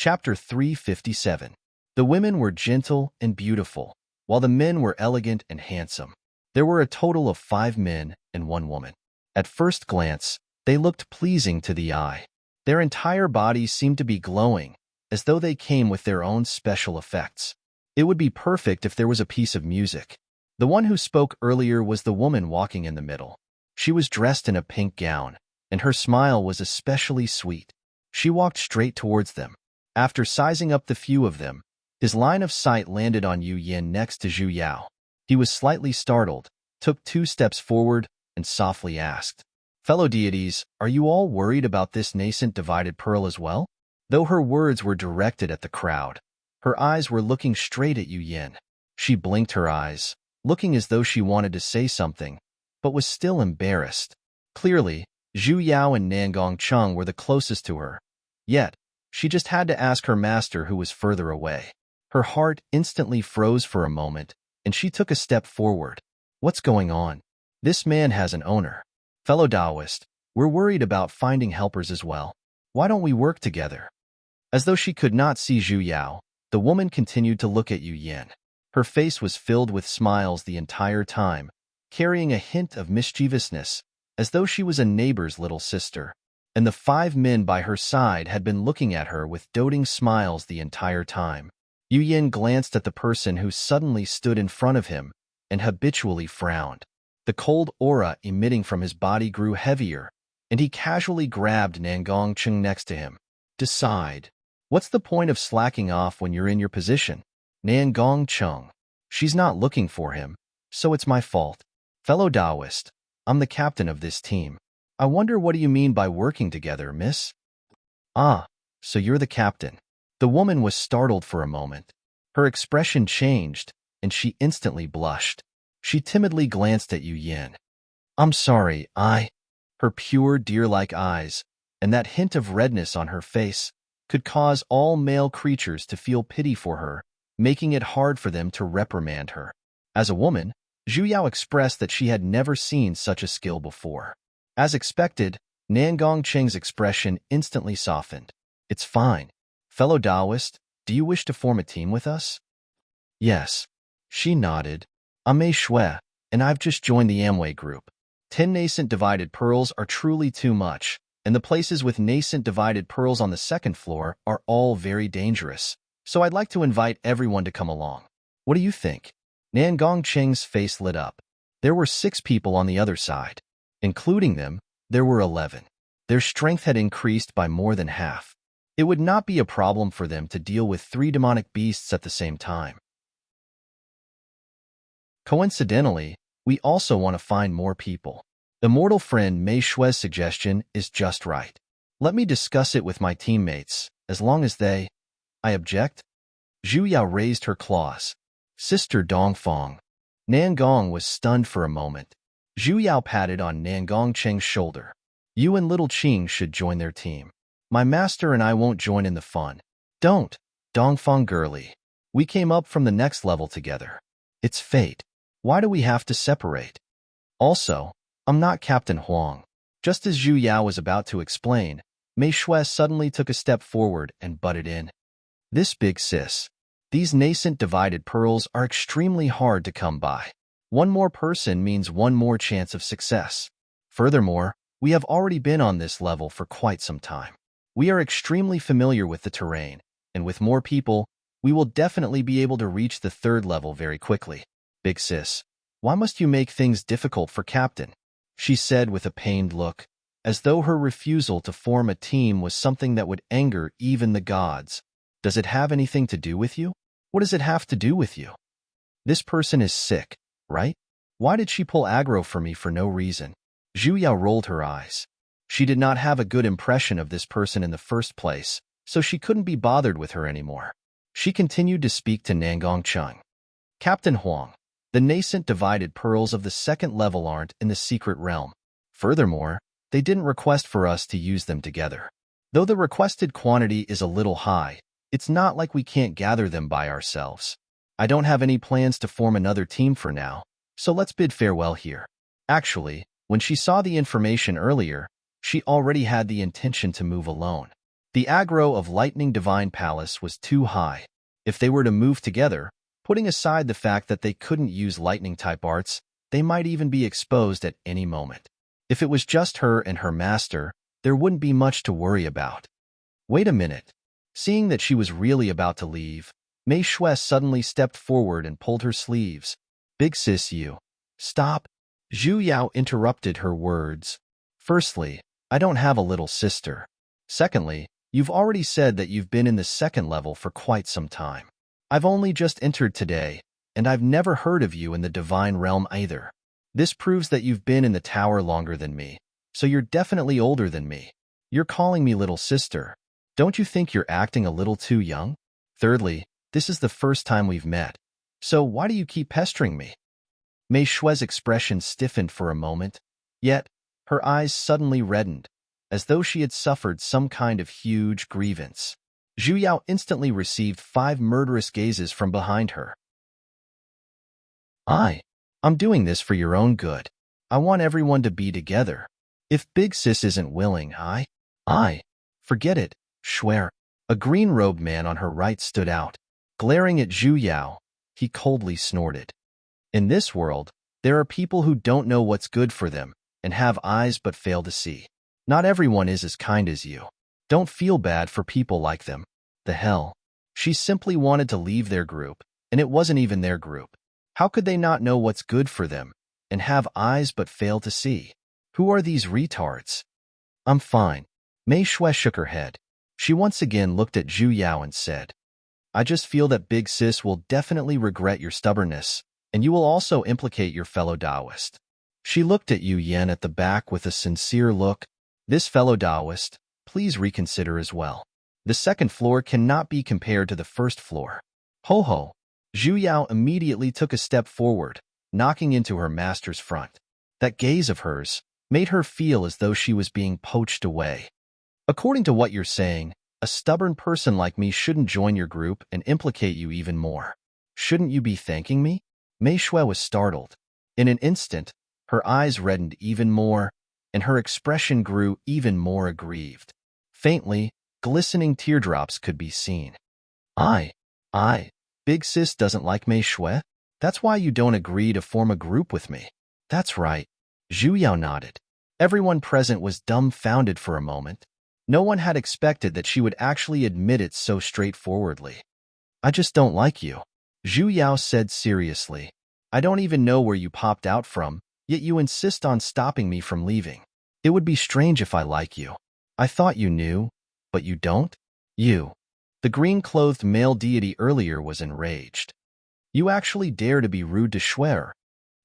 Chapter 357. The women were gentle and beautiful, while the men were elegant and handsome. There were a total of 5 men and 1 woman. At first glance, they looked pleasing to the eye. Their entire bodies seemed to be glowing, as though they came with their own special effects. It would be perfect if there was a piece of music. The one who spoke earlier was the woman walking in the middle. She was dressed in a pink gown, and her smile was especially sweet. She walked straight towards them. After sizing up the few of them, his line of sight landed on Yu Yin next to Zhu Yao. He was slightly startled, took 2 steps forward, and softly asked, "Fellow deities, are you all worried about this nascent divided pearl as well?" Though her words were directed at the crowd, her eyes were looking straight at Yu Yin. She blinked her eyes, looking as though she wanted to say something, but was still embarrassed. Clearly, Zhu Yao and Nangong Cheng were the closest to her. Yet, she just had to ask her master who was further away. Her heart instantly froze for a moment, and she took a step forward. What's going on? This man has an owner. Fellow Taoist, we're worried about finding helpers as well. Why don't we work together? As though she could not see Zhu Yao, the woman continued to look at Yu Yin. Her face was filled with smiles the entire time, carrying a hint of mischievousness, as though she was a neighbor's little sister. And the 5 men by her side had been looking at her with doting smiles the entire time. Yu Yin glanced at the person who suddenly stood in front of him and habitually frowned. The cold aura emitting from his body grew heavier, and he casually grabbed Nangong Cheng next to him. Decide. What's the point of slacking off when you're in your position? Nangong Cheng. She's not looking for him, so it's my fault. Fellow Taoist, I'm the captain of this team. I wonder what do you mean by working together, miss? Ah, so you're the captain. The woman was startled for a moment. Her expression changed, and she instantly blushed. She timidly glanced at Yu Yin. I'm sorry, Her pure, deer-like eyes, and that hint of redness on her face, could cause all male creatures to feel pity for her, making it hard for them to reprimand her. As a woman, Zhu Yao expressed that she had never seen such a skill before. As expected, Nangong Cheng's expression instantly softened. It's fine. Fellow Taoist, do you wish to form a team with us? Yes. She nodded. I'm Mei Shui, and I've just joined the Amway group. 10 nascent divided pearls are truly too much, and the places with nascent divided pearls on the 2nd floor are all very dangerous, so I'd like to invite everyone to come along. What do you think? Nangong Cheng's face lit up. There were 6 people on the other side. Including them, there were 11. Their strength had increased by more than half. It would not be a problem for them to deal with 3 demonic beasts at the same time. Coincidentally, we also want to find more people. Immortal friend Mei Shui's suggestion is just right. Let me discuss it with my teammates, as long as they... I object? Zhu Yao raised her claws. Sister Dongfang. Nangong was stunned for a moment. Zhu Yao patted on Nangong Cheng's shoulder. You and little Qing should join their team. My master and I won't join in the fun. Don't, Dongfang girlie. We came up from the next level together. It's fate. Why do we have to separate? Also, I'm not Captain Huang. Just as Zhu Yao was about to explain, Mei Shui suddenly took a step forward and butted in. This big sis. These nascent divided pearls are extremely hard to come by. 1 more person means 1 more chance of success. Furthermore, we have already been on this level for quite some time. We are extremely familiar with the terrain, and with more people, we will definitely be able to reach the 3rd level very quickly. Big sis, why must you make things difficult for Captain? She said with a pained look, as though her refusal to form a team was something that would anger even the gods. Does it have anything to do with you? What does it have to do with you? This person is sick, right? Why did she pull aggro for me for no reason? Zhu Yao rolled her eyes. She did not have a good impression of this person in the first place, so she couldn't be bothered with her anymore. She continued to speak to Nangong Cheng. Captain Huang, the nascent divided pearls of the 2nd level aren't in the secret realm. Furthermore, they didn't request for us to use them together. Though the requested quantity is a little high, it's not like we can't gather them by ourselves. I don't have any plans to form another team for now, so let's bid farewell here. Actually, when she saw the information earlier, she already had the intention to move alone. The aggro of Lightning Divine Palace was too high. If they were to move together, putting aside the fact that they couldn't use lightning-type arts, they might even be exposed at any moment. If it was just her and her master, there wouldn't be much to worry about. Wait a minute. Seeing that she was really about to leave, Mei Shui suddenly stepped forward and pulled her sleeves. Big sis, you. Stop. Zhu Yao interrupted her words. Firstly, I don't have a little sister. Secondly, you've already said that you've been in the second level for quite some time. I've only just entered today, and I've never heard of you in the divine realm either. This proves that you've been in the tower longer than me, so you're definitely older than me. You're calling me little sister. Don't you think you're acting a little too young? Thirdly, this is the first time we've met, so why do you keep pestering me? Mei Shui's expression stiffened for a moment, yet her eyes suddenly reddened, as though she had suffered some kind of huge grievance. Zhu Yao instantly received 5 murderous gazes from behind her. I'm doing this for your own good. I want everyone to be together. If Big Sis isn't willing, forget it, Shuer. A green-robed man on her right stood out. Glaring at Zhu Yao, he coldly snorted. In this world, there are people who don't know what's good for them and have eyes but fail to see. Not everyone is as kind as you. Don't feel bad for people like them. The hell? She simply wanted to leave their group, and it wasn't even their group. How could they not know what's good for them and have eyes but fail to see? Who are these retards? I'm fine. Mei Shui shook her head. She once again looked at Zhu Yao and said, I just feel that Big Sis will definitely regret your stubbornness, and you will also implicate your fellow Taoist. She looked at Yu Yan at the back with a sincere look. This fellow Taoist, please reconsider as well. The second floor cannot be compared to the first floor. Ho ho. Zhu Yao immediately took a step forward, knocking into her master's front. That gaze of hers made her feel as though she was being poached away. According to what you're saying, a stubborn person like me shouldn't join your group and implicate you even more. Shouldn't you be thanking me? Mei Shui was startled. In an instant, her eyes reddened even more, and her expression grew even more aggrieved. Faintly, glistening teardrops could be seen. Big Sis doesn't like Mei Shui? That's why you don't agree to form a group with me. That's right. Zhu Yao nodded. Everyone present was dumbfounded for a moment. No one had expected that she would actually admit it so straightforwardly. I just don't like you. Zhu Yao said seriously. I don't even know where you popped out from, yet you insist on stopping me from leaving. It would be strange if I like you. I thought you knew, but you don't? You. The green-clothed male deity earlier was enraged. You actually dare to be rude to Shuer.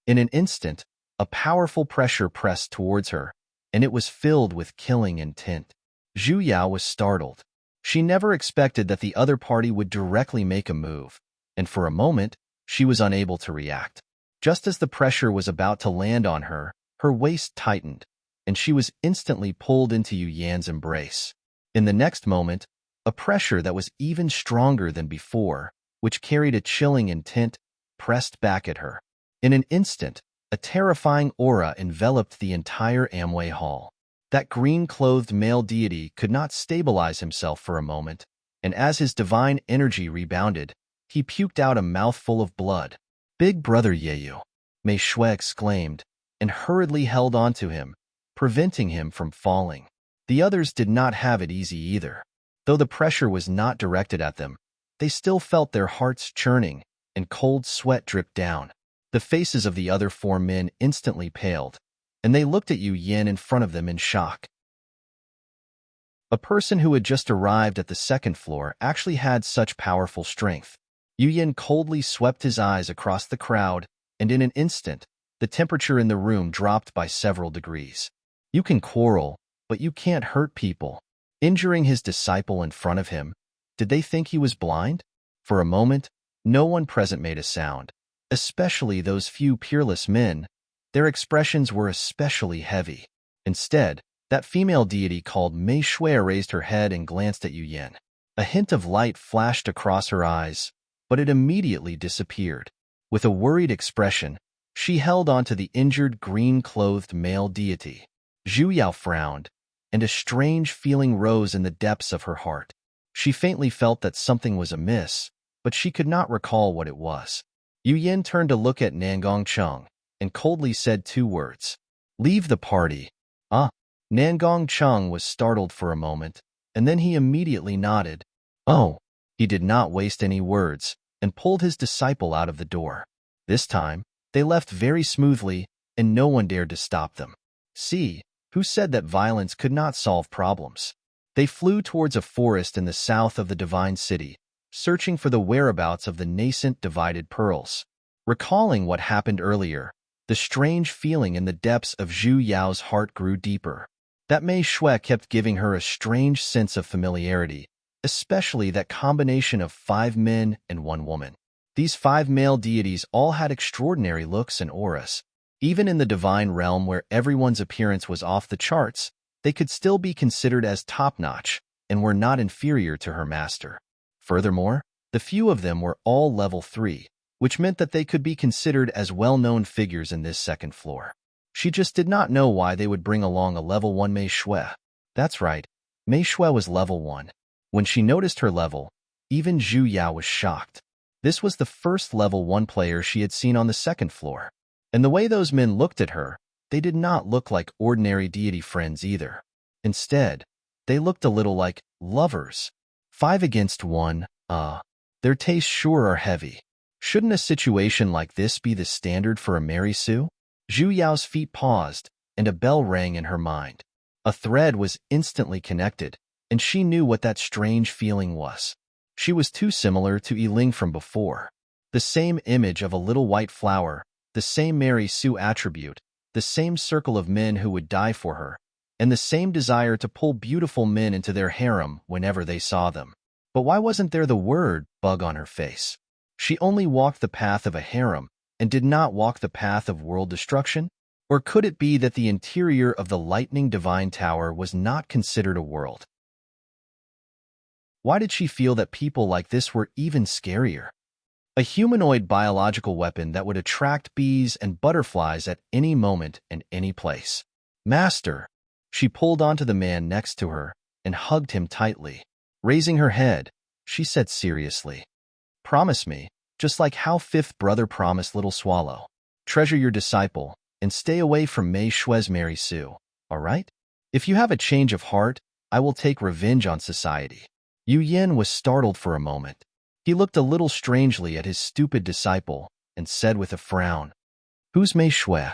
In an instant, a powerful pressure pressed towards her, and it was filled with killing intent. Zhu Yao was startled. She never expected that the other party would directly make a move, and for a moment, she was unable to react. Just as the pressure was about to land on her, her waist tightened, and she was instantly pulled into Yu Yan's embrace. In the next moment, a pressure that was even stronger than before, which carried a chilling intent, pressed back at her. In an instant, a terrifying aura enveloped the entire Amway Hall. That green-clothed male deity could not stabilize himself for a moment, and as his divine energy rebounded, he puked out a mouthful of blood. Big brother Yeyu, Mei Shui exclaimed, and hurriedly held on to him, preventing him from falling. The others did not have it easy either. Though the pressure was not directed at them, they still felt their hearts churning, and cold sweat dripped down. The faces of the other 4 men instantly paled, and they looked at Yu Yan in front of them in shock. A person who had just arrived at the second floor actually had such powerful strength. Yu Yan coldly swept his eyes across the crowd, and in an instant, the temperature in the room dropped by several degrees. You can quarrel, but you can't hurt people. Injuring his disciple in front of him, did they think he was blind? For a moment, no one present made a sound, especially those few peerless men. Their expressions were especially heavy. Instead, that female deity called Mei Shui raised her head and glanced at Yu Yan. A hint of light flashed across her eyes, but it immediately disappeared. With a worried expression, she held onto the injured green-clothed male deity. Zhu Yao frowned, and a strange feeling rose in the depths of her heart. She faintly felt that something was amiss, but she could not recall what it was. Yu Yin turned to look at Nangong Cheng and coldly said 2 words. "Leave the party." Ah. Nangong Cheng was startled for a moment, and then he immediately nodded. Oh. He did not waste any words and pulled his disciple out of the door. This time, they left very smoothly, and no one dared to stop them. See, who said that violence could not solve problems? They flew towards a forest in the south of the Divine City, searching for the whereabouts of the nascent divided pearls. Recalling what happened earlier, the strange feeling in the depths of Zhu Yao's heart grew deeper. That Mei Shui kept giving her a strange sense of familiarity, especially that combination of 5 men and 1 woman. These 5 male deities all had extraordinary looks and auras. Even in the divine realm where everyone's appearance was off the charts, they could still be considered as top-notch and were not inferior to her master. Furthermore, the few of them were all level 3, which meant that they could be considered as well-known figures in this second floor. She just did not know why they would bring along a level 1 Mei Shui. That's right, Mei Shui was level 1. When she noticed her level, even Zhu Yao was shocked. This was the first level 1 player she had seen on the second floor. And the way those men looked at her, they did not look like ordinary deity friends either. Instead, they looked a little like lovers. 5 against 1, their tastes sure are heavy. Shouldn't a situation like this be the standard for a Mary Sue? Zhu Yao's feet paused, and a bell rang in her mind. A thread was instantly connected, and she knew what that strange feeling was. She was too similar to Yiling from before. The same image of a little white flower, the same Mary Sue attribute, the same circle of men who would die for her, and the same desire to pull beautiful men into their harem whenever they saw them. But why wasn't there the word bug on her face? She only walked the path of a harem and did not walk the path of world destruction? Or could it be that the interior of the lightning divine tower was not considered a world? Why did she feel that people like this were even scarier? A humanoid biological weapon that would attract bees and butterflies at any moment and any place. Master! She pulled onto the man next to her and hugged him tightly. Raising her head, she said seriously, "Promise me, just like how 5th brother promised Little Swallow. Treasure your disciple and stay away from Mei Shui's Mary Sue, all right? If you have a change of heart, I will take revenge on society." Yu Yin was startled for a moment. He looked a little strangely at his stupid disciple and said with a frown, "Who's Mei Shui?"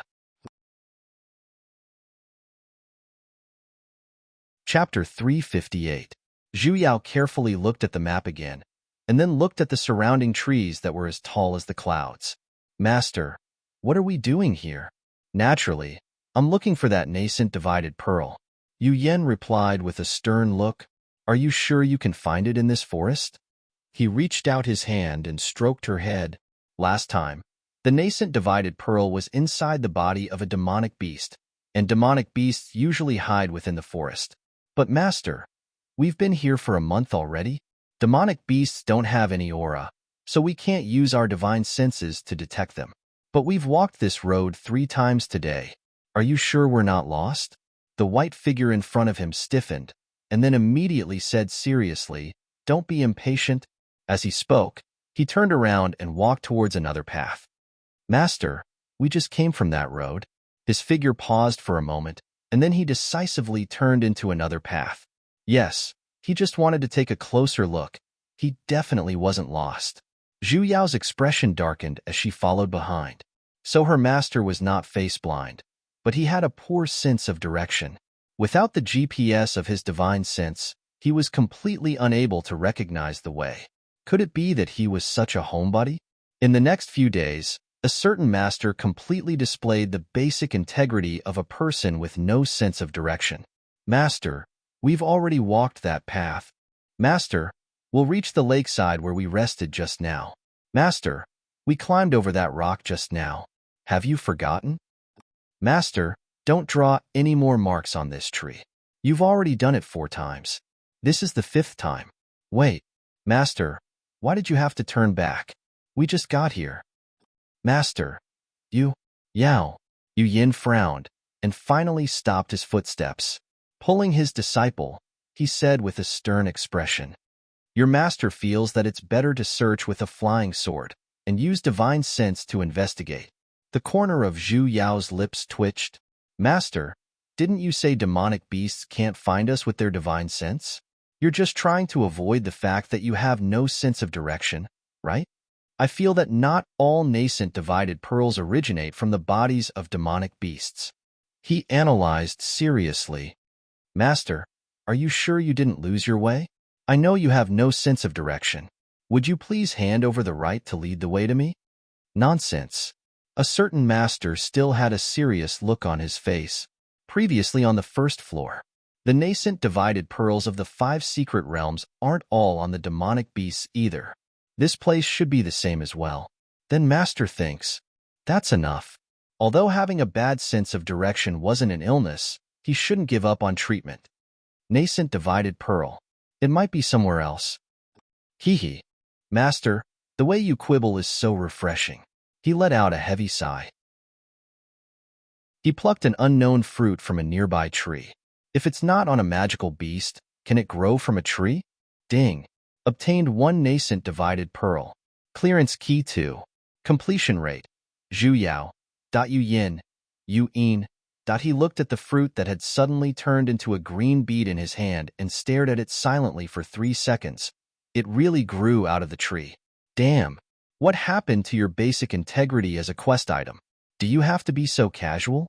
Chapter 358. Zhu Yao carefully looked at the map again, and then looked at the surrounding trees that were as tall as the clouds. "Master, what are we doing here?" "Naturally, I'm looking for that nascent divided pearl." Yu Yin replied with a stern look. "Are you sure you can find it in this forest?" He reached out his hand and stroked her head. Last time, the nascent divided pearl was inside the body of a demonic beast, and demonic beasts usually hide within the forest. "But Master, we've been here for a month already. Demonic beasts don't have any aura, so we can't use our divine senses to detect them. But we've walked this road 3 times today. Are you sure we're not lost?" The white figure in front of him stiffened, and then immediately said seriously, "Don't be impatient." As he spoke, he turned around and walked towards another path. "Master, we just came from that road." His figure paused for a moment, and then he decisively turned into another path. Yes, he just wanted to take a closer look. He definitely wasn't lost. Zhu Yao's expression darkened as she followed behind. So her master was not face-blind, but he had a poor sense of direction. Without the GPS of his divine sense, he was completely unable to recognize the way. Could it be that he was such a homebody? In the next few days, a certain master completely displayed the basic integrity of a person with no sense of direction. "Master, we've already walked that path." "Master, we'll reach the lakeside where we rested just now." "Master, we climbed over that rock just now. Have you forgotten?" "Master, don't draw any more marks on this tree. You've already done it 4 times. This is the 5th time." "Wait, Master, why did you have to turn back? We just got here." "Master, Yao." Yu Yin frowned and finally stopped his footsteps. Pulling his disciple, he said with a stern expression, "Your master feels that it's better to search with a flying sword and use divine sense to investigate." The corner of Zhu Yao's lips twitched. "Master, didn't you say demonic beasts can't find us with their divine sense? You're just trying to avoid the fact that you have no sense of direction, right? I feel that not all nascent divided pearls originate from the bodies of demonic beasts." He analyzed seriously. "Master, are you sure you didn't lose your way? I know you have no sense of direction. Would you please hand over the right to lead the way to me?" Nonsense. A certain master still had a serious look on his face. Previously on the first floor, the nascent divided pearls of the 5 secret realms aren't all on the demonic beasts either. This place should be the same as well. Then master thinks, that's enough. Although having a bad sense of direction wasn't an illness, he shouldn't give up on treatment. Nascent divided pearl. It might be somewhere else. Hee. Master, the way you quibble is so refreshing. He let out a heavy sigh. He plucked an unknown fruit from a nearby tree. If it's not on a magical beast, can it grow from a tree? Ding. Obtained 1 nascent divided pearl. Clearance key 2. Completion rate. Zhu Yao. Yu Yin. Yu Yin. He looked at the fruit that had suddenly turned into a green bead in his hand and stared at it silently for 3 seconds. It really grew out of the tree. Damn. What happened to your basic integrity as a quest item? Do you have to be so casual?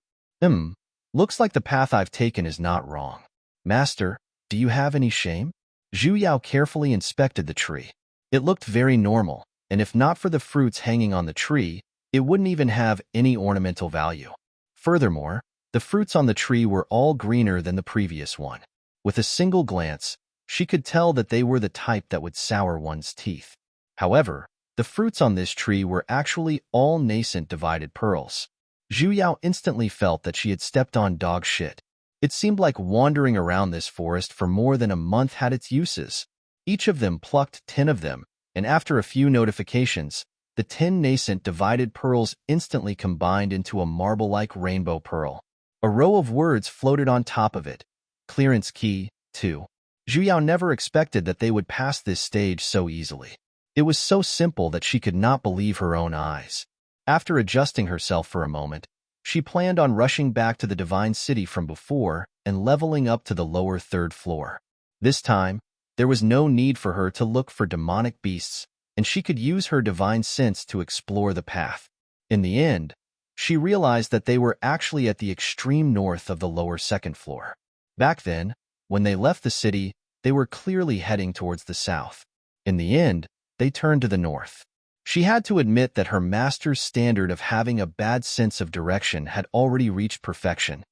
Looks like the path I've taken is not wrong. Master, do you have any shame? Zhu Yao carefully inspected the tree. It looked very normal, and if not for the fruits hanging on the tree, it wouldn't even have any ornamental value. Furthermore, the fruits on the tree were all greener than the previous one. With a single glance, she could tell that they were the type that would sour one's teeth. However, the fruits on this tree were actually all nascent divided pearls. Zhu Yao instantly felt that she had stepped on dog shit. It seemed like wandering around this forest for more than a month had its uses. Each of them plucked 10 of them, and after a few notifications, the 10 nascent divided pearls instantly combined into a marble-like rainbow pearl. A row of words floated on top of it. Clearance key 2. Zhu Yao never expected that they would pass this stage so easily. It was so simple that she could not believe her own eyes. After adjusting herself for a moment, she planned on rushing back to the Divine City from before and leveling up to the lower 3rd floor. This time, there was no need for her to look for demonic beasts, and she could use her divine sense to explore the path. In the end, she realized that they were actually at the extreme north of the lower 2nd floor. Back then, when they left the city, they were clearly heading towards the south. In the end, they turned to the north. She had to admit that her master's standard of having a bad sense of direction had already reached perfection.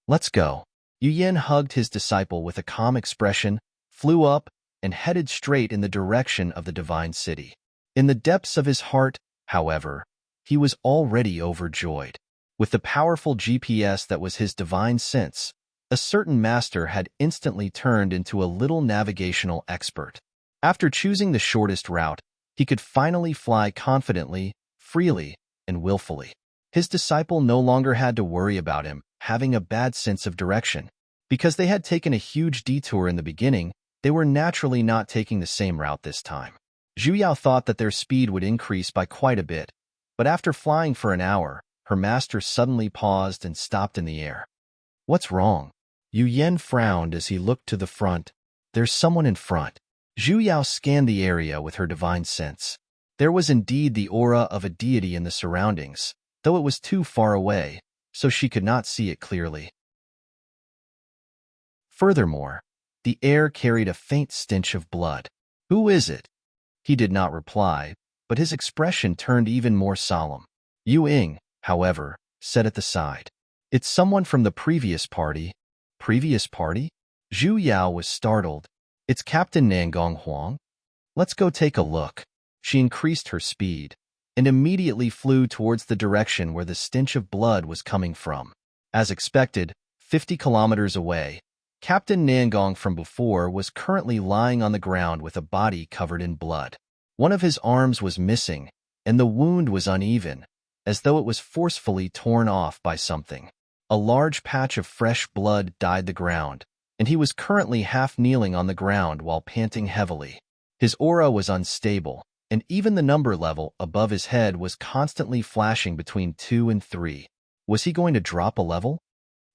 Let's go. Yu Yin hugged his disciple with a calm expression, flew up, and headed straight in the direction of the Divine City. In the depths of his heart, however, he was already overjoyed. With the powerful GPS that was his divine sense, a certain master had instantly turned into a little navigational expert. After choosing the shortest route, he could finally fly confidently, freely, and willfully. His disciple no longer had to worry about him having a bad sense of direction. Because they had taken a huge detour in the beginning, they were naturally not taking the same route this time. Zhu Yao thought that their speed would increase by quite a bit, but after flying for an hour, her master suddenly paused and stopped in the air. What's wrong? Yu Yin frowned as he looked to the front. There's someone in front. Zhu Yao scanned the area with her divine sense. There was indeed the aura of a deity in the surroundings, though it was too far away, so she could not see it clearly. Furthermore, the air carried a faint stench of blood. Who is it? He did not reply, but his expression turned even more solemn. Yu Ying, however, said at the side, "It's someone from the previous party." Previous party? Zhu Yao was startled. It's Captain Nangong Huang? Let's go take a look. She increased her speed and immediately flew towards the direction where the stench of blood was coming from. As expected, 50 kilometers away, Captain Nangong from before was currently lying on the ground with a body covered in blood. One of his arms was missing, and the wound was uneven, as though it was forcefully torn off by something. A large patch of fresh blood dyed the ground, and he was currently half kneeling on the ground while panting heavily. His aura was unstable, and even the number level above his head was constantly flashing between 2 and 3. Was he going to drop a level?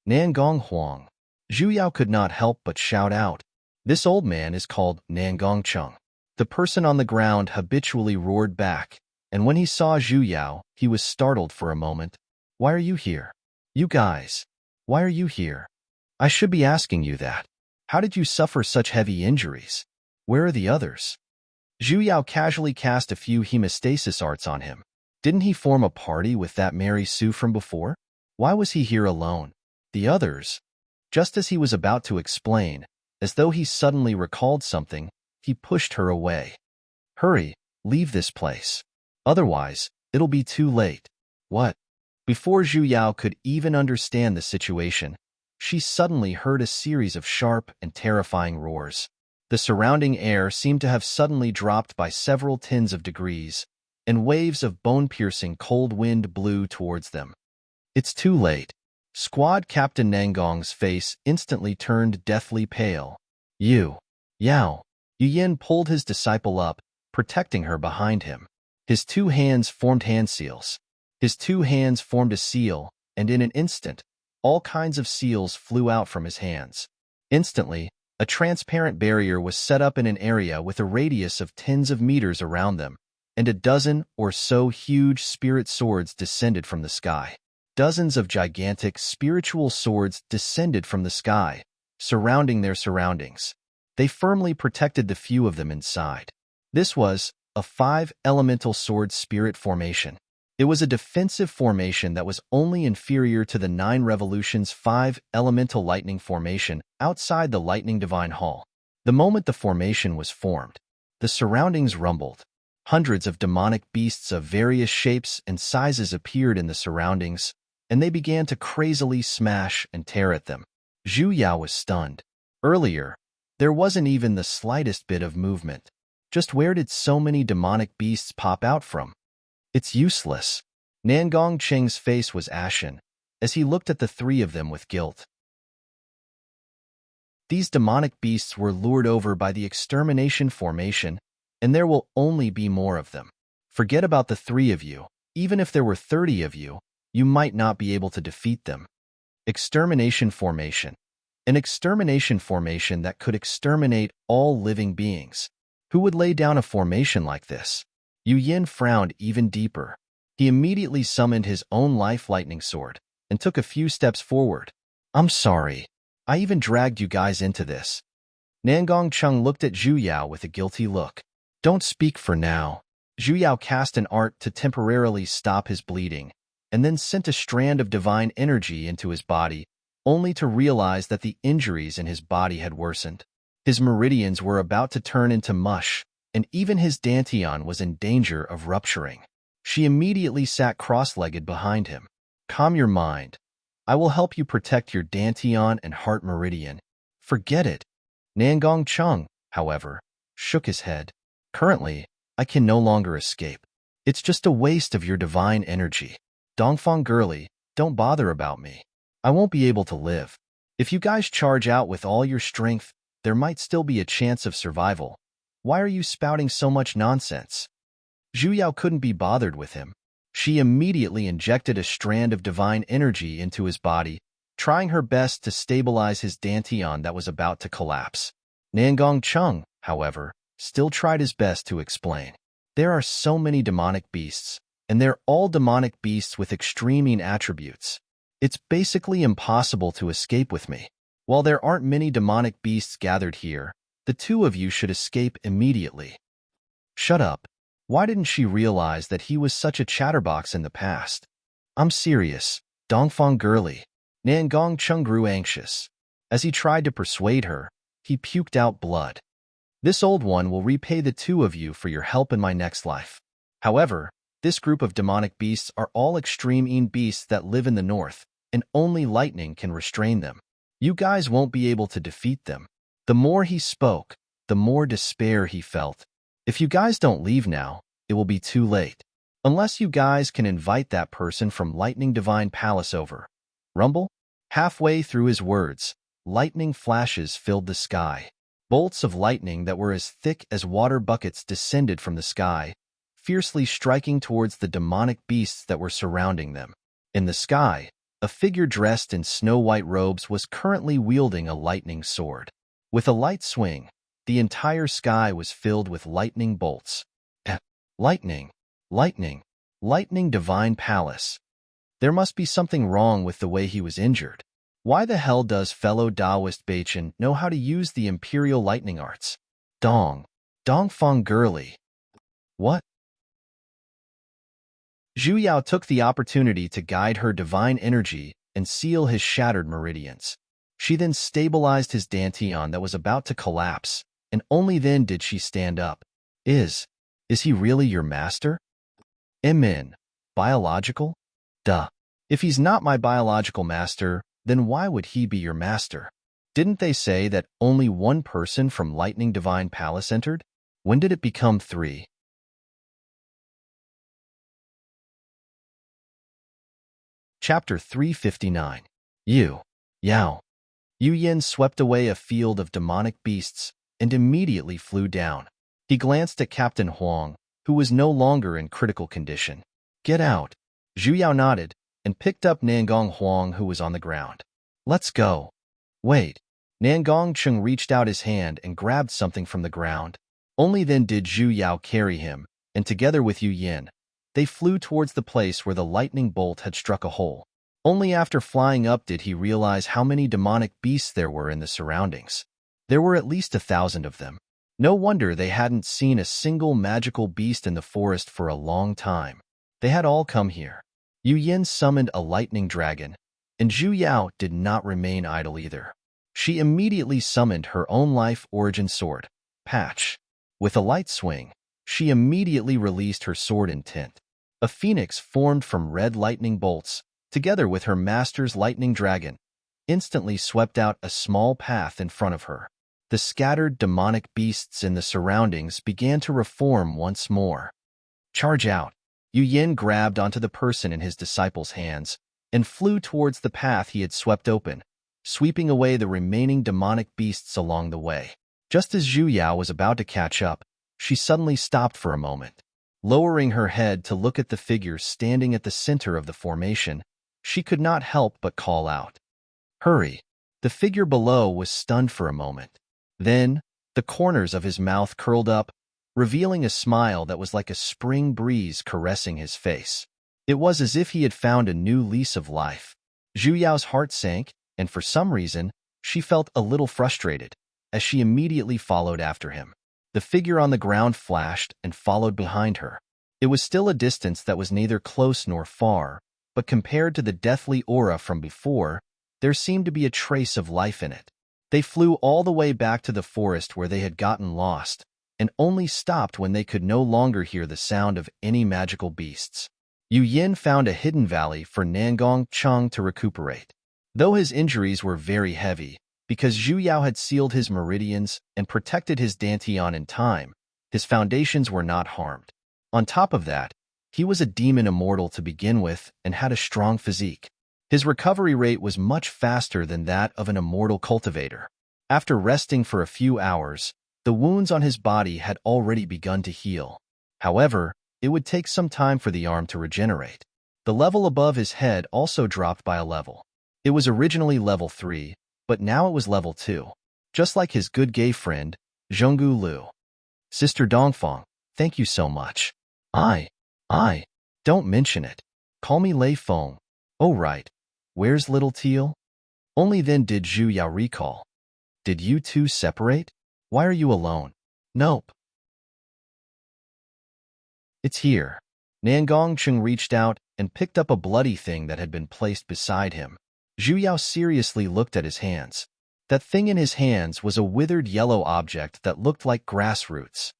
Nangong Huang. Zhu Yao could not help but shout out. This old man is called Nangong Chung. The person on the ground habitually roared back, and when he saw Zhu Yao, he was startled for a moment. Why are you here? You guys, why are you here? I should be asking you that. How did you suffer such heavy injuries? Where are the others? Zhu Yao casually cast a few hemostasis arts on him. Didn't he form a party with that Mary Sue from before? Why was he here alone? The others? Just as he was about to explain, as though he suddenly recalled something, he pushed her away. Hurry, leave this place. Otherwise, it'll be too late. What? Before Zhu Yao could even understand the situation, she suddenly heard a series of sharp and terrifying roars. The surrounding air seemed to have suddenly dropped by several tens of degrees, and waves of bone-piercing cold wind blew towards them. It's too late. Squad Captain Nangong's face instantly turned deathly pale. Yao. Yu Yin pulled his disciple up, protecting her behind him. His two hands formed hand seals. His two hands formed a seal, and in an instant, all kinds of seals flew out from his hands. Instantly, a transparent barrier was set up in an area with a radius of tens of meters around them, and a dozen or so huge spirit swords descended from the sky. Dozens of gigantic spiritual swords descended from the sky, surrounding their surroundings. They firmly protected the few of them inside. This was a 5-elemental sword spirit formation. It was a defensive formation that was only inferior to the 9 Revolutions 5-elemental lightning formation outside the Lightning Divine Hall. The moment the formation was formed, the surroundings rumbled. Hundreds of demonic beasts of various shapes and sizes appeared in the surroundings, and they began to crazily smash and tear at them. Zhu Yao was stunned. Earlier, there wasn't even the slightest bit of movement. Just where did so many demonic beasts pop out from? It's useless. Nangong Cheng's face was ashen, as he looked at the three of them with guilt. These demonic beasts were lured over by the extermination formation, and there will only be more of them. Forget about the 3 of you. Even if there were 30 of you, you might not be able to defeat them. Extermination formation. An extermination formation that could exterminate all living beings. Who would lay down a formation like this? Yu Yin frowned even deeper. He immediately summoned his own life lightning sword and took a few steps forward. I'm sorry. I even dragged you guys into this. Nangong Chung looked at Zhu Yao with a guilty look. Don't speak for now. Zhu Yao cast an art to temporarily stop his bleeding, and then sent a strand of divine energy into his body, only to realize that the injuries in his body had worsened. His meridians were about to turn into mush, and even his dantian was in danger of rupturing. She immediately sat cross-legged behind him. Calm your mind. I will help you protect your dantian and heart meridian. Forget it. Nangong Chung, however, shook his head. Currently, I can no longer escape. It's just a waste of your divine energy. Dongfang girly, don't bother about me. I won't be able to live. If you guys charge out with all your strength, there might still be a chance of survival. Why are you spouting so much nonsense? Zhu Yao couldn't be bothered with him. She immediately injected a strand of divine energy into his body, trying her best to stabilize his dantian that was about to collapse. Nangong Chung, however, still tried his best to explain. There are so many demonic beasts, and they're all demonic beasts with extreme attributes. It's basically impossible to escape with me. While there aren't many demonic beasts gathered here, the 2 of you should escape immediately. Shut up. Why didn't she realize that he was such a chatterbox in the past? I'm serious, Dongfang girly. Nangong Chung grew anxious. As he tried to persuade her, he puked out blood. This old one will repay the 2 of you for your help in my next life. However, this group of demonic beasts are all extreme beasts that live in the north, and only lightning can restrain them. You guys won't be able to defeat them. The more he spoke, the more despair he felt. If you guys don't leave now, it will be too late. Unless you guys can invite that person from Lightning Divine Palace over. Rumble? Halfway through his words, lightning flashes filled the sky. Bolts of lightning that were as thick as water buckets descended from the sky, fiercely striking towards the demonic beasts that were surrounding them. In the sky, a figure dressed in snow-white robes was currently wielding a lightning sword. With a light swing, the entire sky was filled with lightning bolts. Lightning, lightning, lightning divine palace. There must be something wrong with the way he was injured. Why the hell does fellow Taoist Bachin know how to use the imperial lightning arts? Dongfang girly. What? Zhu Yao took the opportunity to guide her divine energy and seal his shattered meridians. She then stabilized his dantian that was about to collapse, and only then did she stand up. Is he really your master? Min. Biological? Duh. If he's not my biological master, then why would he be your master? Didn't they say that only one person from Lightning Divine Palace entered? When did it become 3? Chapter 359. Yao. Yu Yin swept away a field of demonic beasts and immediately flew down. He glanced at Captain Huang, who was no longer in critical condition. Get out. Zhu Yao nodded and picked up Nangong Huang, who was on the ground. Let's go. Wait. Nangong Chung reached out his hand and grabbed something from the ground. Only then did Zhu Yao carry him, and together with Yu Yin, they flew towards the place where the lightning bolt had struck a hole. Only after flying up did he realize how many demonic beasts there were in the surroundings. There were at least 1,000 of them. No wonder they hadn't seen a single magical beast in the forest for a long time. They had all come here. Yu Yin summoned a lightning dragon, and Zhu Yao did not remain idle either. She immediately summoned her own life origin sword, Patch. With a light swing, she immediately released her sword intent. A phoenix formed from red lightning bolts, together with her master's lightning dragon, instantly swept out a small path in front of her. The scattered demonic beasts in the surroundings began to reform once more. Charge out! Yu Yin grabbed onto the person in his disciple's hands and flew towards the path he had swept open, sweeping away the remaining demonic beasts along the way. Just as Zhu Yao was about to catch up, she suddenly stopped for a moment. Lowering her head to look at the figure standing at the center of the formation, she could not help but call out, "Hurry!" The figure below was stunned for a moment. Then, the corners of his mouth curled up, revealing a smile that was like a spring breeze caressing his face. It was as if he had found a new lease of life. Zhu Yao's heart sank, and for some reason, she felt a little frustrated, as she immediately followed after him. The figure on the ground flashed and followed behind her. It was still a distance that was neither close nor far, but compared to the deathly aura from before, there seemed to be a trace of life in it. They flew all the way back to the forest where they had gotten lost, and only stopped when they could no longer hear the sound of any magical beasts. Yu Yin found a hidden valley for Nangong Chung to recuperate. Though his injuries were very heavy, because Zhu Yao had sealed his meridians and protected his dantian in time, his foundations were not harmed. On top of that, he was a demon immortal to begin with and had a strong physique. His recovery rate was much faster than that of an immortal cultivator. After resting for a few hours, the wounds on his body had already begun to heal. However, it would take some time for the arm to regenerate. The level above his head also dropped by a level. It was originally level 3, but now it was level 2. Just like his good gay friend, Zhonggu Lu. Sister Dongfang, thank you so much. Don't mention it. Call me Lei Feng. Oh right. Where's little Teal? Only then did Zhu Yao recall. Did you two separate? Why are you alone? Nope. It's here. Nangong Chung reached out and picked up a bloody thing that had been placed beside him. Zhu Yao seriously looked at his hands. That thing in his hands was a withered yellow object that looked like grass roots.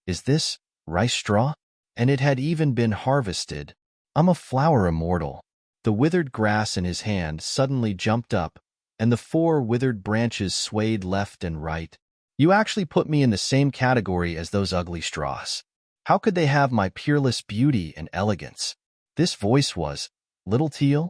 Is this rice straw? And it had even been harvested. I'm a flower immortal. The withered grass in his hand suddenly jumped up, and the 4 withered branches swayed left and right. You actually put me in the same category as those ugly straws. How could they have my peerless beauty and elegance? This voice was, Little Teal?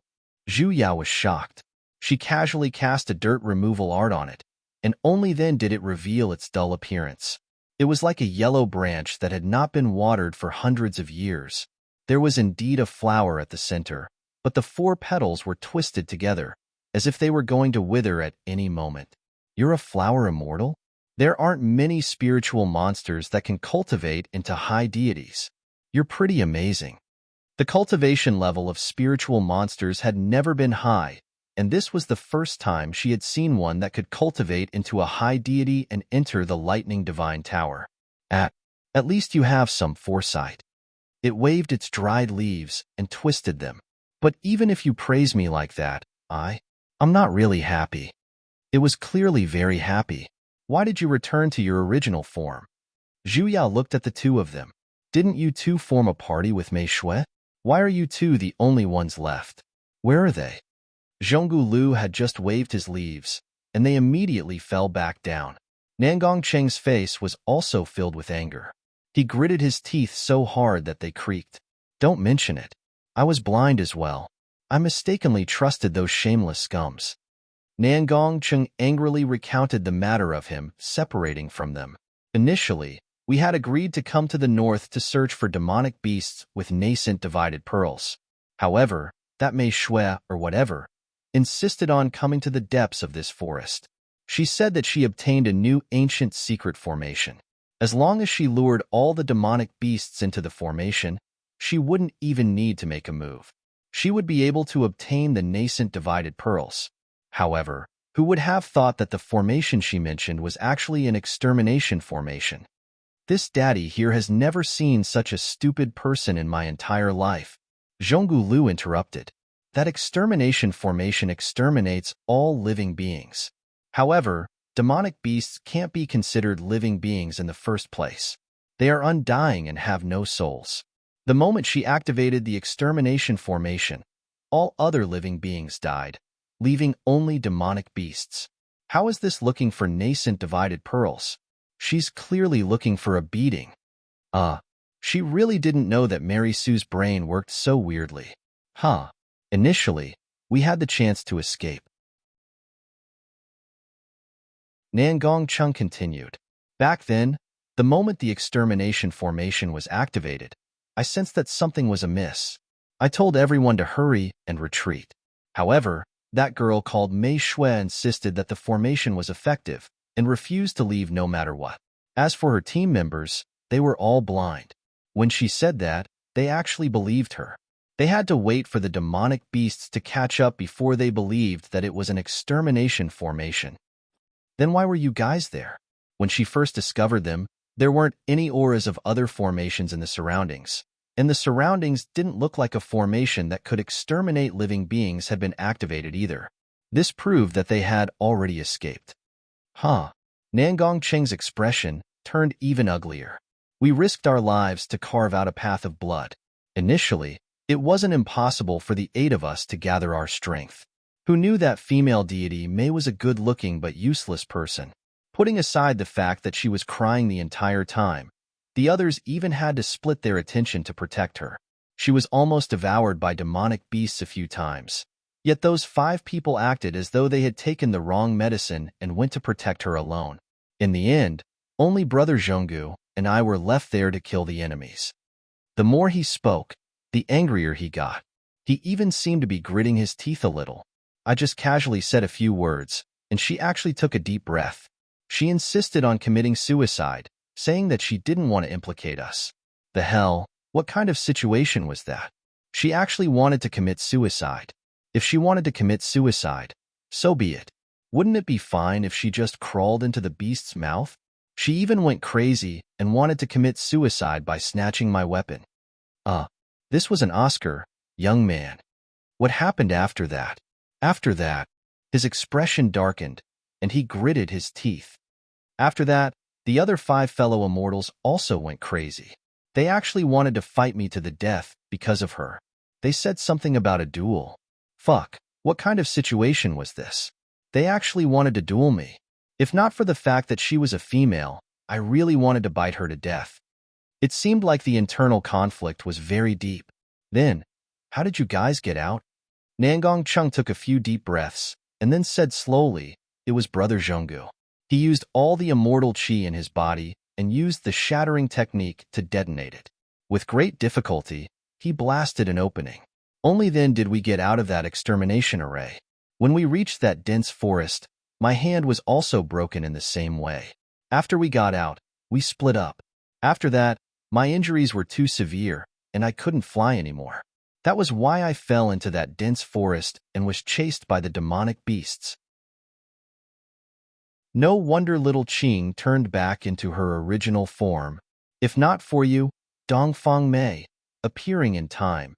Zhu Yao was shocked. She casually cast a dirt removal art on it, and only then did it reveal its dull appearance. It was like a yellow branch that had not been watered for hundreds of years. There was indeed a flower at the center, but the 4 petals were twisted together, as if they were going to wither at any moment. You're a flower immortal? There aren't many spiritual monsters that can cultivate into high deities. You're pretty amazing. The cultivation level of spiritual monsters had never been high, and this was the first time she had seen one that could cultivate into a high deity and enter the lightning divine tower. At least you have some foresight. It waved its dried leaves and twisted them. But even if you praise me like that, I'm not really happy. It was clearly very happy. Why did you return to your original form? Zhuya looked at the two of them. Didn't you two form a party with Mei Shui? Why are you two the only ones left? Where are they? Zhonggu Lu had just waved his leaves, and they immediately fell back down. Nangong Cheng's face was also filled with anger. He gritted his teeth so hard that they creaked. Don't mention it. I was blind as well. I mistakenly trusted those shameless scums. Nangong Cheng angrily recounted the matter of him separating from them. Initially, we had agreed to come to the north to search for demonic beasts with nascent divided pearls. However, that Mei Shui, or whatever, insisted on coming to the depths of this forest. She said that she obtained a new ancient secret formation. As long as she lured all the demonic beasts into the formation, she wouldn't even need to make a move. She would be able to obtain the nascent divided pearls. However, who would have thought that the formation she mentioned was actually an extermination formation? This daddy here has never seen such a stupid person in my entire life. Zhonggu Lu interrupted. That extermination formation exterminates all living beings. However, demonic beasts can't be considered living beings in the first place. They are undying and have no souls. The moment she activated the extermination formation, all other living beings died, leaving only demonic beasts. How is this looking for nascent divided pearls? She's clearly looking for a beating. She really didn't know that Mary Sue's brain worked so weirdly. Initially, we had the chance to escape. Nangong Cheng continued. Back then, the moment the extermination formation was activated, I sensed that something was amiss. I told everyone to hurry and retreat. However, that girl called Mei Shui insisted that the formation was effective and refused to leave no matter what. As for her team members, they were all blind. When she said that, they actually believed her. They had to wait for the demonic beasts to catch up before they believed that it was an extermination formation. Then why were you guys there? When she first discovered them, there weren't any auras of other formations in the surroundings, and the surroundings didn't look like a formation that could exterminate living beings had been activated either. This proved that they had already escaped. Nangong Cheng's expression turned even uglier. We risked our lives to carve out a path of blood. Initially, it wasn't impossible for the 8 of us to gather our strength. Who knew that female deity Mei was a good-looking but useless person? Putting aside the fact that she was crying the entire time, the others even had to split their attention to protect her. She was almost devoured by demonic beasts a few times. Yet those 5 people acted as though they had taken the wrong medicine and went to protect her alone. In the end, only Brother Zhonggu and I were left there to kill the enemies. The more he spoke, the angrier he got. He even seemed to be gritting his teeth a little. I just casually said a few words, and she actually took a deep breath. She insisted on committing suicide, saying that she didn't want to implicate us. The hell, what kind of situation was that? She actually wanted to commit suicide. If she wanted to commit suicide, so be it. Wouldn't it be fine if she just crawled into the beast's mouth? She even went crazy and wanted to commit suicide by snatching my weapon. This was an Oscar, young man. What happened after that? After that, his expression darkened, and he gritted his teeth. After that, the other 5 fellow immortals also went crazy. They actually wanted to fight me to the death because of her. They said something about a duel. Fuck, what kind of situation was this? They actually wanted to duel me. If not for the fact that she was a female, I really wanted to bite her to death. It seemed like the internal conflict was very deep. Then, how did you guys get out? Nangong Cheng took a few deep breaths, and then said slowly, "It was Brother Zhonggu." He used all the immortal qi in his body and used the shattering technique to detonate it. With great difficulty, he blasted an opening. Only then did we get out of that extermination array. When we reached that dense forest, my hand was also broken in the same way. After we got out, we split up. After that, my injuries were too severe, and I couldn't fly anymore. That was why I fell into that dense forest and was chased by the demonic beasts. No wonder little Qing turned back into her original form. If not for you, Dongfang Mei, appearing in time.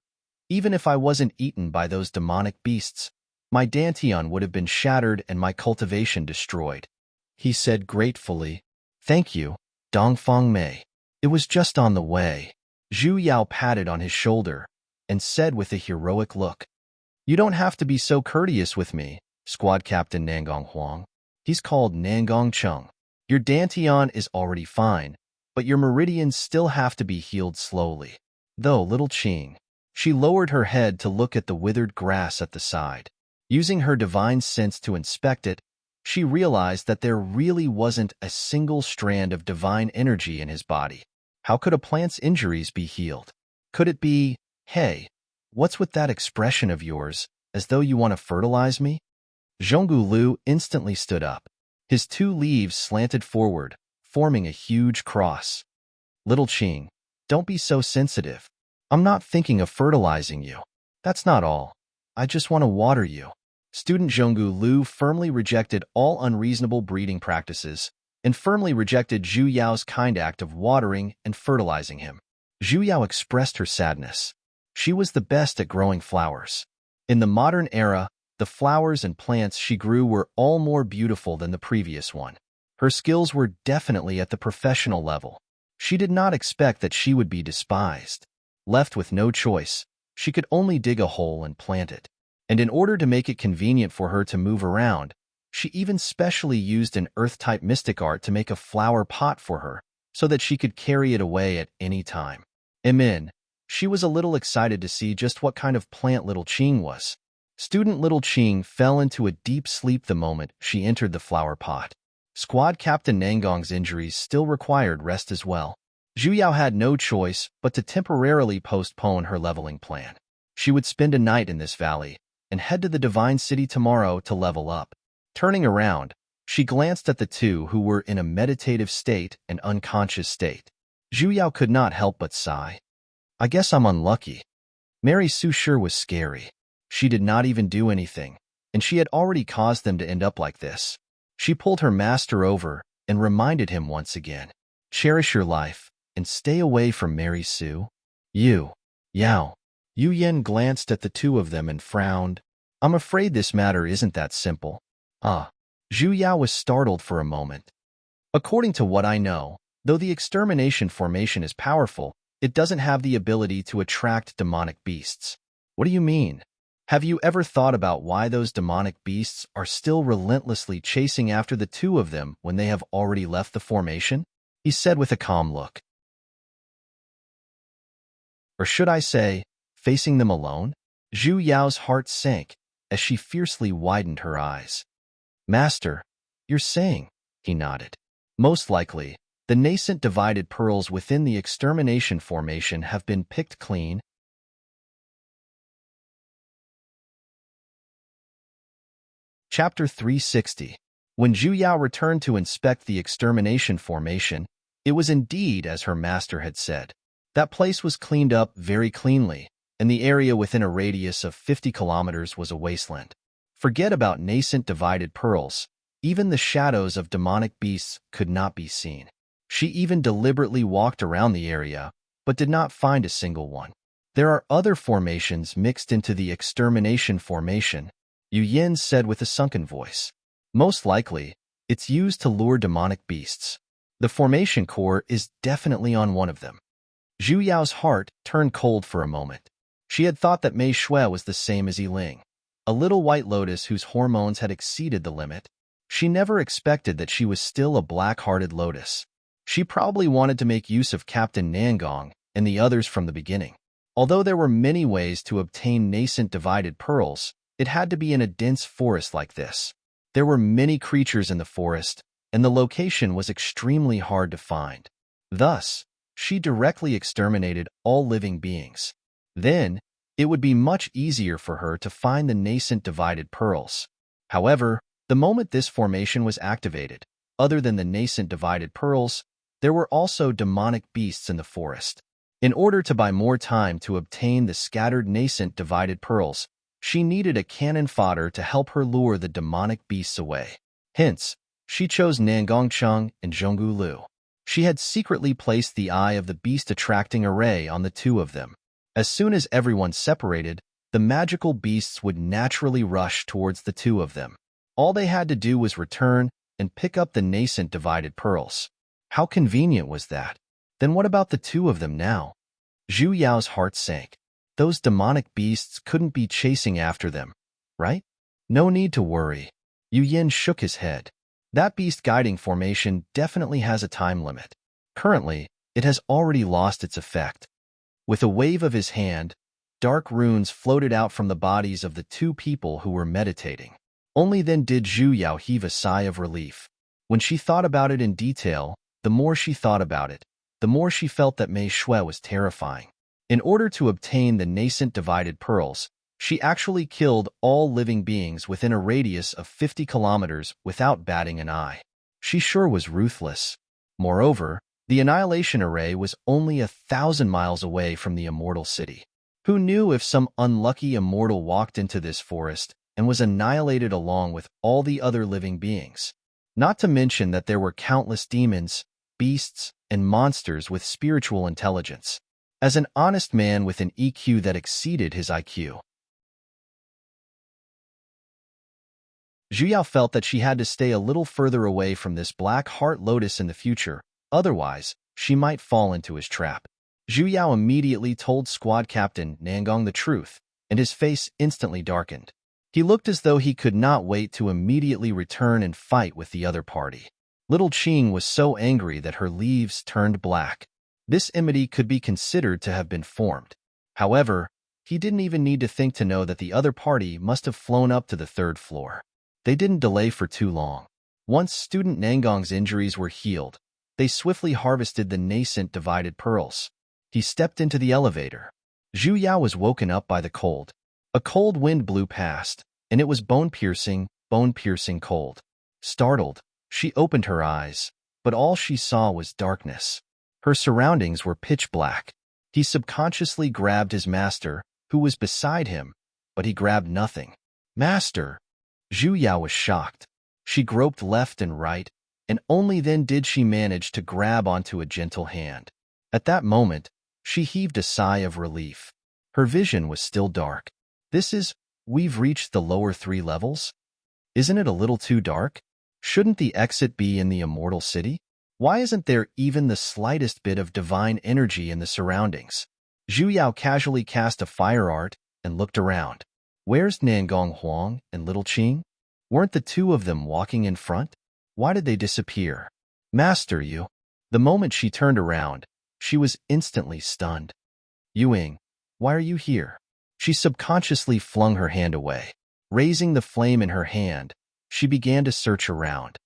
Even if I wasn't eaten by those demonic beasts, my Dantian would have been shattered and my cultivation destroyed. He said gratefully, "Thank you, Dongfang Mei. It was just on the way." Zhu Yao patted on his shoulder and said with a heroic look, "You don't have to be so courteous with me, Squad Captain Nangong Huang. He's called Nangong Chung. Your Dantian is already fine, but your meridians still have to be healed slowly." Though little Qing, she lowered her head to look at the withered grass at the side. Using her divine sense to inspect it, she realized that there really wasn't a single strand of divine energy in his body. How could a plant's injuries be healed? Could it be, "Hey, what's with that expression of yours, as though you want to fertilize me?" Zhonggu Lu instantly stood up. His 2 leaves slanted forward, forming a huge cross. "Little Qing, don't be so sensitive. I'm not thinking of fertilizing you. That's not all. I just want to water you." Student Zhonggu Lu firmly rejected all unreasonable breeding practices and firmly rejected Zhu Yao's kind act of watering and fertilizing him. Zhu Yao expressed her sadness. She was the best at growing flowers. In the modern era, the flowers and plants she grew were all more beautiful than the previous one. Her skills were definitely at the professional level. She did not expect that she would be despised. Left with no choice, she could only dig a hole and plant it. And in order to make it convenient for her to move around, she even specially used an earth-type mystic art to make a flower pot for her, so that she could carry it away at any time. Amen. She was a little excited to see just what kind of plant little Qing was. Student little Qing fell into a deep sleep the moment she entered the flower pot. Squad Captain Nangong's injuries still required rest as well. Zhu Yao had no choice but to temporarily postpone her leveling plan. She would spend a night in this valley and head to the Divine City tomorrow to level up. Turning around, she glanced at the 2 who were in a meditative state and unconscious state. Zhu Yao could not help but sigh. "I guess I'm unlucky." Mary Sue sure was scary. She did not even do anything, and she had already caused them to end up like this. She pulled her master over and reminded him once again, "Cherish your life and stay away from Mary Sue." Yao. Yu Yen glanced at the 2 of them and frowned. "I'm afraid this matter isn't that simple." Zhu Yao was startled for a moment. "According to what I know, though the extermination formation is powerful, it doesn't have the ability to attract demonic beasts." "What do you mean?" "Have you ever thought about why those demonic beasts are still relentlessly chasing after the 2 of them when they have already left the formation?" he said with a calm look. "Or should I say, facing them alone?" Zhu Yao's heart sank as she fiercely widened her eyes. "Master, you're saying," he nodded. "Most likely, the nascent divided pearls within the extermination formation have been picked clean." Chapter 360. When Zhu Yao returned to inspect the extermination formation, it was indeed as her master had said. That place was cleaned up very cleanly, and the area within a radius of 50 kilometers was a wasteland. Forget about nascent divided pearls. Even the shadows of demonic beasts could not be seen. She even deliberately walked around the area, but did not find a single one. "There are other formations mixed into the extermination formation," Yu Yin said with a sunken voice. "Most likely, it's used to lure demonic beasts. The formation core is definitely on one of them." Zhu Yao's heart turned cold for a moment. She had thought that Mei Shui was the same as Yiling, a little white lotus whose hormones had exceeded the limit. She never expected that she was still a black-hearted lotus. She probably wanted to make use of Captain Nangong and the others from the beginning. Although there were many ways to obtain nascent divided pearls, It had to be in a dense forest like this. There were many creatures in the forest, and the location was extremely hard to find. Thus, she directly exterminated all living beings. Then, it would be much easier for her to find the nascent divided pearls. However, the moment this formation was activated, other than the nascent divided pearls, there were also demonic beasts in the forest. In order to buy more time to obtain the scattered nascent divided pearls, she needed a cannon fodder to help her lure the demonic beasts away. Hence, she chose Nangongcheng and Zhongulu. She had secretly placed the eye of the beast-attracting array on the two of them. As soon as everyone separated, the magical beasts would naturally rush towards the two of them. All they had to do was return and pick up the nascent divided pearls. How convenient was that? Then what about the two of them now? Zhu Yao's heart sank. Those demonic beasts couldn't be chasing after them, right? No need to worry. Yu Yin shook his head. That beast guiding formation definitely has a time limit. Currently, it has already lost its effect. With a wave of his hand, dark runes floated out from the bodies of the two people who were meditating. Only then did Zhu Yao heave a sigh of relief. When she thought about it in detail, the more she thought about it, the more she felt that Mei Shui was terrifying. In order to obtain the nascent divided pearls, she actually killed all living beings within a radius of 50 kilometers without batting an eye. She sure was ruthless. Moreover, the annihilation array was only 1,000 miles away from the immortal city. Who knew if some unlucky immortal walked into this forest and was annihilated along with all the other living beings? Not to mention that there were countless demons, beasts, and monsters with spiritual intelligence. As an honest man with an EQ that exceeded his IQ, Zhu Yao felt that she had to stay a little further away from this black heart lotus in the future, otherwise, she might fall into his trap. Zhu Yao immediately told Squad Captain Nangong the truth, and his face instantly darkened. He looked as though he could not wait to immediately return and fight with the other party. Little Qing was so angry that her leaves turned black. This enmity could be considered to have been formed. However, he didn't even need to think to know that the other party must have flown up to the third floor. They didn't delay for too long. Once student Nangong's injuries were healed, they swiftly harvested the nascent divided pearls. He stepped into the elevator. Zhu Yao was woken up by the cold. A cold wind blew past, and it was bone-piercing cold. Startled, she opened her eyes, but all she saw was darkness. Her surroundings were pitch black. He subconsciously grabbed his master, who was beside him, but he grabbed nothing. Master! Zhu Yao was shocked. She groped left and right, and only then did she manage to grab onto a gentle hand. At that moment, she heaved a sigh of relief. Her vision was still dark. We've reached the lower 3 levels? Isn't it a little too dark? Shouldn't the exit be in the immortal city? Why isn't there even the slightest bit of divine energy in the surroundings? Zhu Yao casually cast a fire art and looked around. Where's Nangong Huang and Little Qing? Weren't the two of them walking in front? Why did they disappear? Master, you. The moment she turned around, she was instantly stunned. Yuing, why are you here? She subconsciously flung her hand away. Raising the flame in her hand, she began to search around.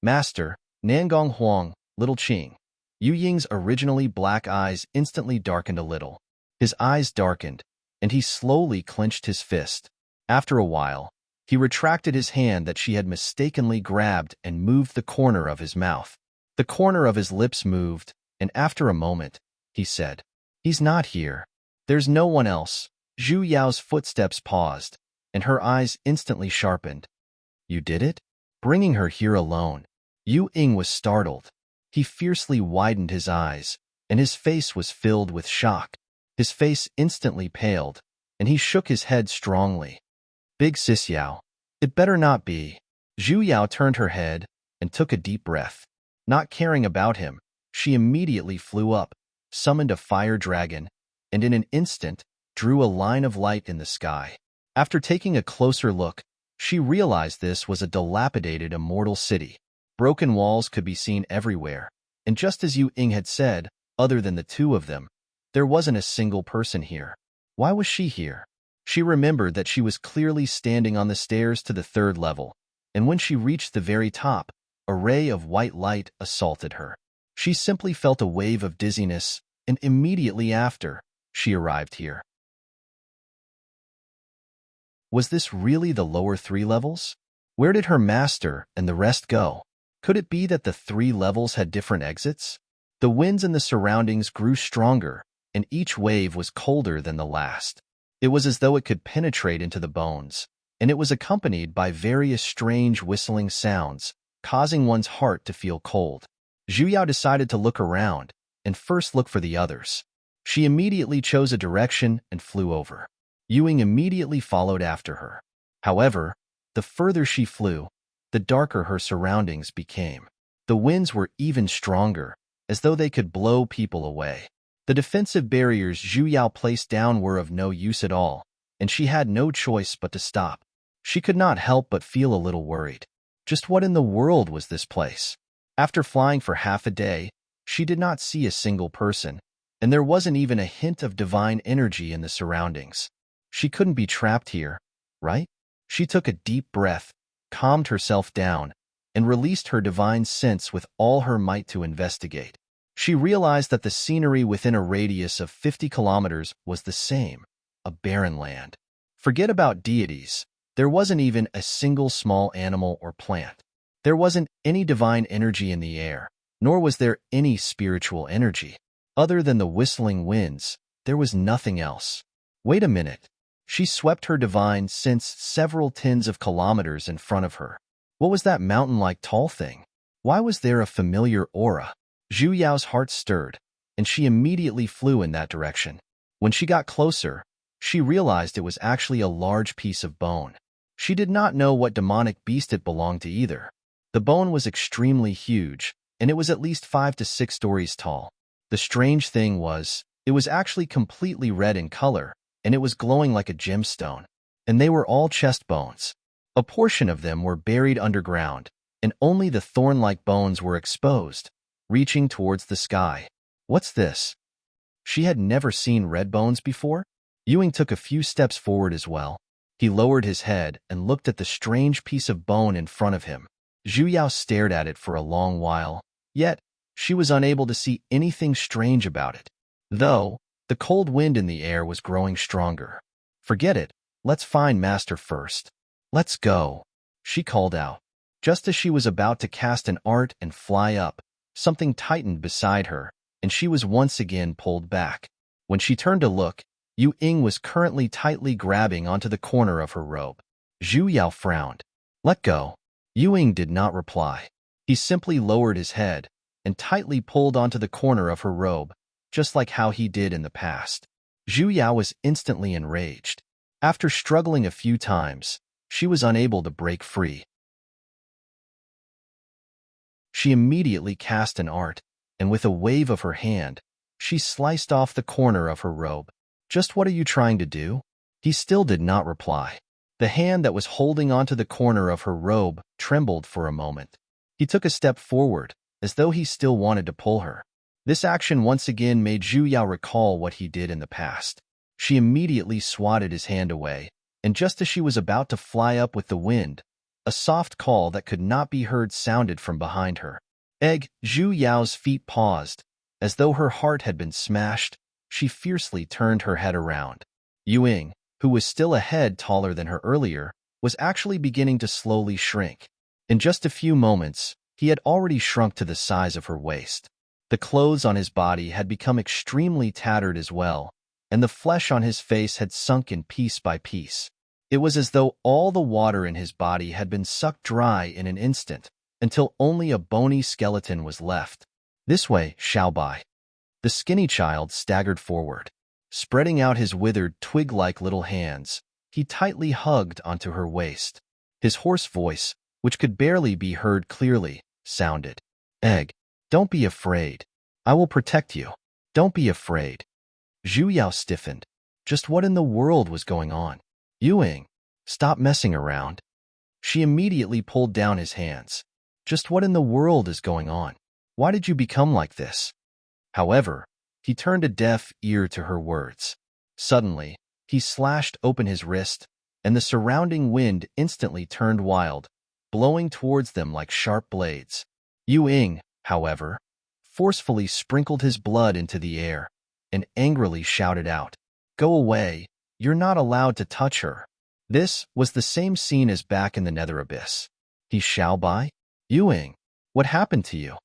Master, Nangong Huang, Little Qing. Yu Ying's originally black eyes instantly darkened a little. His eyes darkened, and he slowly clenched his fist. After a while, he retracted his hand that she had mistakenly grabbed and moved the corner of his mouth. The corner of his lips moved, and after a moment, he said, He's not here. There's no one else. Zhu Yao's footsteps paused, and her eyes instantly sharpened. You did it? Bringing her here alone. Yu Ying was startled. He fiercely widened his eyes, and his face was filled with shock. His face instantly paled, and he shook his head strongly. Big Sis Yao. It better not be. Zhu Yao turned her head and took a deep breath. Not caring about him, she immediately flew up, summoned a fire dragon, and in an instant, drew a line of light in the sky. After taking a closer look, she realized this was a dilapidated immortal city. Broken walls could be seen everywhere, and just as Yu Ying had said, other than the two of them, there wasn't a single person here. Why was she here? She remembered that she was clearly standing on the stairs to the third level, and when she reached the very top, a ray of white light assaulted her. She simply felt a wave of dizziness, and immediately after, she arrived here. Was this really the lower 3 levels? Where did her master and the rest go? Could it be that the 3 levels had different exits? The winds in the surroundings grew stronger, and each wave was colder than the last. It was as though it could penetrate into the bones, and it was accompanied by various strange whistling sounds, causing one's heart to feel cold. Zhu Yao decided to look around, and first look for the others. She immediately chose a direction and flew over. Yuing immediately followed after her. However, the further she flew, the darker her surroundings became. The winds were even stronger, as though they could blow people away. The defensive barriers Zhu Yao placed down were of no use at all, and she had no choice but to stop. She could not help but feel a little worried. Just what in the world was this place? After flying for half a day, she did not see a single person, and there wasn't even a hint of divine energy in the surroundings. She couldn't be trapped here, right? She took a deep breath, calmed herself down, and released her divine sense with all her might to investigate. She realized that the scenery within a radius of 50 kilometers was the same, a barren land. Forget about deities. There wasn't even a single small animal or plant. There wasn't any divine energy in the air, nor was there any spiritual energy. Other than the whistling winds, there was nothing else. Wait a minute. She swept her divine sense several tens of kilometers in front of her. What was that mountain-like tall thing? Why was there a familiar aura? Zhu Yao's heart stirred, and she immediately flew in that direction. When she got closer, she realized it was actually a large piece of bone. She did not know what demonic beast it belonged to either. The bone was extremely huge, and it was at least 5 to 6 stories tall. The strange thing was, it was actually completely red in color, and it was glowing like a gemstone. And they were all chest bones. A portion of them were buried underground, and only the thorn-like bones were exposed, reaching towards the sky. What's this? She had never seen red bones before? Yuing took a few steps forward as well. He lowered his head and looked at the strange piece of bone in front of him. Zhu Yao stared at it for a long while, yet she was unable to see anything strange about it. Though, the cold wind in the air was growing stronger. Forget it. Let's find Master first. Let's go, she called out. Just as she was about to cast an art and fly up, something tightened beside her, and she was once again pulled back. When she turned to look, Yu Ying was currently tightly grabbing onto the corner of her robe. Zhu Yao frowned. Let go. Yu Ying did not reply. He simply lowered his head and tightly pulled onto the corner of her robe, just like how he did in the past. Zhu Yao was instantly enraged. After struggling a few times, she was unable to break free. She immediately cast an art, and with a wave of her hand, she sliced off the corner of her robe. Just what are you trying to do? He still did not reply. The hand that was holding onto the corner of her robe trembled for a moment. He took a step forward, as though he still wanted to pull her. This action once again made Zhu Yao recall what he did in the past. She immediately swatted his hand away, and just as she was about to fly up with the wind, a soft call that could not be heard sounded from behind her. Zhu Yao's feet paused. As though her heart had been smashed, she fiercely turned her head around. Yu Ying, who was still a head taller than her earlier, was actually beginning to slowly shrink. In just a few moments, he had already shrunk to the size of her waist. The clothes on his body had become extremely tattered as well, and the flesh on his face had sunk in piece by piece. It was as though all the water in his body had been sucked dry in an instant, until only a bony skeleton was left. This way, Xiaobai. The skinny child staggered forward. Spreading out his withered, twig-like little hands, he tightly hugged onto her waist. His hoarse voice, which could barely be heard clearly, sounded. Don't be afraid. I will protect you. Don't be afraid. Zhu Yao stiffened. Just what in the world was going on? Yu Ying, stop messing around. She immediately pulled down his hands. Just what in the world is going on? Why did you become like this? However, he turned a deaf ear to her words. Suddenly, He slashed open his wrist, and the surrounding wind instantly turned wild, blowing towards them like sharp blades. Yu Ying, however, forcefully sprinkled his blood into the air and angrily shouted out, "Go away, you're not allowed to touch her." This was the same scene as back in the Nether Abyss. He Xiao Bai? Yu Ying, what happened to you?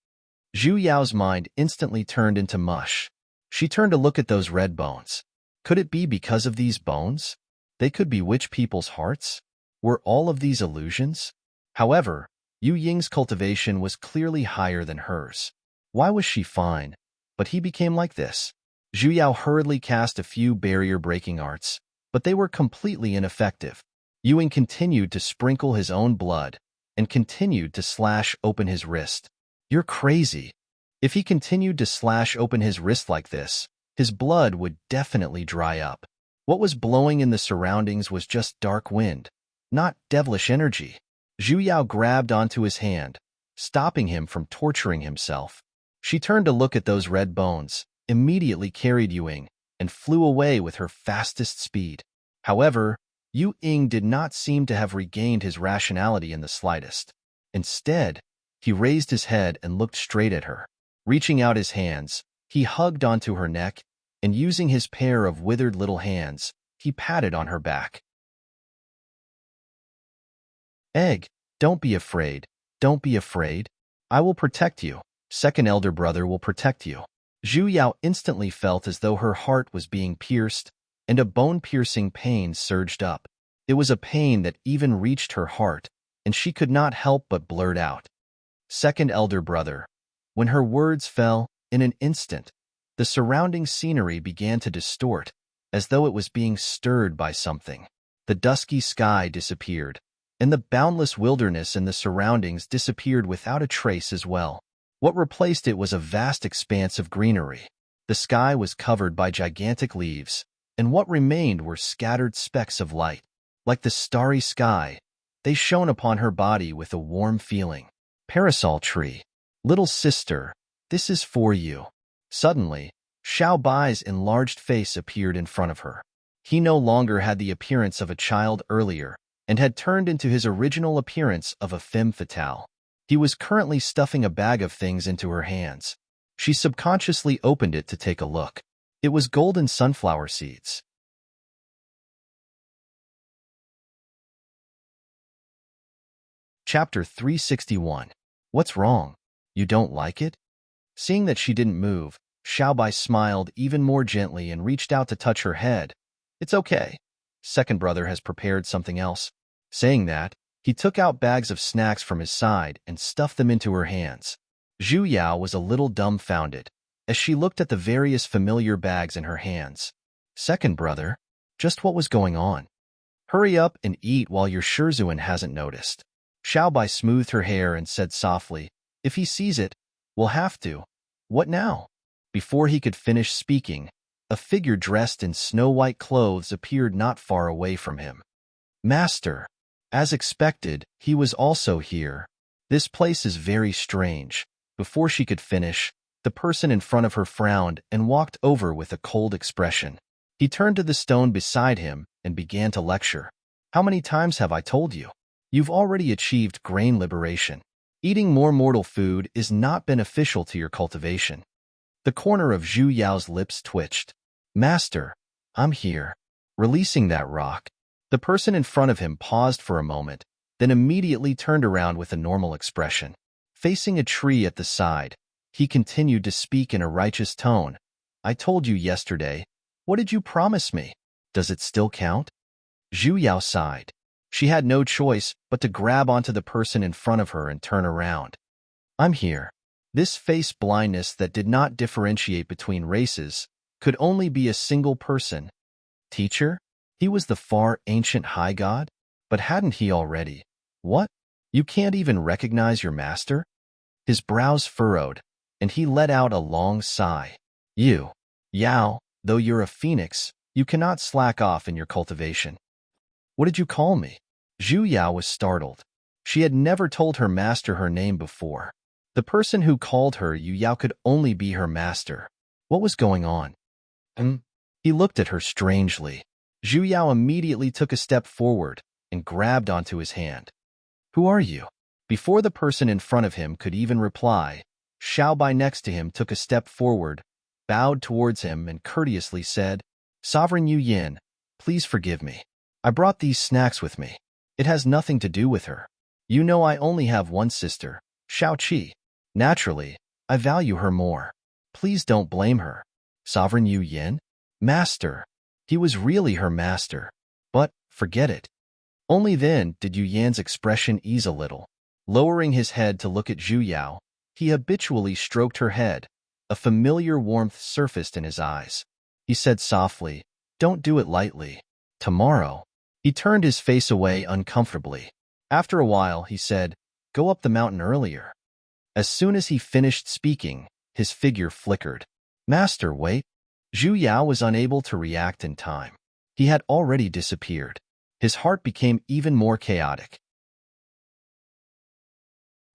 Zhu Yao's mind instantly turned into mush. She turned to look at those red bones. Could it be because of these bones? They could be witch people's hearts? Were all of these illusions? However, Yu Ying's cultivation was clearly higher than hers. Why was she fine, but he became like this? Zhu Yao hurriedly cast a few barrier-breaking arts, but they were completely ineffective. Yu Ying continued to sprinkle his own blood and continued to slash open his wrist. You're crazy. If he continued to slash open his wrist like this, his blood would definitely dry up. What was blowing in the surroundings was just dark wind, not devilish energy. Zhu Yao grabbed onto his hand, stopping him from torturing himself. She turned to look at those red bones, immediately carried Yu Ying, and flew away with her fastest speed. However, Yu Ying did not seem to have regained his rationality in the slightest. Instead, he raised his head and looked straight at her. Reaching out his hands, he hugged onto her neck, and using his pair of withered little hands, he patted on her back. Egg, don't be afraid. Don't be afraid. I will protect you. Second elder brother will protect you. Zhu Yao instantly felt as though her heart was being pierced, and a bone-piercing pain surged up. It was a pain that even reached her heart, and she could not help but blurt out, "Second elder brother." When her words fell, in an instant, the surrounding scenery began to distort, as though it was being stirred by something. The dusky sky disappeared, and the boundless wilderness in the surroundings disappeared without a trace as well. What replaced it was a vast expanse of greenery. The sky was covered by gigantic leaves, and what remained were scattered specks of light. Like the starry sky, they shone upon her body with a warm feeling. Parasol tree. Little sister, this is for you. Suddenly, Xiao Bai's enlarged face appeared in front of her. He no longer had the appearance of a child earlier, and had turned into his original appearance of a femme fatale. He was currently stuffing a bag of things into her hands. She subconsciously opened it to take a look. It was golden sunflower seeds. Chapter 361. What's wrong? You don't like it? Seeing that she didn't move, Xiao Bai smiled even more gently and reached out to touch her head. It's okay. Second brother has prepared something else. Saying that, he took out bags of snacks from his side and stuffed them into her hands. Zhu Yao was a little dumbfounded as she looked at the various familiar bags in her hands. Second brother, just what was going on? Hurry up and eat while your Shurzuan hasn't noticed. Xiao Bai smoothed her hair and said softly, if he sees it, we'll have to. What now? Before he could finish speaking, a figure dressed in snow-white clothes appeared not far away from him. Master. As expected, he was also here. This place is very strange. Before she could finish, the person in front of her frowned and walked over with a cold expression. He turned to the stone beside him and began to lecture. How many times have I told you? You've already achieved grain liberation. Eating more mortal food is not beneficial to your cultivation. The corner of Zhu Yao's lips twitched. Master, I'm here. Releasing that rock. The person in front of him paused for a moment, then immediately turned around with a normal expression. Facing a tree at the side, he continued to speak in a righteous tone. I told you yesterday. What did you promise me? Does it still count? Zhu Yao sighed. She had no choice but to grab onto the person in front of her and turn around. I'm here. This face blindness that did not differentiate between races could only be a single person. Teacher? He was the far ancient high god? But hadn't he already? What? You can't even recognize your master? His brows furrowed, and he let out a long sigh. You, Yao, though you're a phoenix, you cannot slack off in your cultivation. What did you call me? Zhu Yao was startled. She had never told her master her name before. The person who called her Yu Yao could only be her master. What was going on? He looked at her strangely. Zhu Yao immediately took a step forward and grabbed onto his hand. Who are you? Before the person in front of him could even reply, Xiao Bai next to him took a step forward, bowed towards him, and courteously said, Sovereign Yu Yin, please forgive me. I brought these snacks with me. It has nothing to do with her. You know I only have one sister, Xiao Qi. Naturally, I value her more. Please don't blame her. Sovereign Yu Yin? Master. He was really her master. But, forget it. Only then did Yu Yan's expression ease a little. Lowering his head to look at Zhu Yao, he habitually stroked her head. A familiar warmth surfaced in his eyes. He said softly, Don't do it lightly. Tomorrow. He turned his face away uncomfortably. After a while, he said, Go up the mountain earlier. As soon as he finished speaking, his figure flickered. Master, wait. Zhu Yao was unable to react in time. He had already disappeared. His heart became even more chaotic.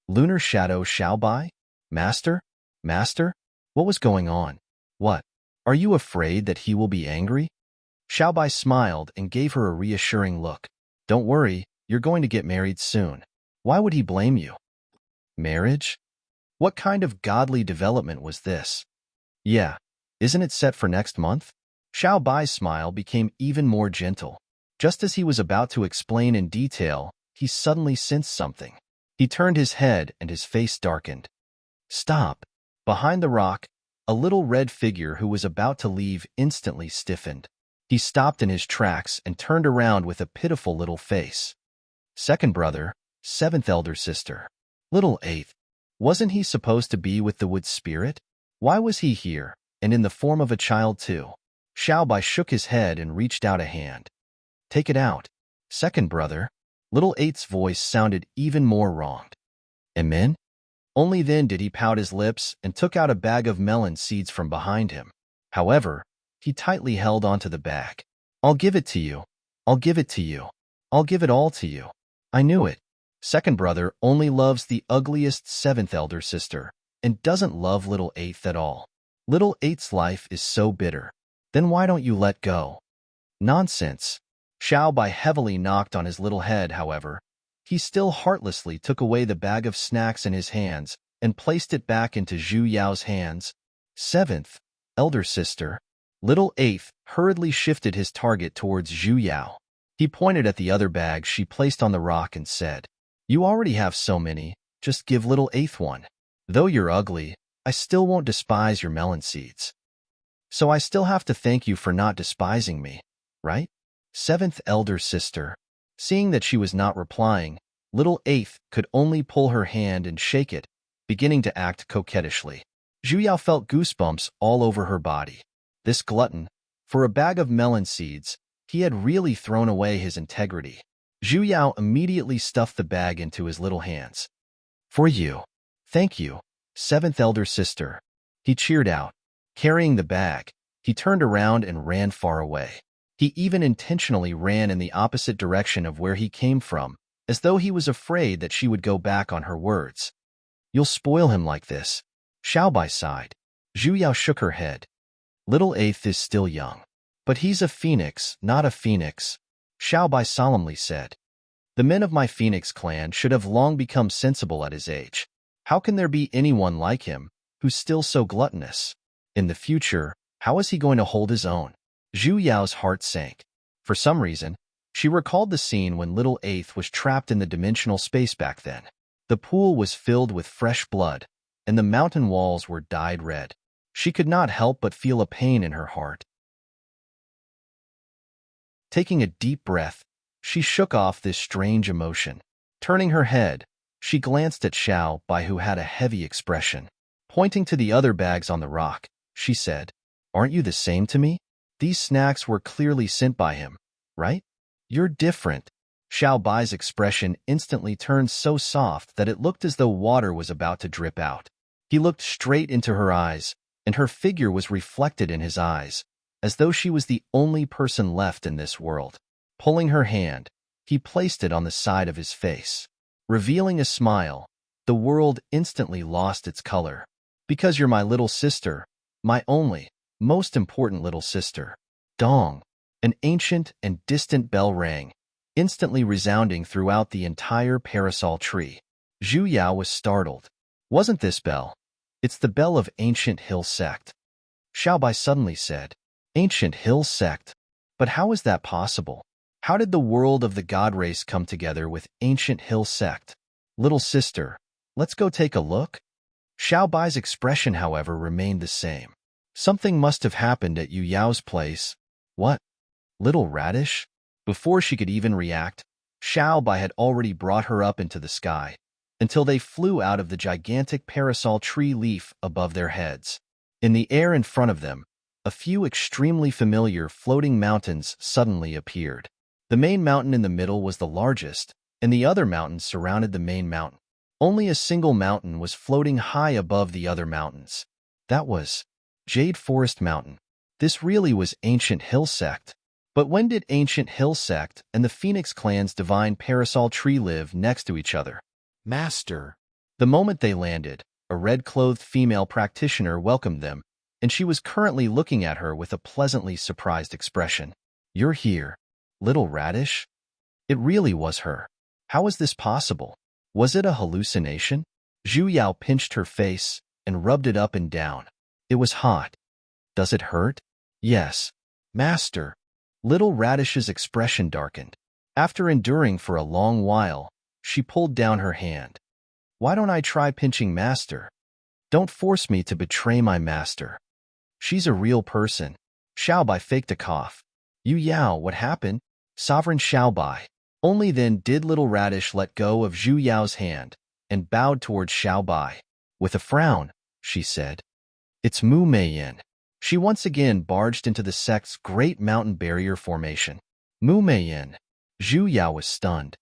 Lunar Shadow Xiao Bai? Master? Master? What was going on? What? Are you afraid that he will be angry? Xiao Bai smiled and gave her a reassuring look. Don't worry, you're going to get married soon. Why would he blame you? Marriage? What kind of godly development was this? Yeah, isn't it set for next month? Xiao Bai's smile became even more gentle. Just as he was about to explain in detail, he suddenly sensed something. He turned his head and his face darkened. Stop! Behind the rock, a little red figure who was about to leave instantly stiffened. He stopped in his tracks and turned around with a pitiful little face. Second brother, seventh elder sister. Little eighth. Wasn't he supposed to be with the wood spirit? Why was he here, and in the form of a child too? Xiao Bai shook his head and reached out a hand. Take it out. Second brother. Little eighth's voice sounded even more wronged. Amen? Only then did he pout his lips and took out a bag of melon seeds from behind him. However, he tightly held onto the bag. I'll give it to you. I'll give it to you. I'll give it all to you. I knew it. Second brother only loves the ugliest seventh elder sister and doesn't love little eighth at all. Little eighth's life is so bitter. Then why don't you let go? Nonsense. Xiao Bai heavily knocked on his little head, however. He still heartlessly took away the bag of snacks in his hands and placed it back into Zhu Yao's hands. Seventh, elder sister. Little eighth hurriedly shifted his target towards Zhu Yao. He pointed at the other bag she placed on the rock and said, You already have so many, just give little eighth one. Though you're ugly, I still won't despise your melon seeds. So I still have to thank you for not despising me, right? Seventh elder sister. Seeing that she was not replying, little eighth could only pull her hand and shake it, beginning to act coquettishly. Zhu Yao felt goosebumps all over her body. This glutton, for a bag of melon seeds, he had really thrown away his integrity. Zhu Yao immediately stuffed the bag into his little hands. For you. Thank you, seventh elder sister. He cheered out. Carrying the bag, he turned around and ran far away. He even intentionally ran in the opposite direction of where he came from, as though he was afraid that she would go back on her words. You'll spoil him like this. Xiao Bai sighed. Zhu Yao shook her head. Little eighth is still young. But he's a phoenix, not a phoenix, Xiao Bai solemnly said. The men of my phoenix clan should have long become sensible at his age. How can there be anyone like him, who's still so gluttonous? In the future, how is he going to hold his own? Zhu Yao's heart sank. For some reason, she recalled the scene when little eighth was trapped in the dimensional space back then. The pool was filled with fresh blood, and the mountain walls were dyed red. She could not help but feel a pain in her heart. Taking a deep breath, she shook off this strange emotion. Turning her head, she glanced at Xiao Bai, who had a heavy expression. Pointing to the other bags on the rock, she said, Aren't you the same to me? These snacks were clearly sent by him, right? You're different. Xiao Bai's expression instantly turned so soft that it looked as though water was about to drip out. He looked straight into her eyes, and her figure was reflected in his eyes, as though she was the only person left in this world. Pulling her hand, he placed it on the side of his face. Revealing a smile, the world instantly lost its color. Because you're my little sister, my only, most important little sister. Dong. An ancient and distant bell rang, instantly resounding throughout the entire parasol tree. Zhu Yao was startled. Wasn't this bell? It's the bell of Ancient Hill Sect. Xiaobai suddenly said. Ancient Hill Sect? But how is that possible? How did the world of the god race come together with Ancient Hill Sect? Little sister, let's go take a look? Xiaobai's expression, however, remained the same. Something must have happened at Yu Yao's place. What? Little Radish? Before she could even react, Xiaobai had already brought her up into the sky, until they flew out of the gigantic parasol tree leaf above their heads. In the air in front of them, a few extremely familiar floating mountains suddenly appeared. The main mountain in the middle was the largest, and the other mountains surrounded the main mountain. Only a single mountain was floating high above the other mountains. That was Jade Forest Mountain. This really was Ancient Hill Sect. But when did Ancient Hill Sect and the Phoenix Clan's divine parasol tree live next to each other? Master. The moment they landed, a red-clothed female practitioner welcomed them, and she was currently looking at her with a pleasantly surprised expression. You're here, Little Radish? It really was her. How was this possible? Was it a hallucination? Zhu Yao pinched her face and rubbed it up and down. It was hot. Does it hurt? Yes. Master. Little Radish's expression darkened. After enduring for a long while, she pulled down her hand. Why don't I try pinching Master? Don't force me to betray my master. She's a real person. Xiaobai faked a cough. Yu Yao, what happened? Sovereign Xiaobai. Only then did Little Radish let go of Zhu Yao's hand and bowed towards Xiaobai. With a frown, she said, It's Mu Meiyin. She once again barged into the sect's great mountain barrier formation. Mu Meiyin. Zhu Yao was stunned.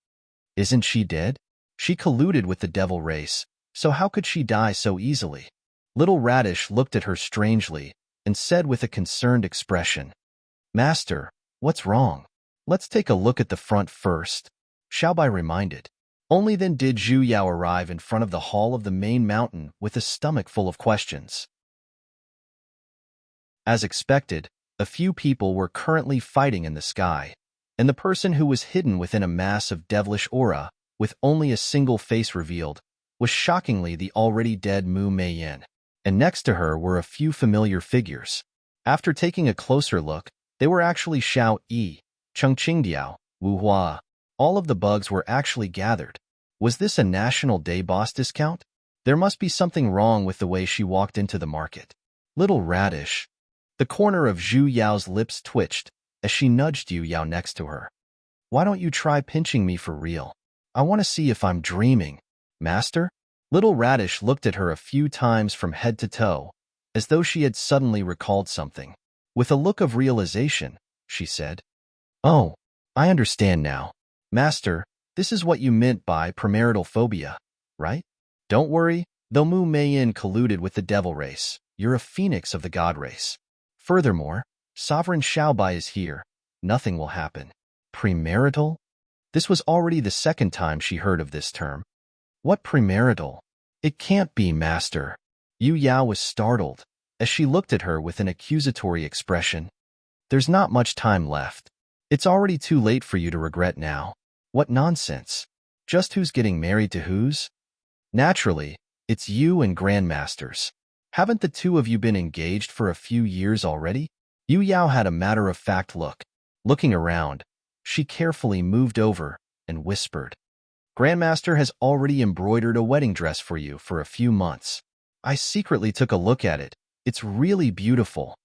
Isn't she dead? She colluded with the devil race, so how could she die so easily? Little Radish looked at her strangely and said with a concerned expression, Master, what's wrong? Let's take a look at the front first. Xiaobai reminded. Only then did Zhu Yao arrive in front of the hall of the main mountain with a stomach full of questions. As expected, a few people were currently fighting in the sky, and the person who was hidden within a mass of devilish aura, with only a single face revealed, was shockingly the already dead Mu Meiyin, and next to her were a few familiar figures. After taking a closer look, they were actually Xiao Yi, Chengqing Diao, Wu Hua. All of the bugs were actually gathered. Was this a National Day boss discount? There must be something wrong with the way she walked into the market. Little Radish. The corner of Zhu Yao's lips twitched as she nudged Yu Yao next to her. Why don't you try pinching me for real? I want to see if I'm dreaming. Master? Little Radish looked at her a few times from head to toe, as though she had suddenly recalled something. With a look of realization, she said, Oh, I understand now. Master, this is what you meant by premarital phobia, right? Don't worry, though Mu Meiyin colluded with the devil race, you're a phoenix of the god race. Furthermore, Sovereign Xiaobai is here. Nothing will happen. Premarital? This was already the second time she heard of this term. What premarital? It can't be, Master. Yu Yao was startled as she looked at her with an accusatory expression. There's not much time left. It's already too late for you to regret now. What nonsense. Just who's getting married to whose? Naturally, it's you and Grandmasters. Haven't the two of you been engaged for a few years already? Yu Yao had a matter-of-fact look. Looking around, she carefully moved over and whispered, Grandmaster has already embroidered a wedding dress for you for a few months. I secretly took a look at it. It's really beautiful.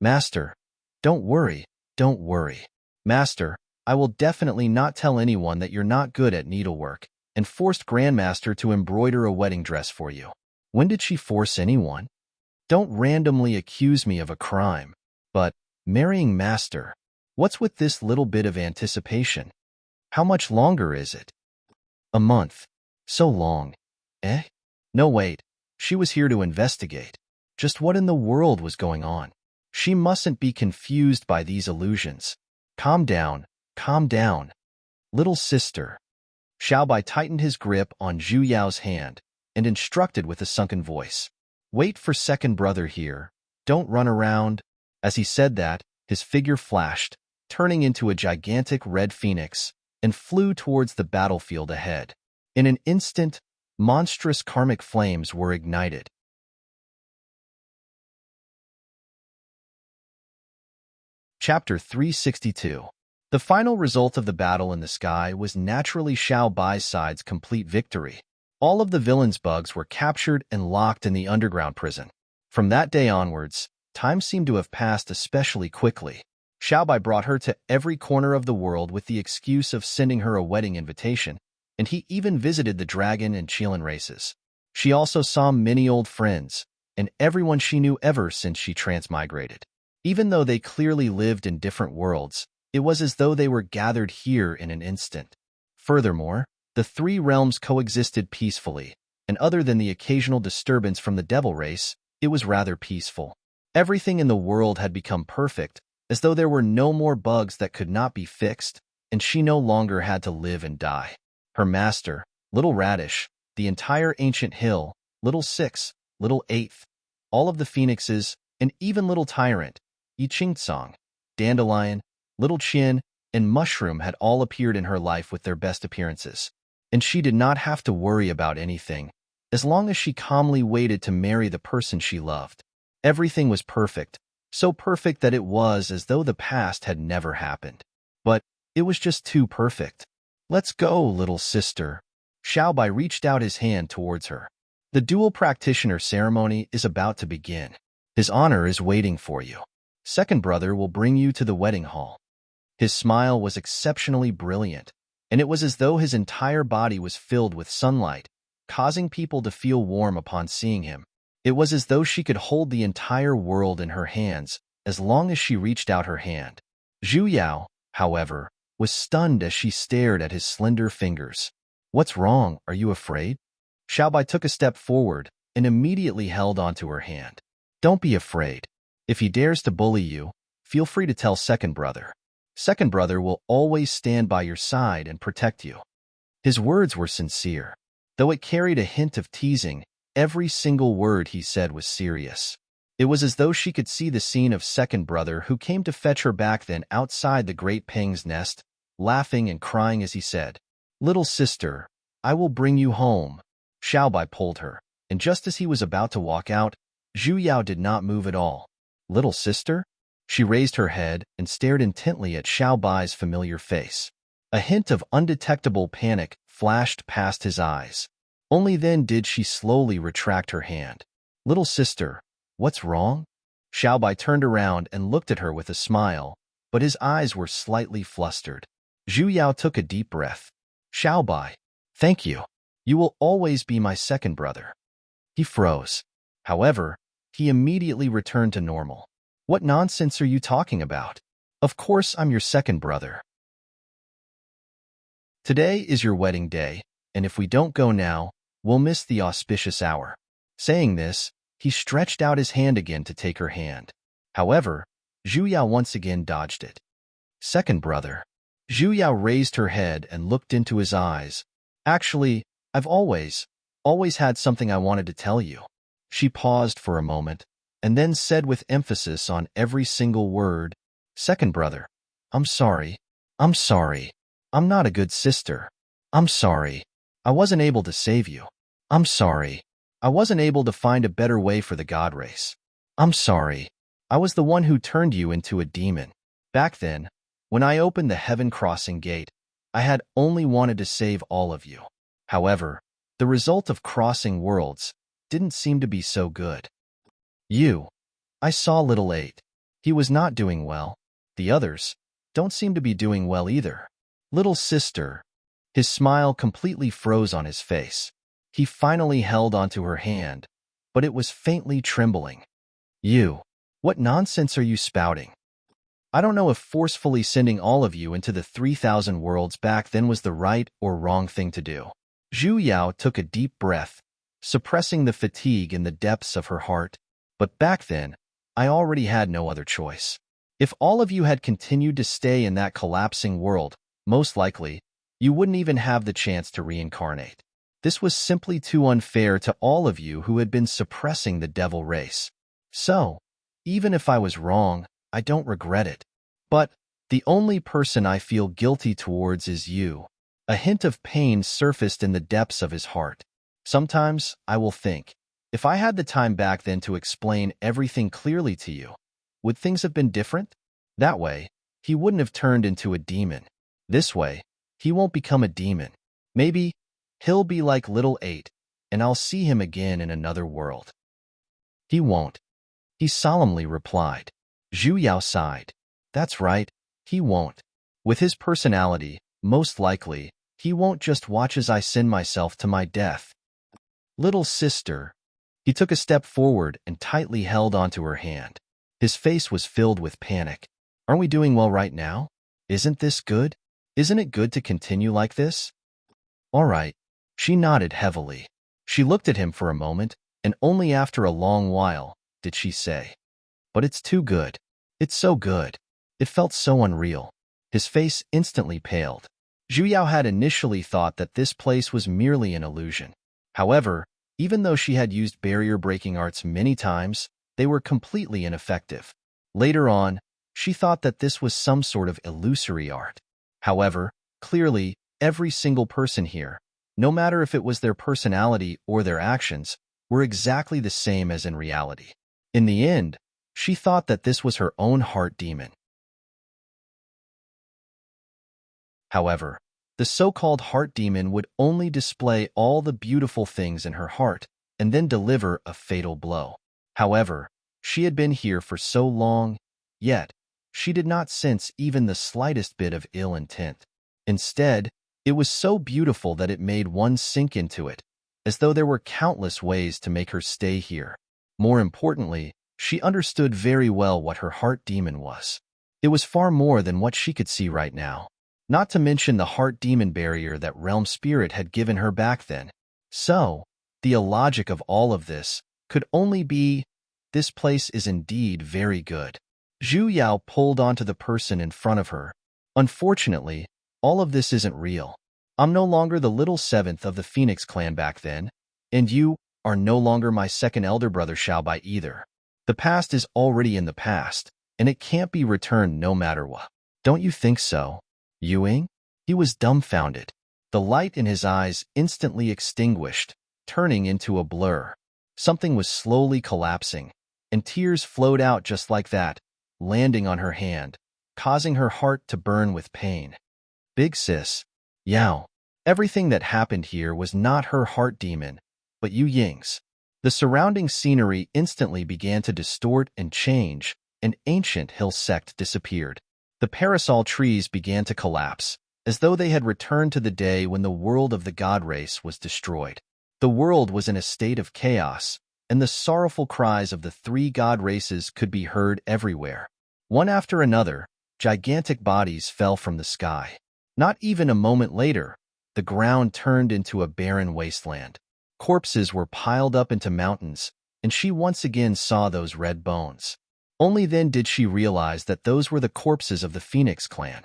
Master, don't worry, don't worry. Master, I will definitely not tell anyone that you're not good at needlework and forced Grandmaster to embroider a wedding dress for you. When did she force anyone? Don't randomly accuse me of a crime. But, marrying Master, what's with this little bit of anticipation? How much longer is it? A month. So long. Eh? No, wait. She was here to investigate. Just what in the world was going on? She mustn't be confused by these illusions. Calm down. Calm down. Little sister. Xiaobai tightened his grip on Zhu Yao's hand and instructed with a sunken voice. Wait for second brother here. Don't run around. As he said that, his figure flashed, turning into a gigantic red phoenix, and flew towards the battlefield ahead. In an instant, monstrous karmic flames were ignited. Chapter 362. The final result of the battle in the sky was naturally Xiao Bai's side's complete victory. All of the villains' bugs were captured and locked in the underground prison. From that day onwards, time seemed to have passed especially quickly. Xiao Bai brought her to every corner of the world with the excuse of sending her a wedding invitation, and he even visited the dragon and Qilin races. She also saw many old friends, and everyone she knew ever since she transmigrated. Even though they clearly lived in different worlds, it was as though they were gathered here in an instant. Furthermore, the three realms coexisted peacefully, and other than the occasional disturbance from the devil race, it was rather peaceful. Everything in the world had become perfect, as though there were no more bugs that could not be fixed, and she no longer had to live and die. Her master, Little Radish, the entire ancient hill, Little Six, Little Eighth, all of the phoenixes, and even Little Tyrant, Yi Qingtsong, Dandelion, Little Chin, and Mushroom had all appeared in her life with their best appearances. And she did not have to worry about anything, as long as she calmly waited to marry the person she loved. Everything was perfect, so perfect that it was as though the past had never happened. But it was just too perfect. "Let's go, little sister." Xiao Bai reached out his hand towards her. "The dual practitioner ceremony is about to begin. His honor is waiting for you. Second brother will bring you to the wedding hall." His smile was exceptionally brilliant, and it was as though his entire body was filled with sunlight, causing people to feel warm upon seeing him. It was as though she could hold the entire world in her hands as long as she reached out her hand. Zhu Yao, however, was stunned as she stared at his slender fingers. "What's wrong? Are you afraid?" Xiao Bai took a step forward and immediately held onto her hand. "Don't be afraid. If he dares to bully you, feel free to tell second brother. Second brother will always stand by your side and protect you." His words were sincere. Though it carried a hint of teasing, every single word he said was serious. It was as though she could see the scene of second brother who came to fetch her back then outside the great Peng's nest, laughing and crying as he said, "Little sister, I will bring you home." Xiao Bai pulled her, and just as he was about to walk out, Zhu Yao did not move at all. "Little sister?" She raised her head and stared intently at Xiao Bai's familiar face. A hint of undetectable panic flashed past his eyes. Only then did she slowly retract her hand. "Little sister, what's wrong?" Xiao Bai turned around and looked at her with a smile, but his eyes were slightly flustered. Zhu Yao took a deep breath. "Xiao Bai, thank you. You will always be my second brother." He froze. However, he immediately returned to normal. "What nonsense are you talking about? Of course I'm your second brother. Today is your wedding day, and if we don't go now, we'll miss the auspicious hour." Saying this, he stretched out his hand again to take her hand. However, Zhu Yao once again dodged it. "Second brother." Zhu Yao raised her head and looked into his eyes. "Actually, I've always had something I wanted to tell you." She paused for a moment, and then said with emphasis on every single word, "Second brother, I'm sorry. I'm sorry. I'm not a good sister. I'm sorry. I wasn't able to save you. I'm sorry. I wasn't able to find a better way for the god race. I'm sorry. I was the one who turned you into a demon. Back then, when I opened the heaven crossing gate, I had only wanted to save all of you. However, the result of crossing worlds didn't seem to be so good. I saw Little Eight. He was not doing well. The others don't seem to be doing well either. Little sister." His smile completely froze on his face. He finally held onto her hand, but it was faintly trembling. What nonsense are you spouting? I don't know if forcefully sending all of you into the 3,000 worlds back then was the right or wrong thing to do." Zhu Yao took a deep breath, suppressing the fatigue in the depths of her heart. "But back then, I already had no other choice. If all of you had continued to stay in that collapsing world, most likely, you wouldn't even have the chance to reincarnate. This was simply too unfair to all of you who had been suppressing the devil race. So, even if I was wrong, I don't regret it. But the only person I feel guilty towards is you. A hint of pain surfaced in the depths of his heart. Sometimes I will think, if I had the time back then to explain everything clearly to you, would things have been different? That way, he wouldn't have turned into a demon. This way, he won't become a demon. Maybe he'll be like little 8, and I'll see him again in another world. He won't, he solemnly replied. Zhu Yao sighed. That's right, he won't. With his personality, most likely, he won't just watch as I send myself to my death. Little sister. He took a step forward and tightly held onto her hand. His face was filled with panic. Aren't we doing well right now? Isn't this good? Isn't it good to continue like this? All right. She nodded heavily. She looked at him for a moment, and only after a long while did she say, but it's too good. It's so good. It felt so unreal. His face instantly paled. Zhu Yao had initially thought that this place was merely an illusion. However, even though she had used barrier-breaking arts many times, they were completely ineffective. Later on, she thought that this was some sort of illusory art. However, clearly, every single person here, no matter if it was their personality or their actions, were exactly the same as in reality. In the end, she thought that this was her own heart demon. However, the so-called heart demon would only display all the beautiful things in her heart and then deliver a fatal blow. However, she had been here for so long, yet she did not sense even the slightest bit of ill intent. Instead, it was so beautiful that it made one sink into it, as though there were countless ways to make her stay here. More importantly, she understood very well what her heart demon was. It was far more than what she could see right now. Not to mention the heart demon barrier that Realm Spirit had given her back then. So, the illogic of all of this could only be, this place is indeed very good. Zhu Yao pulled onto the person in front of her. Unfortunately, all of this isn't real. I'm no longer the little 7th of the Phoenix clan back then, and you are no longer my second elder brother Xiaobai either. The past is already in the past, and it can't be returned no matter what. Don't you think so, Yuing? He was dumbfounded. The light in his eyes instantly extinguished, turning into a blur. Something was slowly collapsing, and tears flowed out just like that, landing on her hand, causing her heart to burn with pain. Big sis, Yao. Everything that happened here was not her heart demon, but Yu Ying's. The surrounding scenery instantly began to distort and change. An ancient hill sect disappeared. The parasol trees began to collapse, as though they had returned to the day when the world of the god race was destroyed. The world was in a state of chaos, and the sorrowful cries of the 3 god races could be heard everywhere. One after another, gigantic bodies fell from the sky. Not even a moment later, the ground turned into a barren wasteland. Corpses were piled up into mountains, and she once again saw those red bones. Only then did she realize that those were the corpses of the Phoenix clan.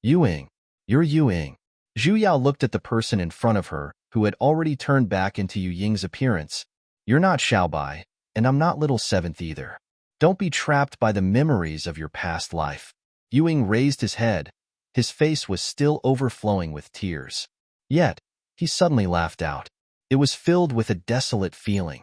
Yuing, you're Yuing. Zhu Yao looked at the person in front of her, who had already turned back into Yu Ying's appearance. You're not Xiaobai, and I'm not little 7th either. Don't be trapped by the memories of your past life. Yuing raised his head. His face was still overflowing with tears. Yet, he suddenly laughed out. It was filled with a desolate feeling.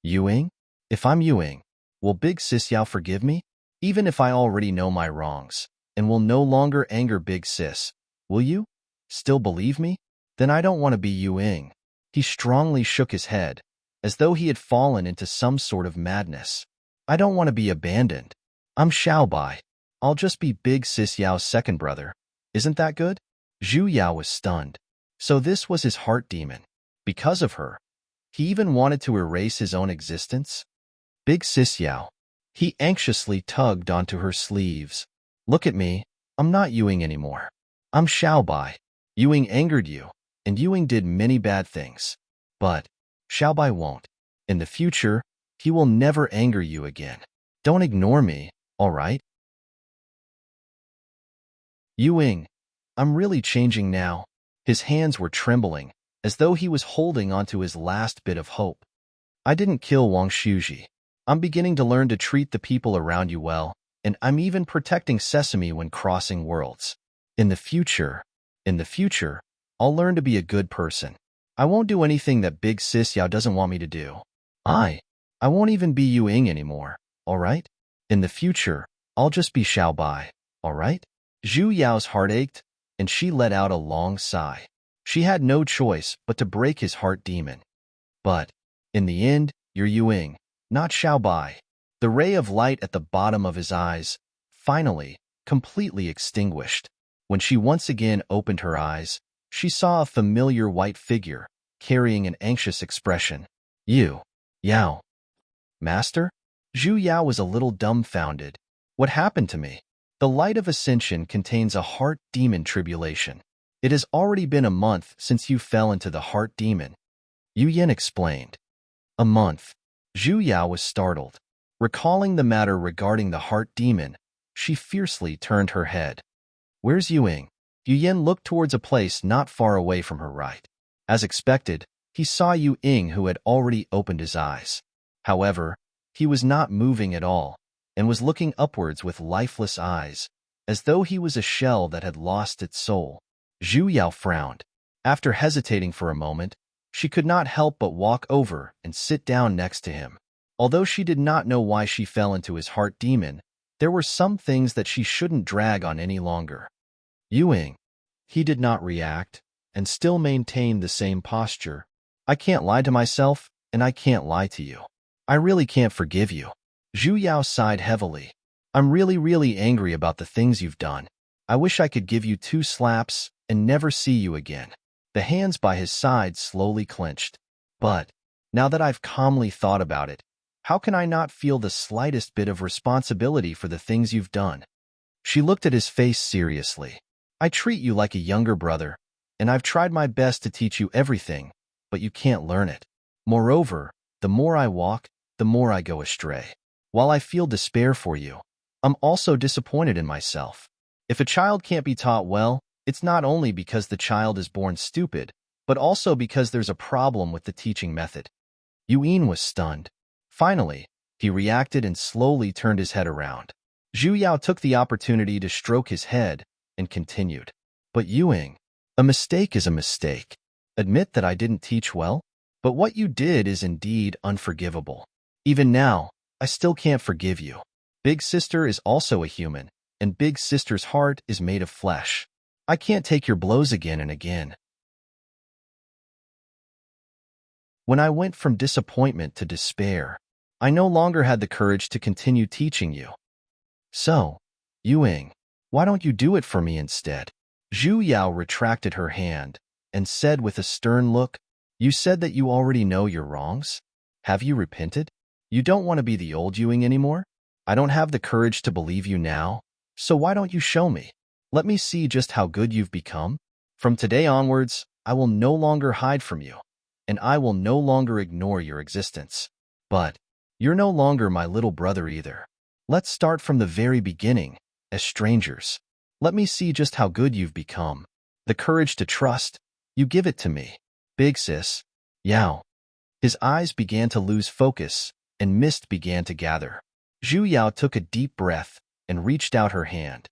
Yuing? If I'm Yuing, will Big Sis Yao forgive me? Even if I already know my wrongs, and will no longer anger Big Sis, will you still believe me? Then I don't want to be Yuing. He strongly shook his head, as though he had fallen into some sort of madness. I don't want to be abandoned. I'm Xiaobai. I'll just be Big Sis Yao's second brother. Isn't that good? Zhu Yao was stunned. So this was his heart demon. Because of her, he even wanted to erase his own existence? Big Sis Yao. He anxiously tugged onto her sleeves. Look at me. I'm not Yuing anymore. I'm Xiaobai. Yuing angered you, and Yuing did many bad things. But Xiaobai won't. In the future, he will never anger you again. Don't ignore me, all right? Yuing, I'm really changing now. His hands were trembling, as though he was holding onto his last bit of hope. I didn't kill Wang Shuji. I'm beginning to learn to treat the people around you well, and I'm even protecting Sesame when crossing worlds. In the future, in the future, I'll learn to be a good person. I won't do anything that Big Sis Yao doesn't want me to do. I won't even be Yu Ying anymore, alright? In the future, I'll just be Xiao Bai, alright? Zhu Yao's heart ached, and she let out a long sigh. She had no choice but to break his heart demon. But, in the end, you're Yu Ying, not Xiao Bai. The ray of light at the bottom of his eyes, finally, completely extinguished. When she once again opened her eyes, she saw a familiar white figure, carrying an anxious expression. Yao. Master? Zhu Yao was a little dumbfounded. What happened to me? The light of ascension contains a heart demon tribulation. It has already been a month since you fell into the heart demon. Yu Yin explained. A month. Zhu Yao was startled. Recalling the matter regarding the heart demon, she fiercely turned her head. Where's Yu Ying? Yu Yin looked towards a place not far away from her right. As expected, he saw Yu Ying, who had already opened his eyes. However, he was not moving at all, and was looking upwards with lifeless eyes, as though he was a shell that had lost its soul. Zhu Yao frowned. After hesitating for a moment, she could not help but walk over and sit down next to him. Although she did not know why she fell into his heart demon, there were some things that she shouldn't drag on any longer. Yu Ying. He did not react, and still maintained the same posture. I can't lie to myself, and I can't lie to you. I really can't forgive you. Zhu Yao sighed heavily. I'm really angry about the things you've done. I wish I could give you 2 slaps and never see you again. The hands by his side slowly clenched. But, now that I've calmly thought about it, how can I not feel the slightest bit of responsibility for the things you've done? She looked at his face seriously. I treat you like a younger brother, and I've tried my best to teach you everything, but you can't learn it. Moreover, the more I walk, the more I go astray. While I feel despair for you, I'm also disappointed in myself. If a child can't be taught well, it's not only because the child is born stupid, but also because there's a problem with the teaching method. Yu Ying was stunned. Finally, he reacted and slowly turned his head around. Zhu Yao took the opportunity to stroke his head and continued. But Yu Ying, a mistake is a mistake. Admit that I didn't teach well, but what you did is indeed unforgivable. Even now, I still can't forgive you. Big Sister is also a human, and Big Sister's heart is made of flesh. I can't take your blows again and again. When I went from disappointment to despair, I no longer had the courage to continue teaching you. So, Yu Ying, why don't you do it for me instead? Zhu Yao retracted her hand and said with a stern look, You said that you already know your wrongs? Have you repented? You don't want to be the old Yu Ying anymore? I don't have the courage to believe you now, so why don't you show me? Let me see just how good you've become. From today onwards, I will no longer hide from you, and I will no longer ignore your existence. But you're no longer my little brother either. Let's start from the very beginning, as strangers. Let me see just how good you've become. The courage to trust, you give it to me. Big Sis, Yao. His eyes began to lose focus, and mist began to gather. Zhu Yao took a deep breath and reached out her hand.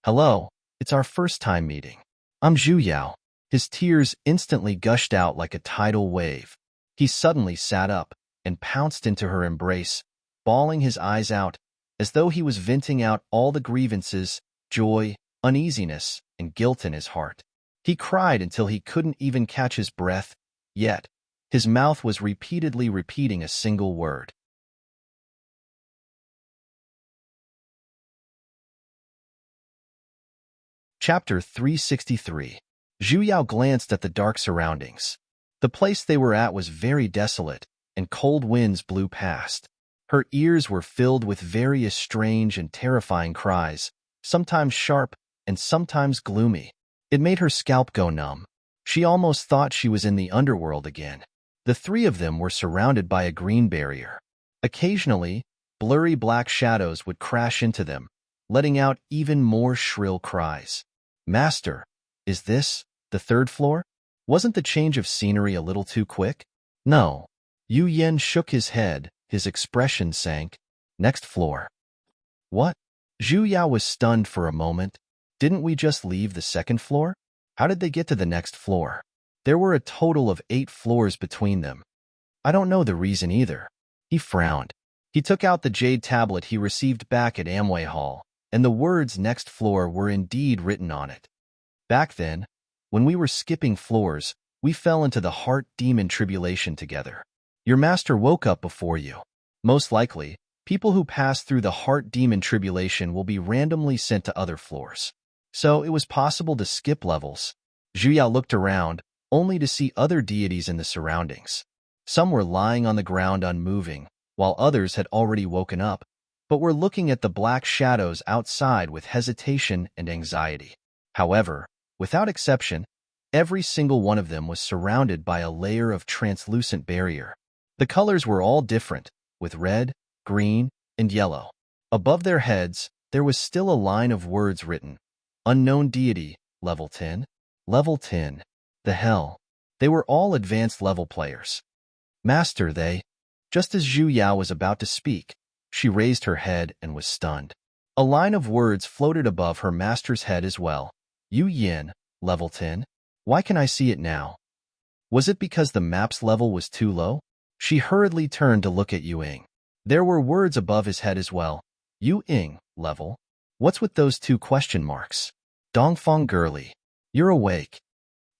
Hello, it's our first time meeting. I'm Zhu Yao. His tears instantly gushed out like a tidal wave. He suddenly sat up and pounced into her embrace, bawling his eyes out, as though he was venting out all the grievances, joy, uneasiness, and guilt in his heart. He cried until he couldn't even catch his breath, yet his mouth was repeatedly repeating a single word. Chapter 363. Zhu Yao glanced at the dark surroundings. The place they were at was very desolate, and cold winds blew past. Her ears were filled with various strange and terrifying cries, sometimes sharp and sometimes gloomy. It made her scalp go numb. She almost thought she was in the underworld again. The 3 of them were surrounded by a green barrier. Occasionally, blurry black shadows would crash into them, letting out even more shrill cries. Master, is this the 3rd floor? Wasn't the change of scenery a little too quick? No. Yu Yin shook his head, his expression sank. Next floor. What? Zhu Yao was stunned for a moment. Didn't we just leave the second floor? How did they get to the next floor? There were a total of 8 floors between them. I don't know the reason either. He frowned. He took out the jade tablet he received back at Amway Hall, and the words next floor were indeed written on it. Back then, when we were skipping floors, we fell into the heart demon tribulation together. Your master woke up before you. Most likely, people who pass through the heart demon tribulation will be randomly sent to other floors. So it was possible to skip levels. Zhu Yao looked around, only to see other deities in the surroundings. Some were lying on the ground unmoving, while others had already woken up, but were looking at the black shadows outside with hesitation and anxiety. However, without exception, every single one of them was surrounded by a layer of translucent barrier. The colors were all different, with red, green, and yellow. Above their heads, there was still a line of words written. Unknown deity, level 10. Level 10. The hell. They were all advanced level players. Master, they. Just as Zhu Yao was about to speak, she raised her head and was stunned. A line of words floated above her master's head as well. Yu Yin, level 10. Why can I see it now? Was it because the map's level was too low? She hurriedly turned to look at Yu Ying. There were words above his head as well. Yu Ying, level. What's with those 2 question marks? Dongfeng girly. You're awake.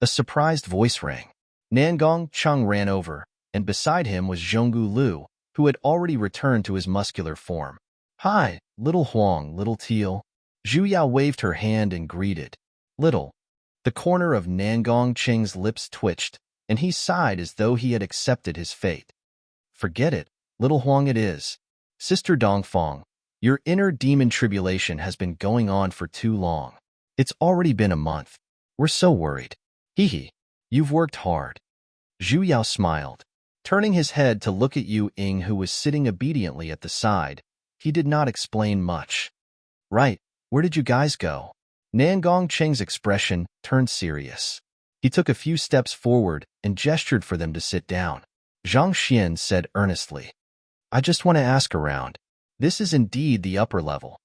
A surprised voice rang. Nangong Chung ran over, and beside him was Zhonggu Lu, who had already returned to his muscular form. Hi, little Huang, little Teal. Zhu Yao waved her hand and greeted. Little. The corner of Nangong Cheng's lips twitched, and he sighed as though he had accepted his fate. Forget it, little Huang it is. Sister Dongfeng, your inner demon tribulation has been going on for too long. It's already been a month. We're so worried. Hee. You've worked hard. Zhu Yao smiled. Turning his head to look at Yu Ying, who was sitting obediently at the side, he did not explain much. Right, where did you guys go? Nangong Cheng's expression turned serious. He took a few steps forward and gestured for them to sit down. Zhang Xian said earnestly, I just want to ask around. This is indeed the upper level.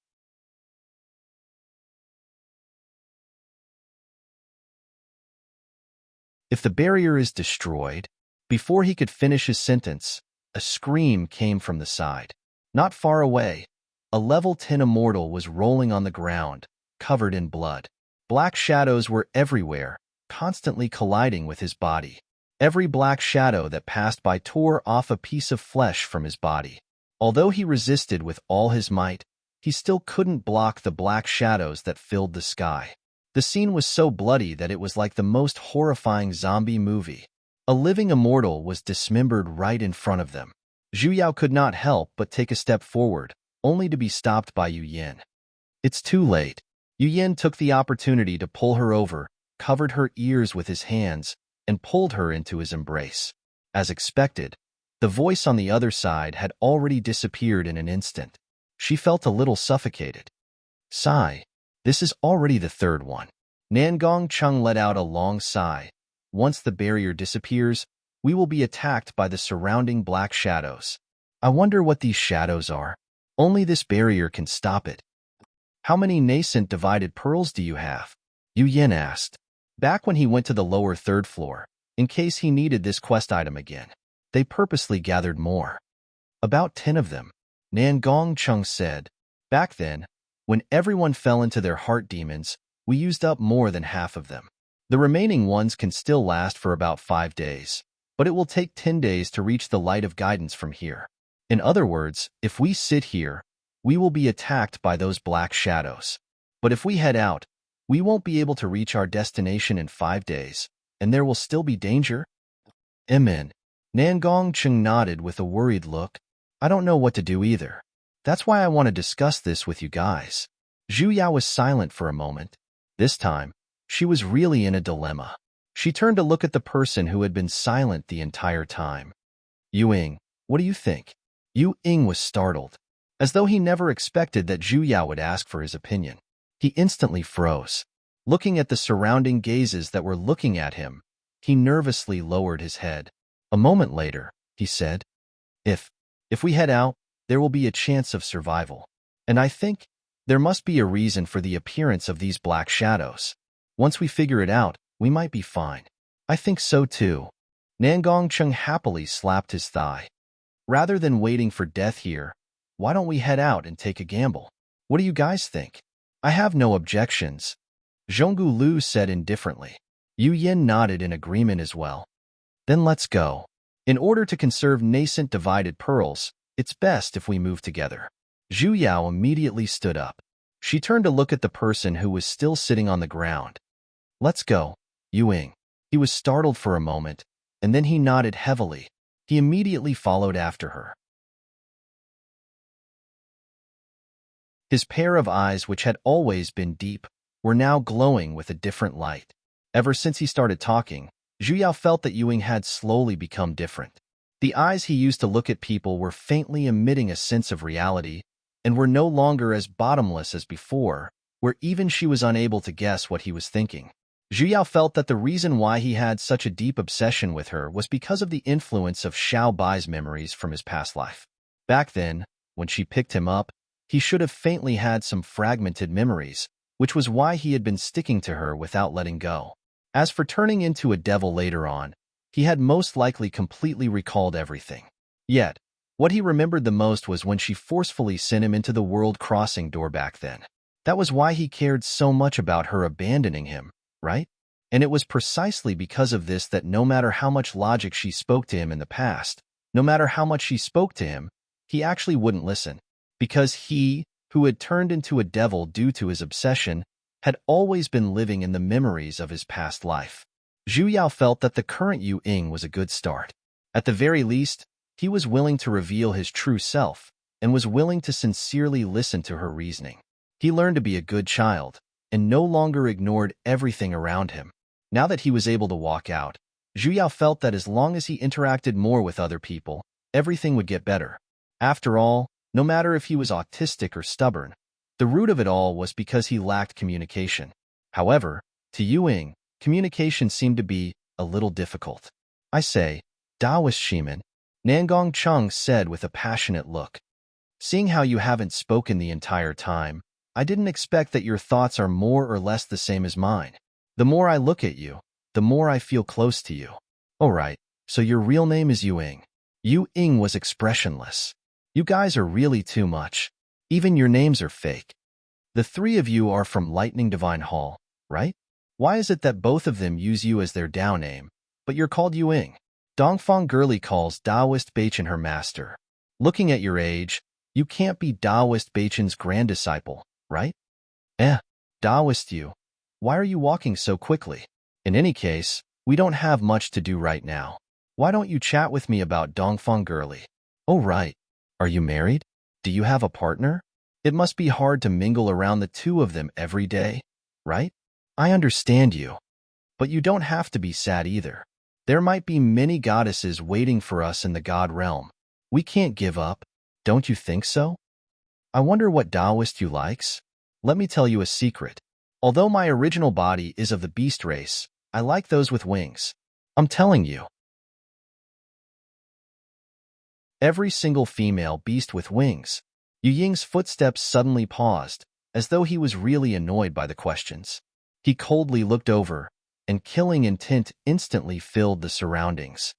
If the barrier is destroyed, before he could finish his sentence, a scream came from the side. Not far away, a level 10 immortal was rolling on the ground, covered in blood. Black shadows were everywhere, constantly colliding with his body. Every black shadow that passed by tore off a piece of flesh from his body. Although he resisted with all his might, he still couldn't block the black shadows that filled the sky. The scene was so bloody that it was like the most horrifying zombie movie. A living immortal was dismembered right in front of them. Zhu Yao could not help but take a step forward, only to be stopped by Yu Yin. It's too late. Yu Yin took the opportunity to pull her over, covered her ears with his hands, and pulled her into his embrace. As expected, the voice on the other side had already disappeared in an instant. She felt a little suffocated. Sigh. This is already the 3rd one. Nangong Chung let out a long sigh. Once the barrier disappears, we will be attacked by the surrounding black shadows. I wonder what these shadows are. Only this barrier can stop it. How many nascent divided pearls do you have? Yu Yin asked. Back when he went to the lower 3rd floor, in case he needed this quest item again, they purposely gathered more. About 10 of them, Nangong Chung said. Back then, when everyone fell into their heart demons, we used up more than half of them. The remaining ones can still last for about 5 days, but it will take 10 days to reach the light of guidance from here. In other words, if we sit here, we will be attacked by those black shadows. But if we head out, we won't be able to reach our destination in 5 days, and there will still be danger? Amen. Nangong Chung nodded with a worried look. I don't know what to do either. That's why I want to discuss this with you guys. Zhu Yao was silent for a moment. This time, she was really in a dilemma. She turned to look at the person who had been silent the entire time. Yu Ying, what do you think? Yu Ying was startled, as though he never expected that Zhu Yao would ask for his opinion. He instantly froze. Looking at the surrounding gazes that were looking at him, he nervously lowered his head. A moment later, he said, If we head out, there will be a chance of survival. And I think There must be a reason for the appearance of these black shadows. Once we figure it out, we might be fine. I think so too. Nangong Chung happily slapped his thigh. Rather than waiting for death here, why don't we head out and take a gamble? What do you guys think? I have no objections, Zhonggu Lu said indifferently. Yu Yin nodded in agreement as well. Then let's go. In order to conserve nascent divided pearls, it's best if we move together. Zhu Yao immediately stood up. She turned to look at the person who was still sitting on the ground. Let's go, Yu Ying. He was startled for a moment, and then he nodded heavily. He immediately followed after her. His pair of eyes, which had always been deep, were now glowing with a different light. Ever since he started talking, Zhu Yao felt that Yu Ying had slowly become different. The eyes he used to look at people were faintly emitting a sense of reality, and were no longer as bottomless as before, where even she was unable to guess what he was thinking. Zhu Yao felt that the reason why he had such a deep obsession with her was because of the influence of Xiao Bai's memories from his past life. Back then, when she picked him up, he should have faintly had some fragmented memories, which was why he had been sticking to her without letting go. As for turning into a devil later on, he had most likely completely recalled everything. Yet, what he remembered the most was when she forcefully sent him into the world-crossing door back then. That was why he cared so much about her abandoning him, right? And it was precisely because of this that no matter how much logic she spoke to him in the past, no matter how much she spoke to him, he actually wouldn't listen. Because he, who had turned into a devil due to his obsession, had always been living in the memories of his past life. Zhu Yao felt that the current Yu Ying was a good start. At the very least, he was willing to reveal his true self, and was willing to sincerely listen to her reasoning. He learned to be a good child, and no longer ignored everything around him. Now that he was able to walk out, Zhu Yao felt that as long as he interacted more with other people, everything would get better. After all, no matter if he was autistic or stubborn, the root of it all was because he lacked communication. However, to Yu Ying, communication seemed to be a little difficult. I say, Taoist Shiman, Nangong Chung said with a passionate look. Seeing how you haven't spoken the entire time, I didn't expect that your thoughts are more or less the same as mine. The more I look at you, the more I feel close to you. Oh right, so your real name is Yu Ying. Yu Ying was expressionless. You guys are really too much. Even your names are fake. The three of you are from Lightning Divine Hall, right? Why is it that both of them use you as their Dao name, but you're called Yu Ying? Dongfang Girly calls Taoist Bachin her master. Looking at your age, you can't be Taoist Bachin's grand disciple, right? Taoist you. Why are you walking so quickly? In any case, we don't have much to do right now. Why don't you chat with me about Dongfang Girly? Oh right. Are you married? Do you have a partner? It must be hard to mingle around the two of them every day, right? I understand you. But you don't have to be sad either. There might be many goddesses waiting for us in the god realm. We can't give up, don't you think so? I wonder what Taoist you likes? Let me tell you a secret. Although my original body is of the beast race, I like those with wings. I'm telling you. Every single female beast with wings. Yu Ying's footsteps suddenly paused, as though he was really annoyed by the questions. He coldly looked over, and killing intent instantly filled the surroundings.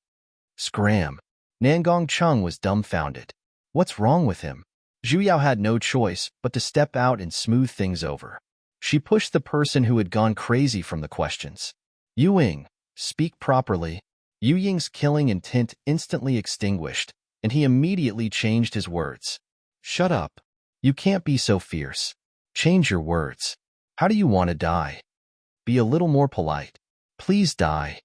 Scram. Nangong Chung was dumbfounded. What's wrong with him? Zhu Yao had no choice but to step out and smooth things over. She pushed the person who had gone crazy from the questions. Yu Ying, speak properly. Yu Ying's killing intent instantly extinguished, and he immediately changed his words. Shut up. You can't be so fierce. Change your words. How do you want to die? Be a little more polite. Please die.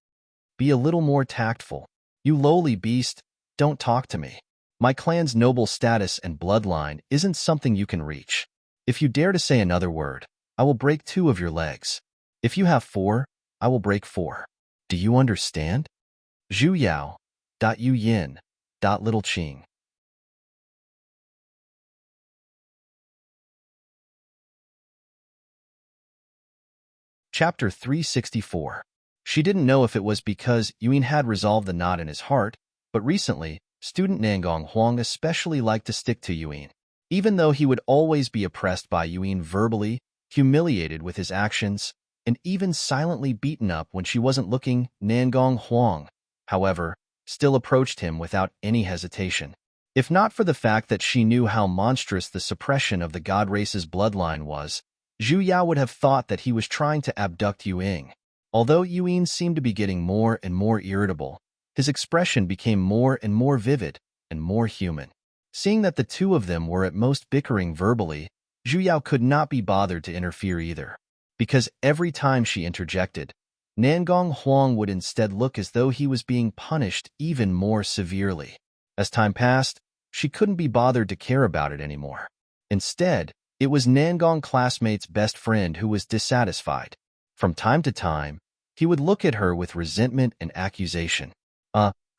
Be a little more tactful. You lowly beast, don't talk to me. My clan's noble status and bloodline isn't something you can reach. If you dare to say another word, I will break 2 of your legs. If you have 4, I will break 4. Do you understand? Zhu Yao. Yu Yin. Little Qing. Chapter 364. She didn't know if it was because Yu Ying had resolved the knot in his heart, but recently, student Nangong Huang especially liked to stick to Yu Ying. Even though he would always be oppressed by Yuan verbally, humiliated with his actions, and even silently beaten up when she wasn't looking, Nangong Huang, however, still approached him without any hesitation. If not for the fact that she knew how monstrous the suppression of the god race's bloodline was, Zhu Yao would have thought that he was trying to abduct Yu Ying. Although Yuan seemed to be getting more and more irritable, his expression became more and more vivid and more human. Seeing that the two of them were at most bickering verbally, Zhu Yao could not be bothered to interfere either, because every time she interjected, Nangong Huang would instead look as though he was being punished even more severely. As time passed, she couldn't be bothered to care about it anymore. Instead, it was Nangong classmate's best friend who was dissatisfied. From time to time, he would look at her with resentment and accusation.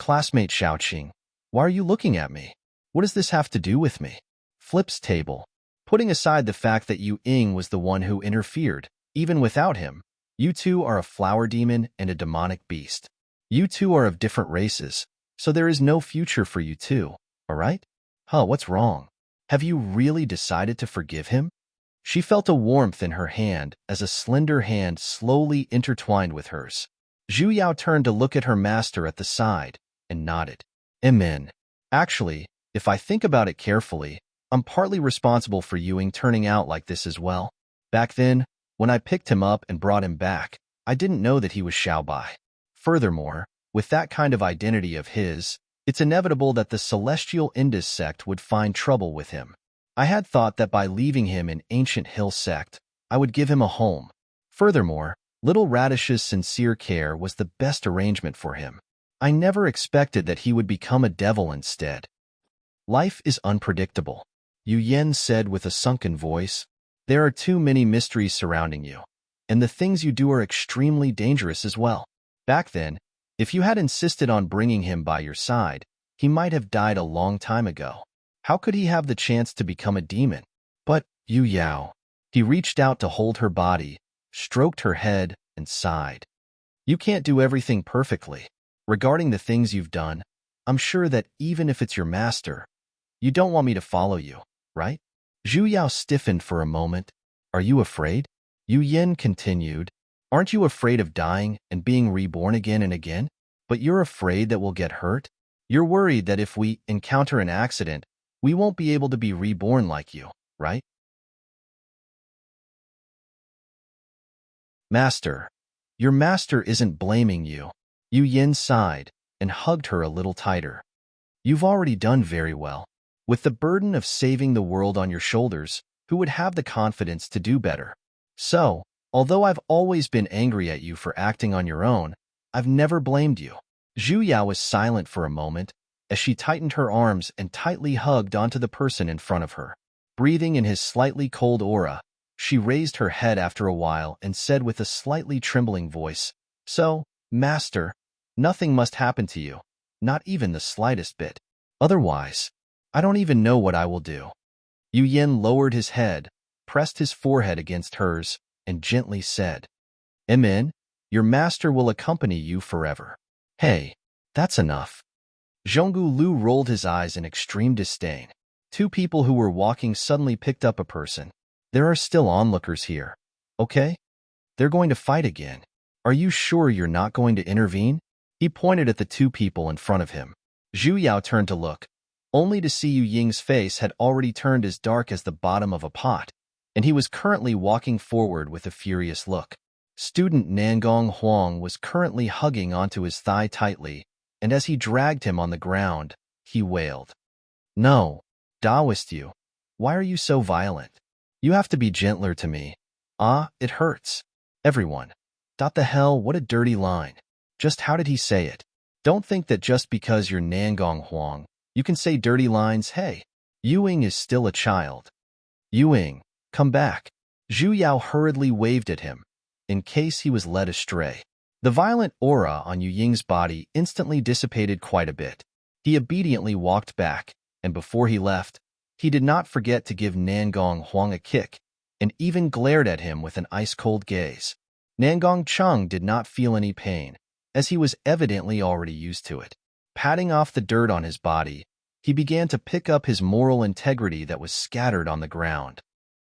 Classmate Xiaoqing, why are you looking at me? What does this have to do with me? Flips table. Putting aside the fact that Yu Ying was the one who interfered, even without him, you two are a flower demon and a demonic beast. You two are of different races, so there is no future for you two, alright? What's wrong? Have you really decided to forgive him? She felt a warmth in her hand as a slender hand slowly intertwined with hers. Zhu Yao turned to look at her master at the side and nodded. Amen. Actually, if I think about it carefully, I'm partly responsible for Yuing turning out like this as well. Back then, when I picked him up and brought him back, I didn't know that he was Xiaobai. Furthermore, with that kind of identity of his, it's inevitable that the Celestial Indus sect would find trouble with him. I had thought that by leaving him in Ancient Hill sect, I would give him a home. Furthermore, Little Radish's sincere care was the best arrangement for him. I never expected that he would become a devil instead. Life is unpredictable, Yu Yen said with a sunken voice. There are too many mysteries surrounding you, and the things you do are extremely dangerous as well. Back then, if you had insisted on bringing him by your side, he might have died a long time ago. How could he have the chance to become a demon? But, Yu Yao. He reached out to hold her body, stroked her head, and sighed. You can't do everything perfectly. Regarding the things you've done, I'm sure that even if it's your master, you don't want me to follow you, right? Zhu Yao stiffened for a moment. Are you afraid? Yu Yen continued. Aren't you afraid of dying and being reborn again and again? But you're afraid that we'll get hurt? You're worried that if we encounter an accident, we won't be able to be reborn like you, right? Master, your master isn't blaming you. Yu Yen sighed and hugged her a little tighter. You've already done very well. With the burden of saving the world on your shoulders, who would have the confidence to do better? So, although I've always been angry at you for acting on your own, I've never blamed you. Zhu Yao was silent for a moment as she tightened her arms and tightly hugged onto the person in front of her. Breathing in his slightly cold aura, she raised her head after a while and said with a slightly trembling voice, So, Master, nothing must happen to you, not even the slightest bit. Otherwise, I don't even know what I will do. Yu Yen lowered his head, pressed his forehead against hers, and gently said, Amen, your master will accompany you forever. Hey, that's enough. Zhonggu Lu rolled his eyes in extreme disdain. Two people who were walking suddenly picked up a person. There are still onlookers here, okay? They're going to fight again. Are you sure you're not going to intervene? He pointed at the two people in front of him. Zhu Yao turned to look, only to see Yu Ying's face had already turned as dark as the bottom of a pot, and he was currently walking forward with a furious look. Student Nangong Huang was currently hugging onto his thigh tightly, and as he dragged him on the ground, he wailed. No, Taoist you. Why are you so violent? You have to be gentler to me. It hurts. Everyone. The hell, what a dirty line. Just how did he say it? Don't think that just because you're Nangong Huang, you can say dirty lines. Hey, Yuing is still a child. Yuing, come back. Zhu Yao hurriedly waved at him, in case he was led astray. The violent aura on Yu Ying's body instantly dissipated quite a bit. He obediently walked back, and before he left, he did not forget to give Nangong Huang a kick, and even glared at him with an ice-cold gaze. Nangong Cheng did not feel any pain, as he was evidently already used to it. Patting off the dirt on his body, he began to pick up his moral integrity that was scattered on the ground.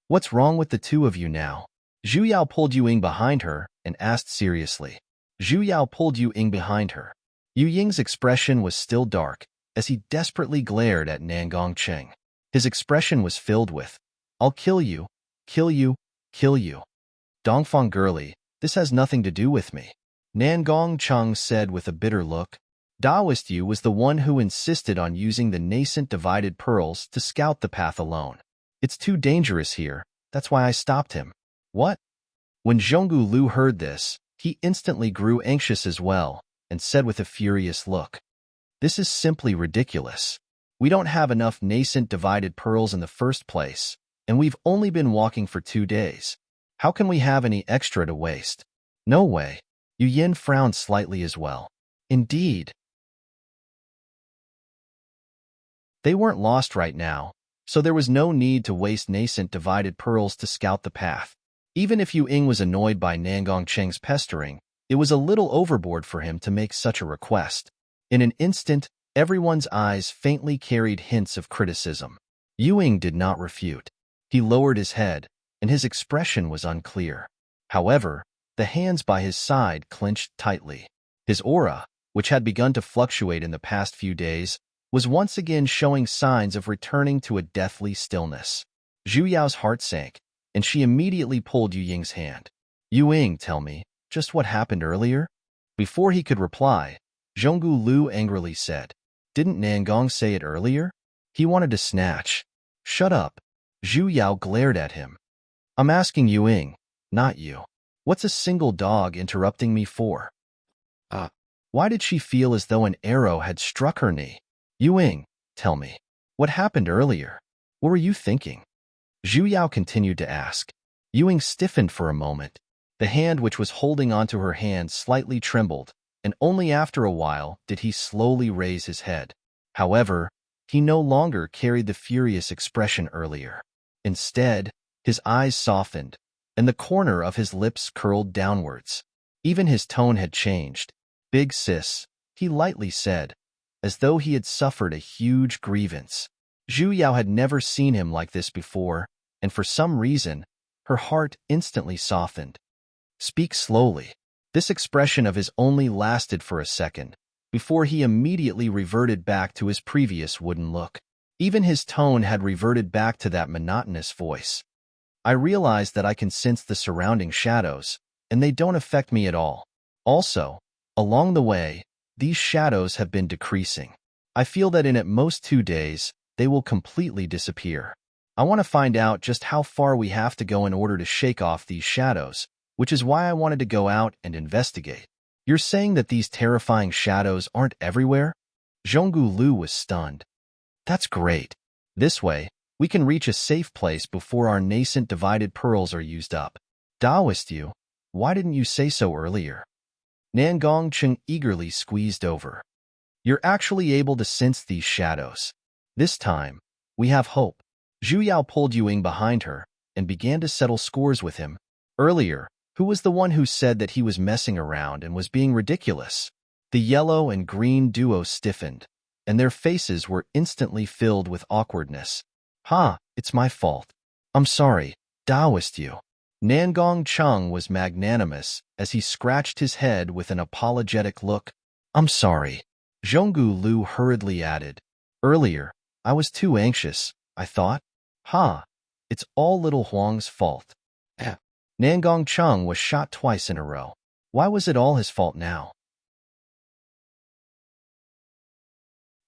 What's wrong with the two of you now? Zhu Yao pulled Yu Ying behind her and asked seriously. Zhu Yao pulled Yu Ying behind her. Yu Ying's expression was still dark as he desperately glared at Nangong Cheng. His expression was filled with, "I'll kill you, kill you, kill you. Dongfang girlie, this has nothing to do with me." Nangong Cheng said with a bitter look. Daoist Yu was the one who insisted on using the nascent divided pearls to scout the path alone. "It's too dangerous here, that's why I stopped him." "What?" When Zhonggu Lu heard this, he instantly grew anxious as well and said with a furious look, "This is simply ridiculous. We don't have enough nascent divided pearls in the first place, and we've only been walking for 2 days. How can we have any extra to waste?" "No way." Yu Yin frowned slightly as well. "Indeed." They weren't lost right now, so there was no need to waste nascent divided pearls to scout the path. Even if Yu Ying was annoyed by Nangong Cheng's pestering, it was a little overboard for him to make such a request. In an instant, everyone's eyes faintly carried hints of criticism. Yu Ying did not refute. He lowered his head, and his expression was unclear. However, the hands by his side clenched tightly. His aura, which had begun to fluctuate in the past few days, was once again showing signs of returning to a deathly stillness. Zhu Yao's heart sank, and she immediately pulled Yu Ying's hand. "Yu Ying, tell me, just what happened earlier?" Before he could reply, Zhonggu Lu angrily said, "Didn't Nangong say it earlier? He wanted to snatch." "Shut up." Zhu Yao glared at him. "I'm asking Yu Ying, not you. What's a single dog interrupting me for?" Why did she feel as though an arrow had struck her knee? "Yu Ying, tell me, what happened earlier? What were you thinking?" Zhu Yao continued to ask. Yu Ying stiffened for a moment. The hand which was holding onto her hand slightly trembled, and only after a while did he slowly raise his head. However, he no longer carried the furious expression earlier. Instead, his eyes softened, and the corner of his lips curled downwards. Even his tone had changed. "Big sis," he lightly said, as though he had suffered a huge grievance. Zhu Yao had never seen him like this before, and for some reason, her heart instantly softened. "Speak slowly." This expression of his only lasted for a second, before he immediately reverted back to his previous wooden look. Even his tone had reverted back to that monotonous voice. "I realize that I can sense the surrounding shadows, and they don't affect me at all. Also, along the way, these shadows have been decreasing. I feel that in at most 2 days, they will completely disappear. I want to find out just how far we have to go in order to shake off these shadows, which is why I wanted to go out and investigate." "You're saying that these terrifying shadows aren't everywhere?" Zhonggu Lu was stunned. "That's great. This way, we can reach a safe place before our nascent divided pearls are used up." "Daoist Yu, why didn't you say so earlier?" Nangong Cheng eagerly squeezed over. "You're actually able to sense these shadows. This time, we have hope." Zhu Yao pulled Yu Ying behind her and began to settle scores with him. "Earlier, who was the one who said that he was messing around and was being ridiculous?" The yellow and green duo stiffened, and their faces were instantly filled with awkwardness. It's my fault. I'm sorry, Daoist Yu." Nangong Cheng was magnanimous as he scratched his head with an apologetic look. "I'm sorry." Zhonggu Lu hurriedly added, "Earlier, I was too anxious, I thought." It's all little Huang's fault." Nangong Cheng was shot twice in a row. Why was it all his fault now?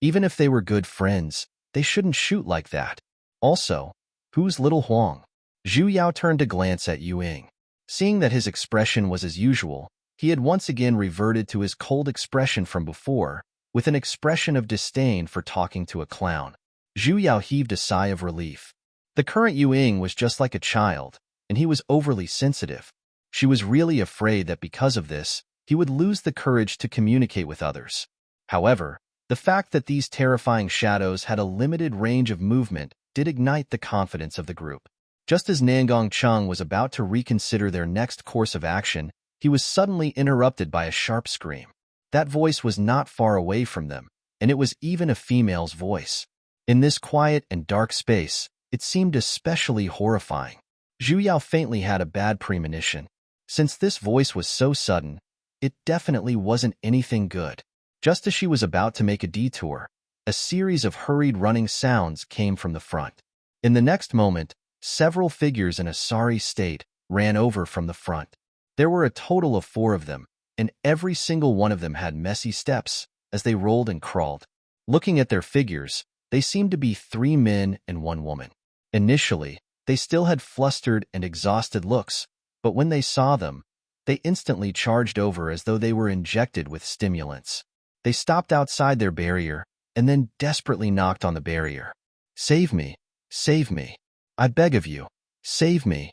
Even if they were good friends, they shouldn't shoot like that. Also, who's little Huang? Zhu Yao turned to glance at Yu Ying. Seeing that his expression was as usual, he had once again reverted to his cold expression from before, with an expression of disdain for talking to a clown. Zhu Yao heaved a sigh of relief. The current Yu Ying was just like a child, and he was overly sensitive. She was really afraid that because of this, he would lose the courage to communicate with others. However, the fact that these terrifying shadows had a limited range of movement did ignite the confidence of the group. Just as Nangong Cheng was about to reconsider their next course of action, he was suddenly interrupted by a sharp scream. That voice was not far away from them, and it was even a female's voice. In this quiet and dark space, it seemed especially horrifying. Zhu Yao faintly had a bad premonition. Since this voice was so sudden, it definitely wasn't anything good. Just as she was about to make a detour, a series of hurried running sounds came from the front. In the next moment, several figures in a sorry state ran over from the front. There were a total of 4 of them, and every single one of them had messy steps as they rolled and crawled. Looking at their figures, they seemed to be 3 men and 1 woman. Initially, they still had flustered and exhausted looks, but when they saw them, they instantly charged over as though they were injected with stimulants. They stopped outside their barrier and then desperately knocked on the barrier. "Save me! Save me! I beg of you, save me!"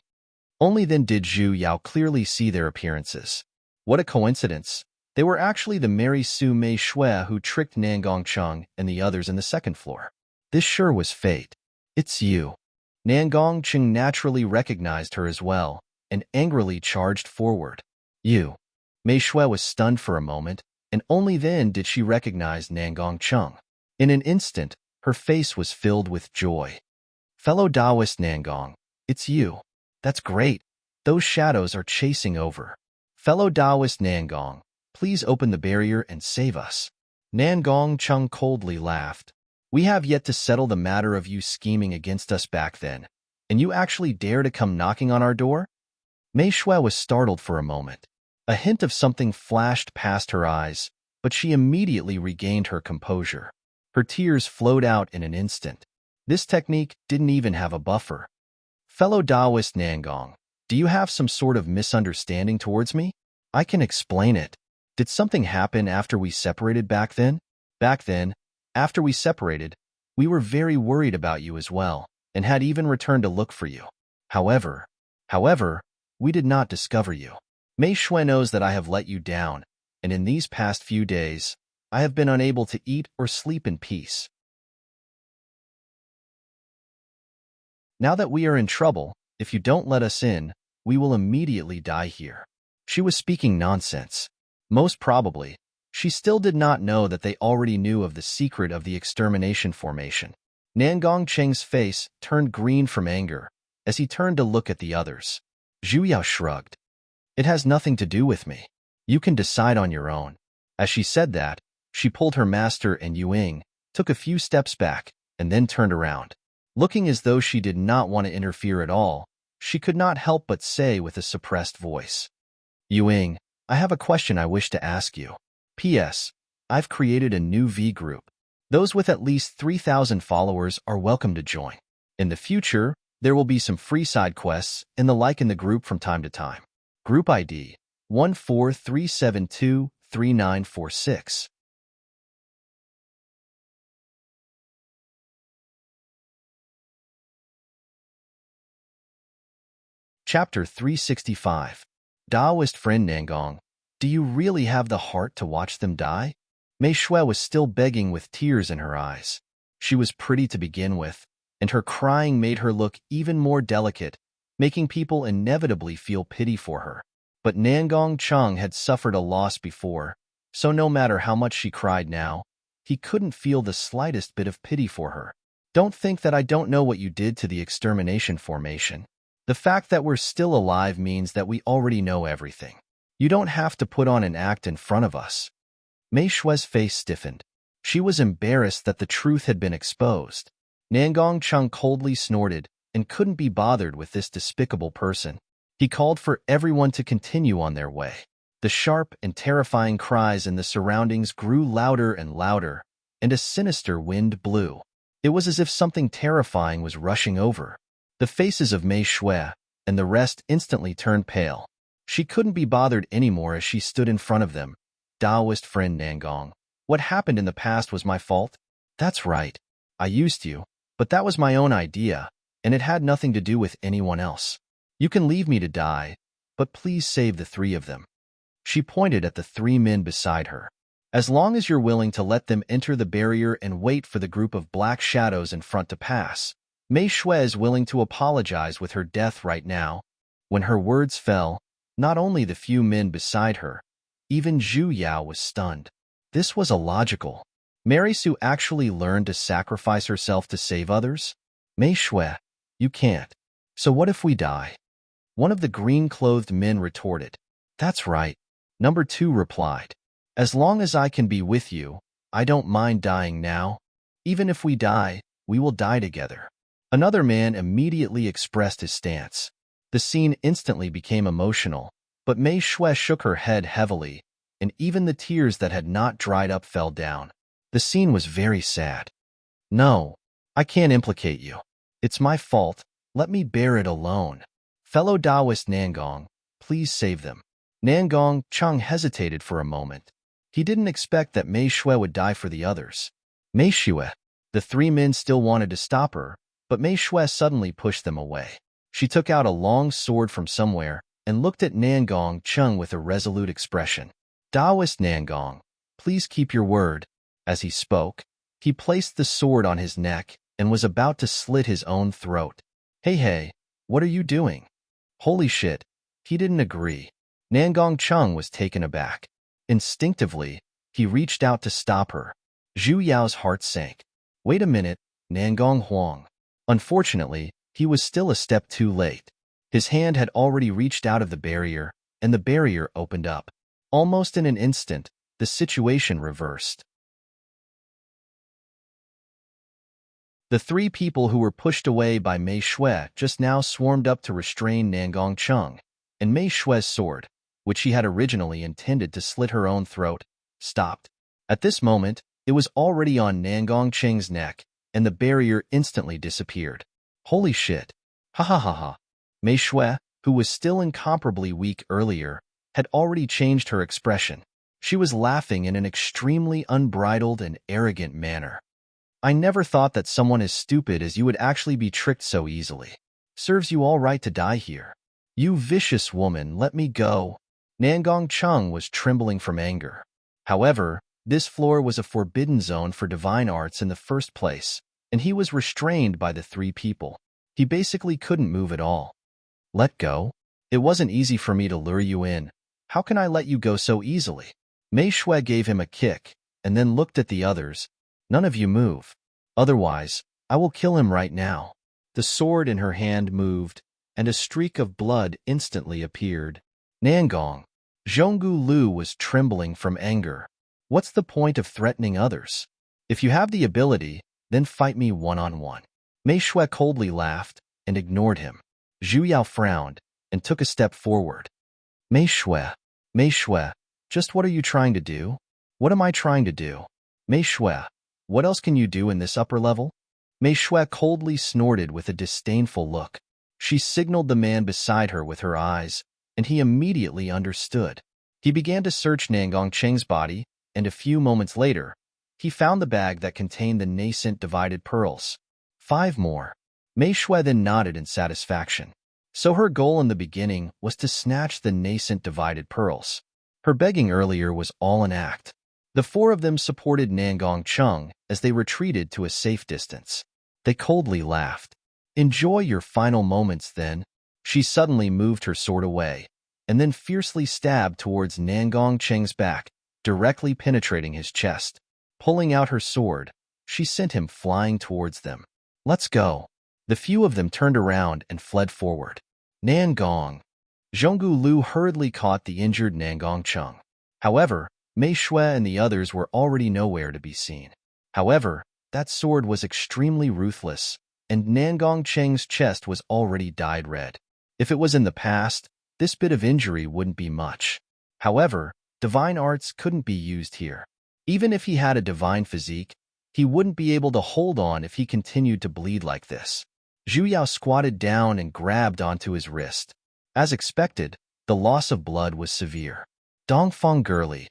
Only then did Zhu Yao clearly see their appearances. What a coincidence! They were actually the Mary Sue Mei Shui who tricked Nangong Cheng and the others in the second floor. This sure was fate. "It's you." Nangong Cheng naturally recognized her as well and angrily charged forward. "You." Mei Shui was stunned for a moment, and only then did she recognize Nangong Cheng. In an instant, her face was filled with joy. "Fellow Taoist Nangong, it's you. That's great. Those shadows are chasing over. Fellow Taoist Nangong, please open the barrier and save us." Nangong Cheng coldly laughed. "We have yet to settle the matter of you scheming against us back then, and you actually dare to come knocking on our door?" Mei Shui was startled for a moment. A hint of something flashed past her eyes, but she immediately regained her composure. Her tears flowed out in an instant. This technique didn't even have a buffer. "Fellow Taoist Nangong, do you have some sort of misunderstanding towards me? I can explain it. Did something happen after we separated back then? Back then, after we separated, we were very worried about you as well, and had even returned to look for you. However, we did not discover you. Mei Shui knows that I have let you down, and in these past few days, I have been unable to eat or sleep in peace. Now that we are in trouble, if you don't let us in, we will immediately die here." She was speaking nonsense. Most probably, she still did not know that they already knew of the secret of the extermination formation. Nangong Cheng's face turned green from anger as he turned to look at the others. Zhu Yao shrugged. "It has nothing to do with me. You can decide on your own." As she said that, she pulled her master and Yuing, took a few steps back, and then turned around. Looking as though she did not want to interfere at all, she could not help but say with a suppressed voice, "Yuing, I have a question I wish to ask you. P.S. I've created a new V group. Those with at least 3,000 followers are welcome to join. In the future, there will be some free side quests and the like in the group from time to time. Group ID 143723946. Chapter 365. Taoist friend Nangong, do you really have the heart to watch them die? Mei Shui was still begging with tears in her eyes. She was pretty to begin with, and her crying made her look even more delicate, making people inevitably feel pity for her. But Nangong Cheng had suffered a loss before, so no matter how much she cried now, he couldn't feel the slightest bit of pity for her. Don't think that I don't know what you did to the extermination formation. The fact that we're still alive means that we already know everything. You don't have to put on an act in front of us. Mei Shui's face stiffened. She was embarrassed that the truth had been exposed. Nangong Cheng coldly snorted and couldn't be bothered with this despicable person. He called for everyone to continue on their way. The sharp and terrifying cries in the surroundings grew louder and louder, and a sinister wind blew. It was as if something terrifying was rushing over. The faces of Mei Shui and the rest instantly turned pale. She couldn't be bothered anymore as she stood in front of them. Taoist friend Nangong, what happened in the past was my fault? That's right. I used you, but that was my own idea, and it had nothing to do with anyone else. You can leave me to die, but please save the 3 of them. She pointed at the 3 men beside her. As long as you're willing to let them enter the barrier and wait for the group of black shadows in front to pass, Mei Shui is willing to apologize with her death right now. When her words fell, not only the few men beside her, even Zhu Yao was stunned. This was illogical. Mary Sue actually learned to sacrifice herself to save others? Mei Shui, you can't. So what if we die? One of the green-clothed men retorted. That's right. Number 2 replied. As long as I can be with you, I don't mind dying now. Even if we die, we will die together. Another man immediately expressed his stance. The scene instantly became emotional, but Mei Shui shook her head heavily, and even the tears that had not dried up fell down. The scene was very sad. No, I can't implicate you. It's my fault. Let me bear it alone. Fellow Taoist Nangong, please save them. Nangong Chung hesitated for a moment. He didn't expect that Mei Shui would die for the others. Mei Shui. The 3 men still wanted to stop her, but Mei Shui suddenly pushed them away. She took out a long sword from somewhere and looked at Nangong Chung with a resolute expression. Taoist Nangong, please keep your word. As he spoke, he placed the sword on his neck and was about to slit his own throat. Hey, what are you doing? Holy shit, he didn't agree. Nangong Chung was taken aback. Instinctively, he reached out to stop her. Zhu Yao's heart sank. Wait a minute, Nangong Huang. Unfortunately, he was still a step too late. His hand had already reached out of the barrier, and the barrier opened up. Almost in an instant, the situation reversed. The 3 people who were pushed away by Mei Shui just now swarmed up to restrain Nangong Chung, and Mei Shui's sword, which she had originally intended to slit her own throat, stopped. At this moment, it was already on Nangong Cheng's neck, and the barrier instantly disappeared. Holy shit. Ha ha ha ha. Mei Shui, who was still incomparably weak earlier, had already changed her expression. She was laughing in an extremely unbridled and arrogant manner. I never thought that someone as stupid as you would actually be tricked so easily. Serves you all right to die here. You vicious woman, let me go. Nangong Chung was trembling from anger. However, this floor was a forbidden zone for divine arts in the first place, and he was restrained by the 3 people. He basically couldn't move at all. Let go? It wasn't easy for me to lure you in. How can I let you go so easily? Mei Shui gave him a kick, and then looked at the others. None of you move. Otherwise, I will kill him right now. The sword in her hand moved, and a streak of blood instantly appeared. Nangong. Zhonggu Lu was trembling from anger. What's the point of threatening others? If you have the ability, then fight me one-on-one. Mei Shui coldly laughed and ignored him. Zhu Yao frowned and took a step forward. Mei Shui, just what are you trying to do? What am I trying to do? Mei Shui, what else can you do in this upper level? Mei Shui coldly snorted with a disdainful look. She signaled the man beside her with her eyes, and he immediately understood. He began to search Nangong Cheng's body, and a few moments later, he found the bag that contained the nascent divided pearls. 5 more. Mei Shui then nodded in satisfaction. So her goal in the beginning was to snatch the nascent divided pearls. Her begging earlier was all an act. The 4 of them supported Nangong Chung as they retreated to a safe distance. They coldly laughed. Enjoy your final moments then. She suddenly moved her sword away, and then fiercely stabbed towards Nangong Cheng's back, directly penetrating his chest. Pulling out her sword, she sent him flying towards them. Let's go. The few of them turned around and fled forward. Nangong. Zhonggu Lu hurriedly caught the injured Nangong Chung. However, Mei Shui and the others were already nowhere to be seen. However, that sword was extremely ruthless, and Nangong Cheng's chest was already dyed red. If it was in the past, this bit of injury wouldn't be much. However, divine arts couldn't be used here. Even if he had a divine physique, he wouldn't be able to hold on if he continued to bleed like this. Zhu Yao squatted down and grabbed onto his wrist. As expected, the loss of blood was severe. Dongfeng girly.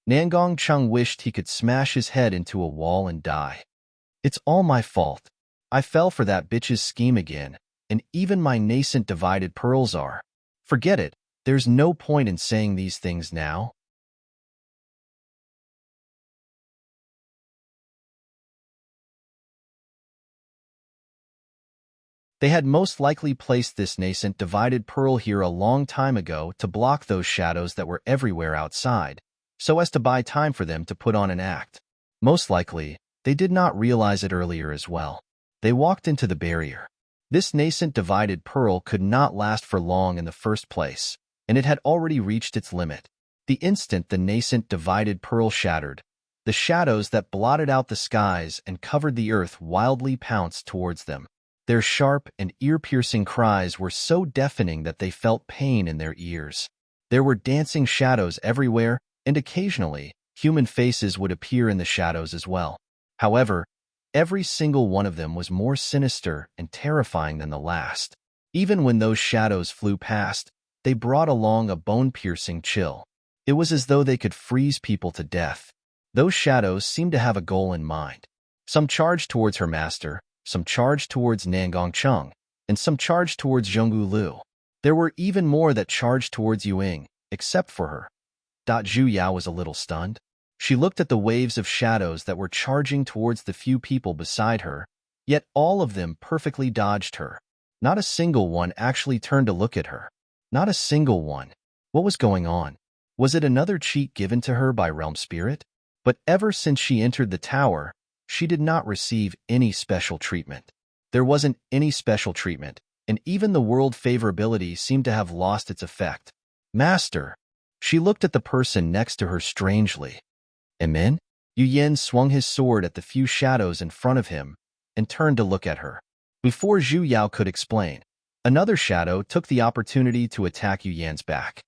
Nangong Chung wished he could smash his head into a wall and die. It's all my fault. I fell for that bitch's scheme again, and even my nascent divided pearls are. Forget it, there's no point in saying these things now. They had most likely placed this nascent divided pearl here a long time ago to block those shadows that were everywhere outside, so as to buy time for them to put on an act. Most likely, they did not realize it earlier as well. They walked into the barrier. This nascent divided pearl could not last for long in the first place, and it had already reached its limit. The instant the nascent divided pearl shattered, the shadows that blotted out the skies and covered the earth wildly pounced towards them. Their sharp and ear-piercing cries were so deafening that they felt pain in their ears. There were dancing shadows everywhere, and occasionally, human faces would appear in the shadows as well. However, every single one of them was more sinister and terrifying than the last. Even when those shadows flew past, they brought along a bone-piercing chill. It was as though they could freeze people to death. Those shadows seemed to have a goal in mind. Some charged towards her master, some charged towards Nangongcheng, and some charged towards Zhonggu Lu. There were even more that charged towards Yuing, except for her. Zhu Yao was a little stunned. She looked at the waves of shadows that were charging towards the few people beside her, yet all of them perfectly dodged her. Not a single one actually turned to look at her. Not a single one. What was going on? Was it another cheat given to her by Realm Spirit? But ever since she entered the tower, she did not receive any special treatment. There wasn't any special treatment, and even the world favorability seemed to have lost its effect. Master! She looked at the person next to her strangely. Amen? Yu Yan swung his sword at the few shadows in front of him and turned to look at her. Before Zhu Yao could explain, another shadow took the opportunity to attack Yu Yan's back.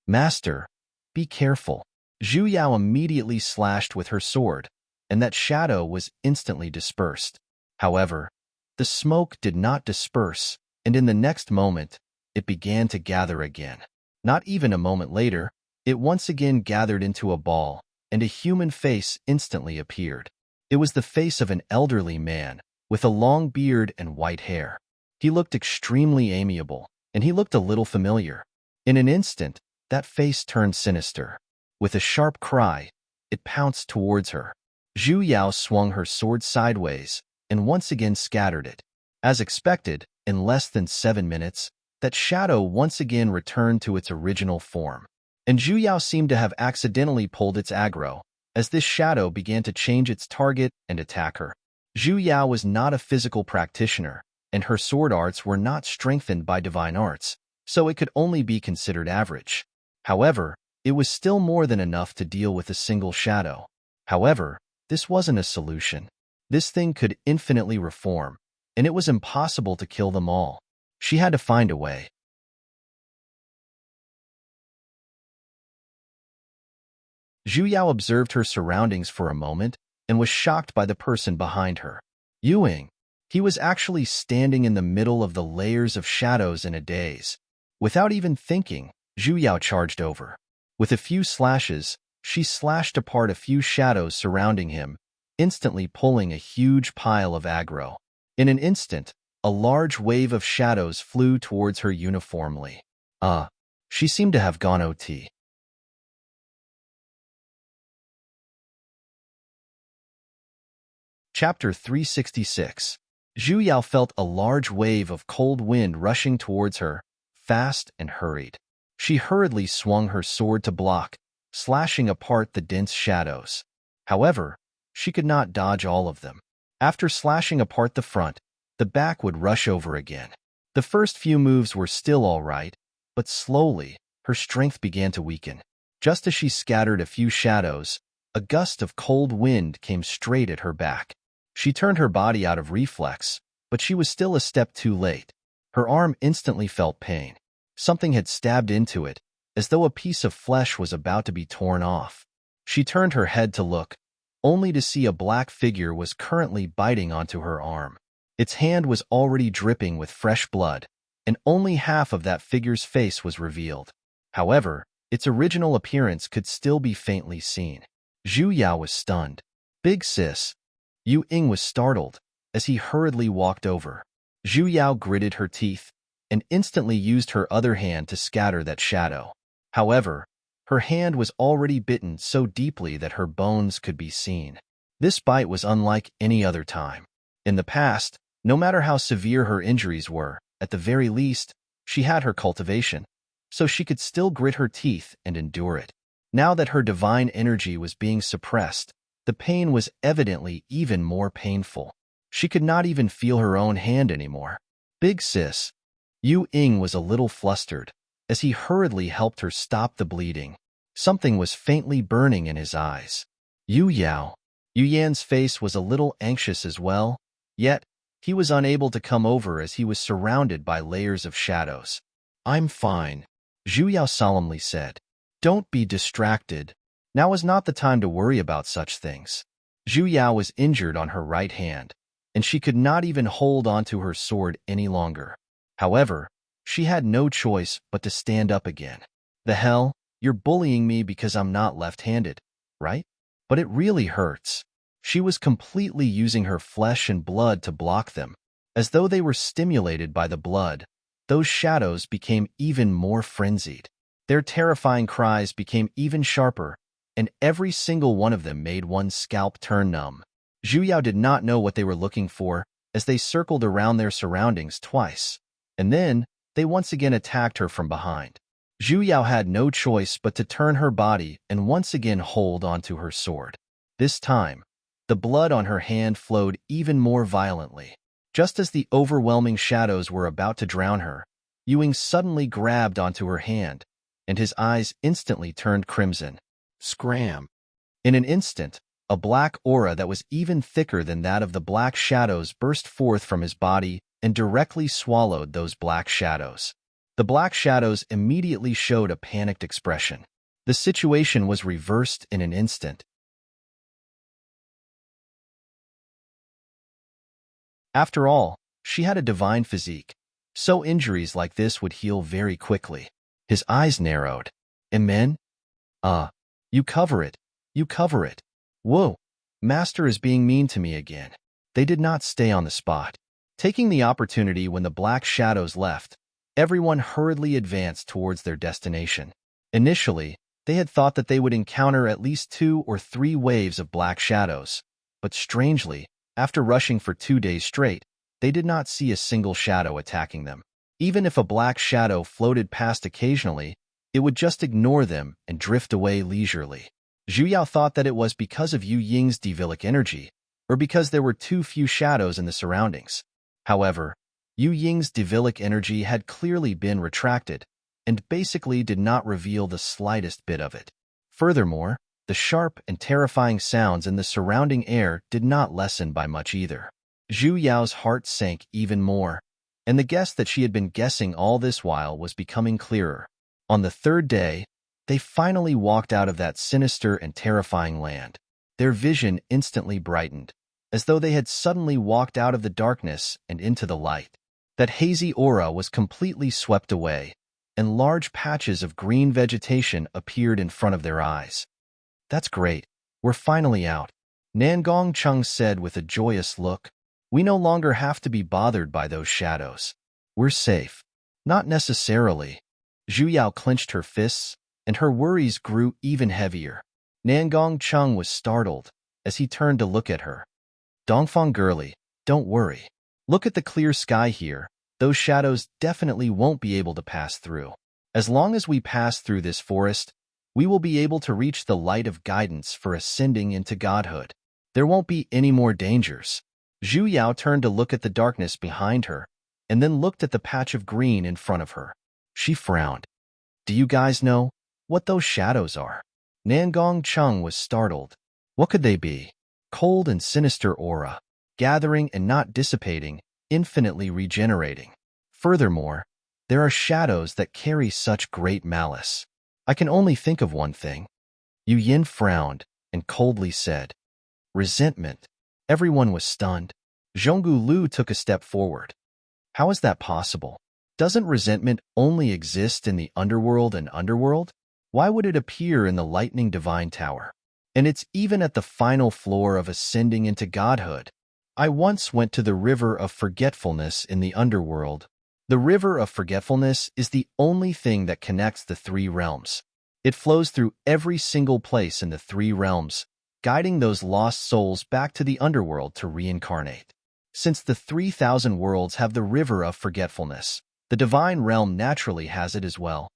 Master, be careful. Zhu Yao immediately slashed with her sword, and that shadow was instantly dispersed. However, the smoke did not disperse, and in the next moment, it began to gather again. Not even a moment later, it once again gathered into a ball, and a human face instantly appeared. It was the face of an elderly man, with a long beard and white hair. He looked extremely amiable, and he looked a little familiar. In an instant, that face turned sinister. With a sharp cry, it pounced towards her. Zhu Yao swung her sword sideways, and once again scattered it. As expected, in less than 7 minutes, that shadow once again returned to its original form. And Zhu Yao seemed to have accidentally pulled its aggro, as this shadow began to change its target and attack her. Zhu Yao was not a physical practitioner, and her sword arts were not strengthened by divine arts, so it could only be considered average. However, it was still more than enough to deal with a single shadow. However, this wasn't a solution. This thing could infinitely reform, and it was impossible to kill them all. She had to find a way. Zhu Yao observed her surroundings for a moment and was shocked by the person behind her. Yuing. He was actually standing in the middle of the layers of shadows in a daze. Without even thinking, Zhu Yao charged over. With a few slashes, she slashed apart a few shadows surrounding him, instantly pulling a huge pile of aggro. In an instant, a large wave of shadows flew towards her uniformly. She seemed to have gone OT. Chapter 366. Zhu Yao felt a large wave of cold wind rushing towards her, fast and hurried. She hurriedly swung her sword to block, slashing apart the dense shadows. However, she could not dodge all of them. After slashing apart the front, the back would rush over again. The first few moves were still all right, but slowly, her strength began to weaken. Just as she scattered a few shadows, a gust of cold wind came straight at her back. She turned her body out of reflex, but she was still a step too late. Her arm instantly felt pain. Something had stabbed into it, as though a piece of flesh was about to be torn off. She turned her head to look, only to see a black figure was currently biting onto her arm. Its hand was already dripping with fresh blood, and only half of that figure's face was revealed. However, its original appearance could still be faintly seen. Zhu Yao was stunned. Big sis. Yu Ying was startled, as he hurriedly walked over. Zhu Yao gritted her teeth, and instantly used her other hand to scatter that shadow. However, her hand was already bitten so deeply that her bones could be seen. This bite was unlike any other time. In the past, no matter how severe her injuries were, at the very least, she had her cultivation, so she could still grit her teeth and endure it. Now that her divine energy was being suppressed, The pain was evidently even more painful. She could not even feel her own hand anymore. Big sis. Yu Ying was a little flustered as he hurriedly helped her stop the bleeding. Something was faintly burning in his eyes. Yu Yan's face was a little anxious as well, yet he was unable to come over as he was surrounded by layers of shadows. I'm fine, Zhu Yao solemnly said. Don't be distracted. Now is not the time to worry about such things. Zhu Yao was injured on her right hand, and she could not even hold onto her sword any longer. However, she had no choice but to stand up again. The hell? You're bullying me because I'm not left-handed, right? But it really hurts. She was completely using her flesh and blood to block them. As though they were stimulated by the blood, those shadows became even more frenzied. Their terrifying cries became even sharper, and every single one of them made one's scalp turn numb. Zhu Yao did not know what they were looking for as they circled around their surroundings twice, and then they once again attacked her from behind. Zhu Yao had no choice but to turn her body and once again hold onto her sword. This time, the blood on her hand flowed even more violently. Just as the overwhelming shadows were about to drown her, Yu Ying suddenly grabbed onto her hand, and his eyes instantly turned crimson. Scram! In an instant, a black aura that was even thicker than that of the black shadows burst forth from his body and directly swallowed those black shadows. The black shadows immediately showed a panicked expression. The situation was reversed in an instant. After all, she had a divine physique, so injuries like this would heal very quickly. His eyes narrowed. Amen? You cover it. You cover it. Whoa, Master is being mean to me again. They did not stay on the spot. Taking the opportunity when the black shadows left, everyone hurriedly advanced towards their destination. Initially, they had thought that they would encounter at least 2 or 3 waves of black shadows, but strangely, after rushing for 2 days straight, they did not see a single shadow attacking them. Even if a black shadow floated past occasionally, it would just ignore them and drift away leisurely. Zhu Yao thought that it was because of Yu Ying's devilic energy, or because there were too few shadows in the surroundings. However, Yu Ying's devilic energy had clearly been retracted, and basically did not reveal the slightest bit of it. Furthermore, the sharp and terrifying sounds in the surrounding air did not lessen by much either. Zhu Yao's heart sank even more, and the guess that she had been guessing all this while was becoming clearer. On the 3rd day, they finally walked out of that sinister and terrifying land. Their vision instantly brightened, as though they had suddenly walked out of the darkness and into the light. That hazy aura was completely swept away, and large patches of green vegetation appeared in front of their eyes. That's great. We're finally out, Nangong Chung said with a joyous look. We no longer have to be bothered by those shadows. We're safe. Not necessarily. Zhu Yao clenched her fists, and her worries grew even heavier. Nangong Chung was startled as he turned to look at her. Dongfang girlie, don't worry. Look at the clear sky here. Those shadows definitely won't be able to pass through. As long as we pass through this forest, we will be able to reach the light of guidance for ascending into godhood. There won't be any more dangers. Zhu Yao turned to look at the darkness behind her, and then looked at the patch of green in front of her. She frowned. Do you guys know what those shadows are? Nangong Chung was startled. What could they be? Cold and sinister aura, gathering and not dissipating, infinitely regenerating. Furthermore, there are shadows that carry such great malice. I can only think of one thing. Yu Yin frowned and coldly said, resentment. Everyone was stunned. Zhonggu Lu took a step forward. How is that possible? Doesn't resentment only exist in the underworld and underworld? Why would it appear in the lightning divine tower? And it's even at the final floor of ascending into godhood. I once went to the river of forgetfulness in the underworld. The river of forgetfulness is the only thing that connects the 3 realms. It flows through every single place in the 3 realms, guiding those lost souls back to the underworld to reincarnate. Since the 3,000 worlds have the river of forgetfulness, the divine realm naturally has it as well.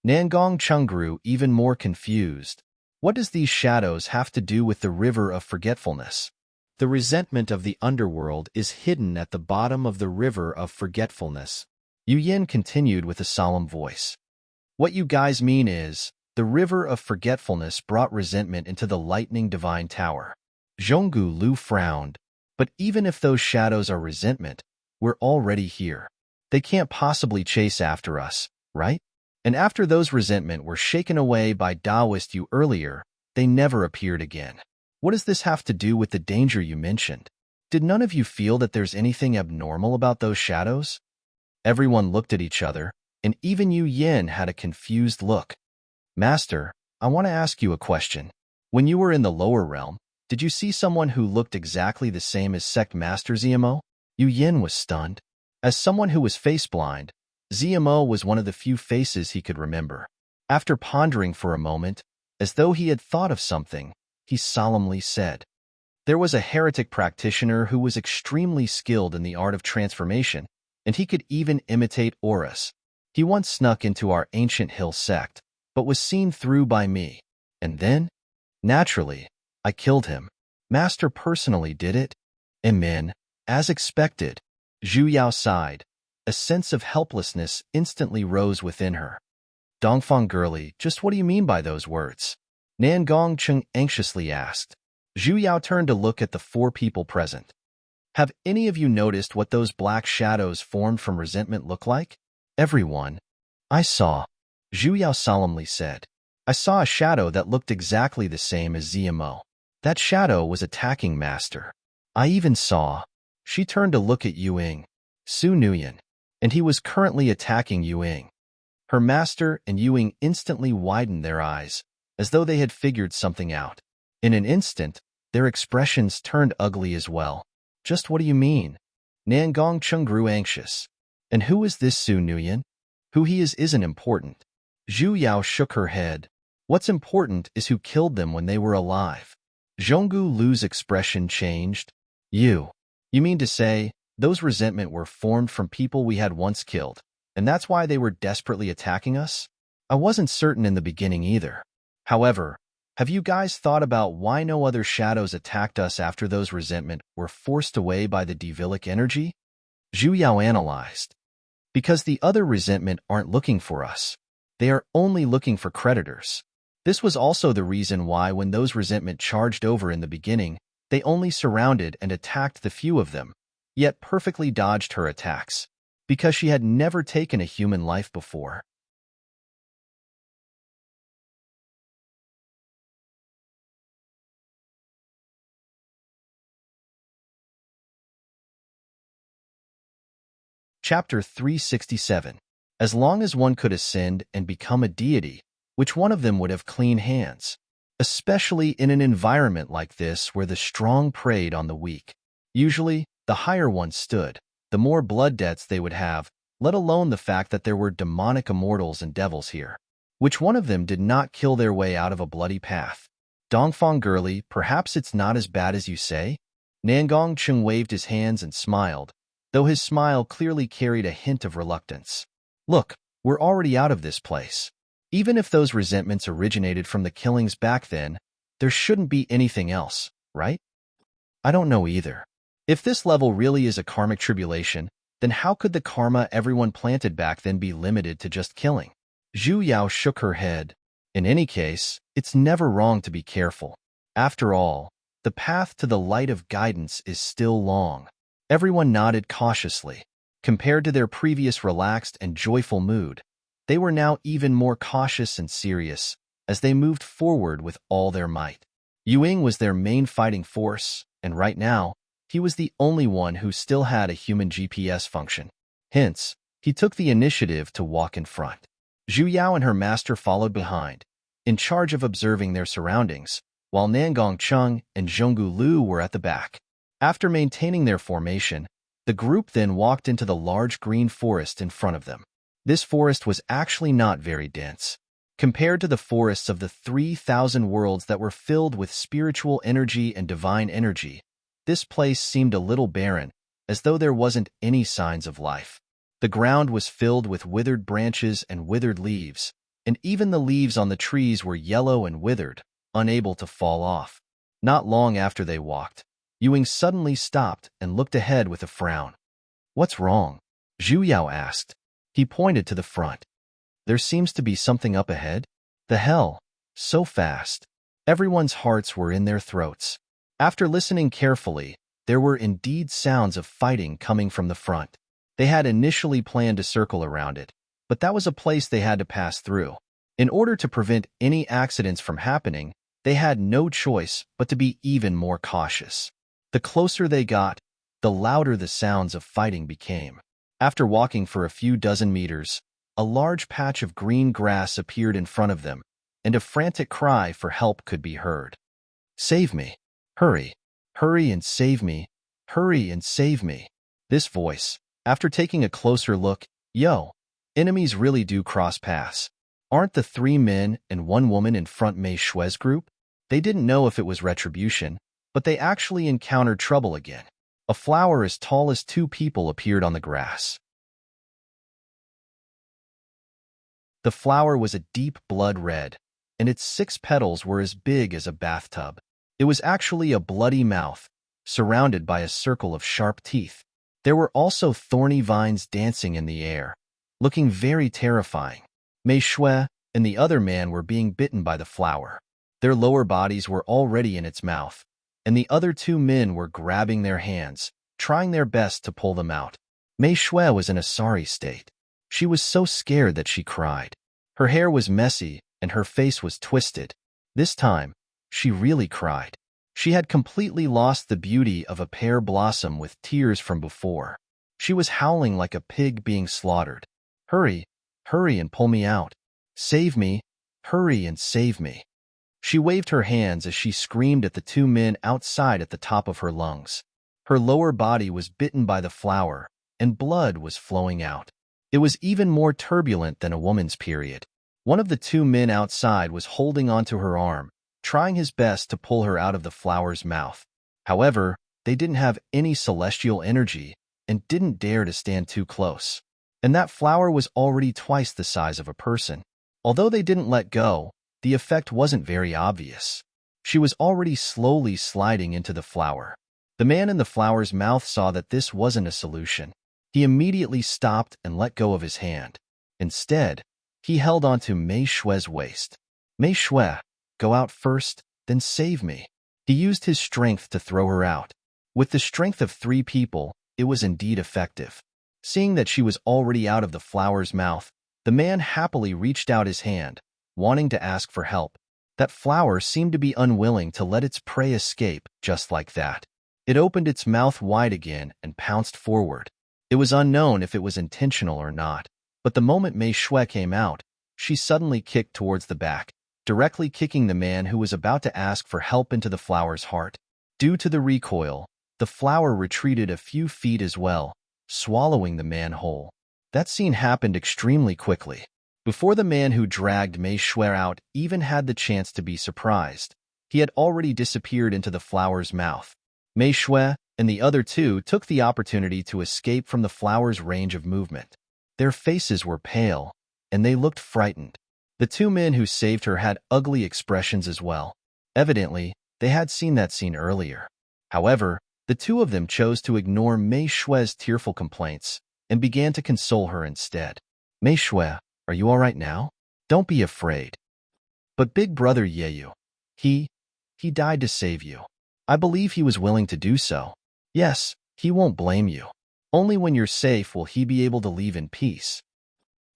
Nangong Chung grew even more confused. What does these shadows have to do with the river of forgetfulness? The resentment of the underworld is hidden at the bottom of the river of forgetfulness. Yu Yin continued with a solemn voice. What you guys mean is, the river of forgetfulness brought resentment into the lightning divine tower. Zhonggu Lu frowned. But even if those shadows are resentment, we're already here. They can't possibly chase after us, right? And after those resentment were shaken away by Taoist you earlier, they never appeared again. What does this have to do with the danger you mentioned? Did none of you feel that there's anything abnormal about those shadows? Everyone looked at each other, and even Yu Yin had a confused look. Master, I want to ask you a question. When you were in the lower realm, did you see someone who looked exactly the same as Sect Master ZMO? Yu Yin was stunned. As someone who was face-blind, ZMO was one of the few faces he could remember. After pondering for a moment, as though he had thought of something, he solemnly said, "There was a heretic practitioner who was extremely skilled in the art of transformation, and he could even imitate auras. He once snuck into our ancient hill sect, but was seen through by me. And then, naturally, I killed him. Master personally did it." Amen. As expected, Zhu Yao sighed. A sense of helplessness instantly rose within her. Dongfang girlie, just what do you mean by those words? Nangong Chung anxiously asked. Zhu Yao turned to look at the four people present. Have any of you noticed what those black shadows formed from resentment look like? Everyone. I saw. Zhu Yao solemnly said. I saw a shadow that looked exactly the same as ZMO. That shadow was attacking Master. I even saw. She turned to look at Yuing. Su Nuyen. And he was currently attacking Yuing. Her master and Yuing instantly widened their eyes, as though they had figured something out. In an instant, their expressions turned ugly as well. Just what do you mean? Nangong Chung grew anxious. And who is this Su Nuyen? Who he is isn't important. Zhu Yao shook her head. What's important is who killed them when they were alive. Zhonggu Lu's expression changed. You mean to say, those resentment were formed from people we had once killed, and that's why they were desperately attacking us? I wasn't certain in the beginning either. However, have you guys thought about why no other shadows attacked us after those resentment were forced away by the devilic energy? Zhu Yao analyzed. Because the other resentment aren't looking for us. They are only looking for creditors. This was also the reason why when those resentment charged over in the beginning, they only surrounded and attacked the few of them, yet perfectly dodged her attacks, because she had never taken a human life before. Chapter 367. As long as one could ascend and become a deity, which one of them would have clean hands? Especially in an environment like this where the strong preyed on the weak. Usually, the higher one stood, the more blood debts they would have, let alone the fact that there were demonic immortals and devils here. Which one of them did not kill their way out of a bloody path? Dongfang girlie, perhaps it's not as bad as you say? Nangong Chung waved his hands and smiled, though his smile clearly carried a hint of reluctance. Look, we're already out of this place. Even if those resentments originated from the killings back then, there shouldn't be anything else, right? I don't know either. If this level really is a karmic tribulation, then how could the karma everyone planted back then be limited to just killing? Zhu Yao shook her head. In any case, it's never wrong to be careful. After all, the path to the light of guidance is still long. Everyone nodded cautiously. Compared to their previous relaxed and joyful mood, they were now even more cautious and serious as they moved forward with all their might. Yuing was their main fighting force, and right now, he was the only one who still had a human GPS function. Hence, he took the initiative to walk in front. Zhu Yao and her master followed behind, in charge of observing their surroundings, while Nangong Chung and Zhonggu Lu were at the back. After maintaining their formation, the group then walked into the large green forest in front of them. This forest was actually not very dense. Compared to the forests of the 3,000 worlds that were filled with spiritual energy and divine energy, this place seemed a little barren, as though there wasn't any signs of life. The ground was filled with withered branches and withered leaves, and even the leaves on the trees were yellow and withered, unable to fall off. Not long after they walked, Ewing suddenly stopped and looked ahead with a frown. "What's wrong?" Zhu Yao asked. He pointed to the front. "There seems to be something up ahead." The hell? So fast. Everyone's hearts were in their throats. After listening carefully, there were indeed sounds of fighting coming from the front. They had initially planned to circle around it, but that was a place they had to pass through. In order to prevent any accidents from happening, they had no choice but to be even more cautious. The closer they got, the louder the sounds of fighting became. After walking for a few dozen meters, a large patch of green grass appeared in front of them, and a frantic cry for help could be heard. "Save me! Hurry! Hurry and save me! Hurry and save me!" This voice, after taking a closer look, "Yo, enemies really do cross paths. Aren't the 3 men and 1 woman in front Mei Shue's group?" They didn't know if it was retribution, but they actually encountered trouble again. A flower as tall as 2 people appeared on the grass. The flower was a deep blood red, and its 6 petals were as big as a bathtub. It was actually a bloody mouth, surrounded by a circle of sharp teeth. There were also thorny vines dancing in the air, looking very terrifying. Mei Shue and the other man were being bitten by the flower. Their lower bodies were already in its mouth, and the other 2 men were grabbing their hands, trying their best to pull them out. Mei Shue was in a sorry state. She was so scared that she cried. Her hair was messy and her face was twisted. This time, she really cried. She had completely lost the beauty of a pear blossom with tears from before. She was howling like a pig being slaughtered. "Hurry, hurry and pull me out. Save me, hurry and save me." She waved her hands as she screamed at the 2 men outside at the top of her lungs. Her lower body was bitten by the flower, and blood was flowing out. It was even more turbulent than a woman's period. One of the 2 men outside was holding onto her arm, trying his best to pull her out of the flower's mouth. However, they didn't have any celestial energy and didn't dare to stand too close. And that flower was already twice the size of a person. Although they didn't let go, the effect wasn't very obvious. She was already slowly sliding into the flower. The man in the flower's mouth saw that this wasn't a solution. He immediately stopped and let go of his hand. Instead, he held onto Mei Shue's waist. "Mei Shue, go out first, then save me." He used his strength to throw her out. With the strength of 3 people, it was indeed effective. Seeing that she was already out of the flower's mouth, the man happily reached out his hand, wanting to ask for help. That flower seemed to be unwilling to let its prey escape just like that. It opened its mouth wide again and pounced forward. It was unknown if it was intentional or not, but the moment Mei Shue came out, she suddenly kicked towards the back, directly kicking the man who was about to ask for help into the flower's heart. Due to the recoil, the flower retreated a few feet as well, swallowing the man whole. That scene happened extremely quickly. Before the man who dragged Mei Shue out even had the chance to be surprised, he had already disappeared into the flower's mouth. Mei Shue and the other 2 took the opportunity to escape from the flower's range of movement. Their faces were pale, and they looked frightened. The 2 men who saved her had ugly expressions as well. Evidently, they had seen that scene earlier. However, the 2 of them chose to ignore Mei Shue's tearful complaints and began to console her instead. "Mei Shue, are you all right now? Don't be afraid." "But Big Brother Yeyu, he died to save you. I believe he was willing to do so. Yes, he won't blame you. Only when you're safe will he be able to leave in peace.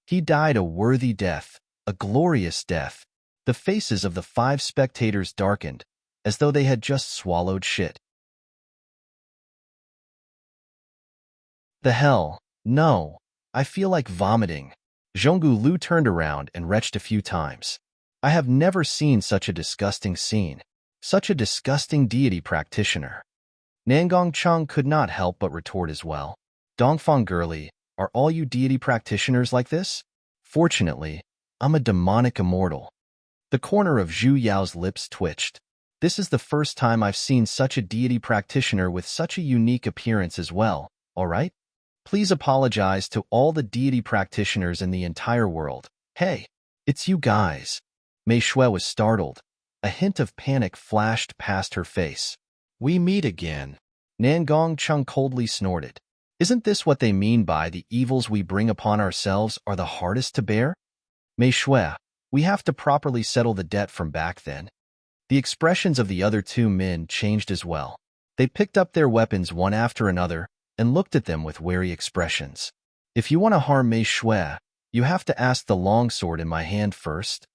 He died a worthy death, a glorious death." The faces of the 5 spectators darkened, as though they had just swallowed shit. "The hell? No. I feel like vomiting." Zhonggu Lu turned around and retched a few times. "I have never seen such a disgusting scene. Such a disgusting deity practitioner." Nangong Cheng could not help but retort as well. "Dongfang girly, are all you deity practitioners like this?" "Fortunately, I'm a demonic immortal." The corner of Zhu Yao's lips twitched. "This is the first time I've seen such a deity practitioner with such a unique appearance as well, all right? Please apologize to all the deity practitioners in the entire world. Hey, It's you guys. Mei Shui was startled. A hint of panic flashed past her face. We meet again. Nangong Chung coldly snorted. Isn't this what they mean by the evils we bring upon ourselves are the hardest to bear? Mei Shui, we have to properly settle the debt from back then. The expressions of the other two men changed as well. They picked up their weapons one after another and looked at them with wary expressions. If you want to harm Mei Shui, you have to ask the longsword in my hand first.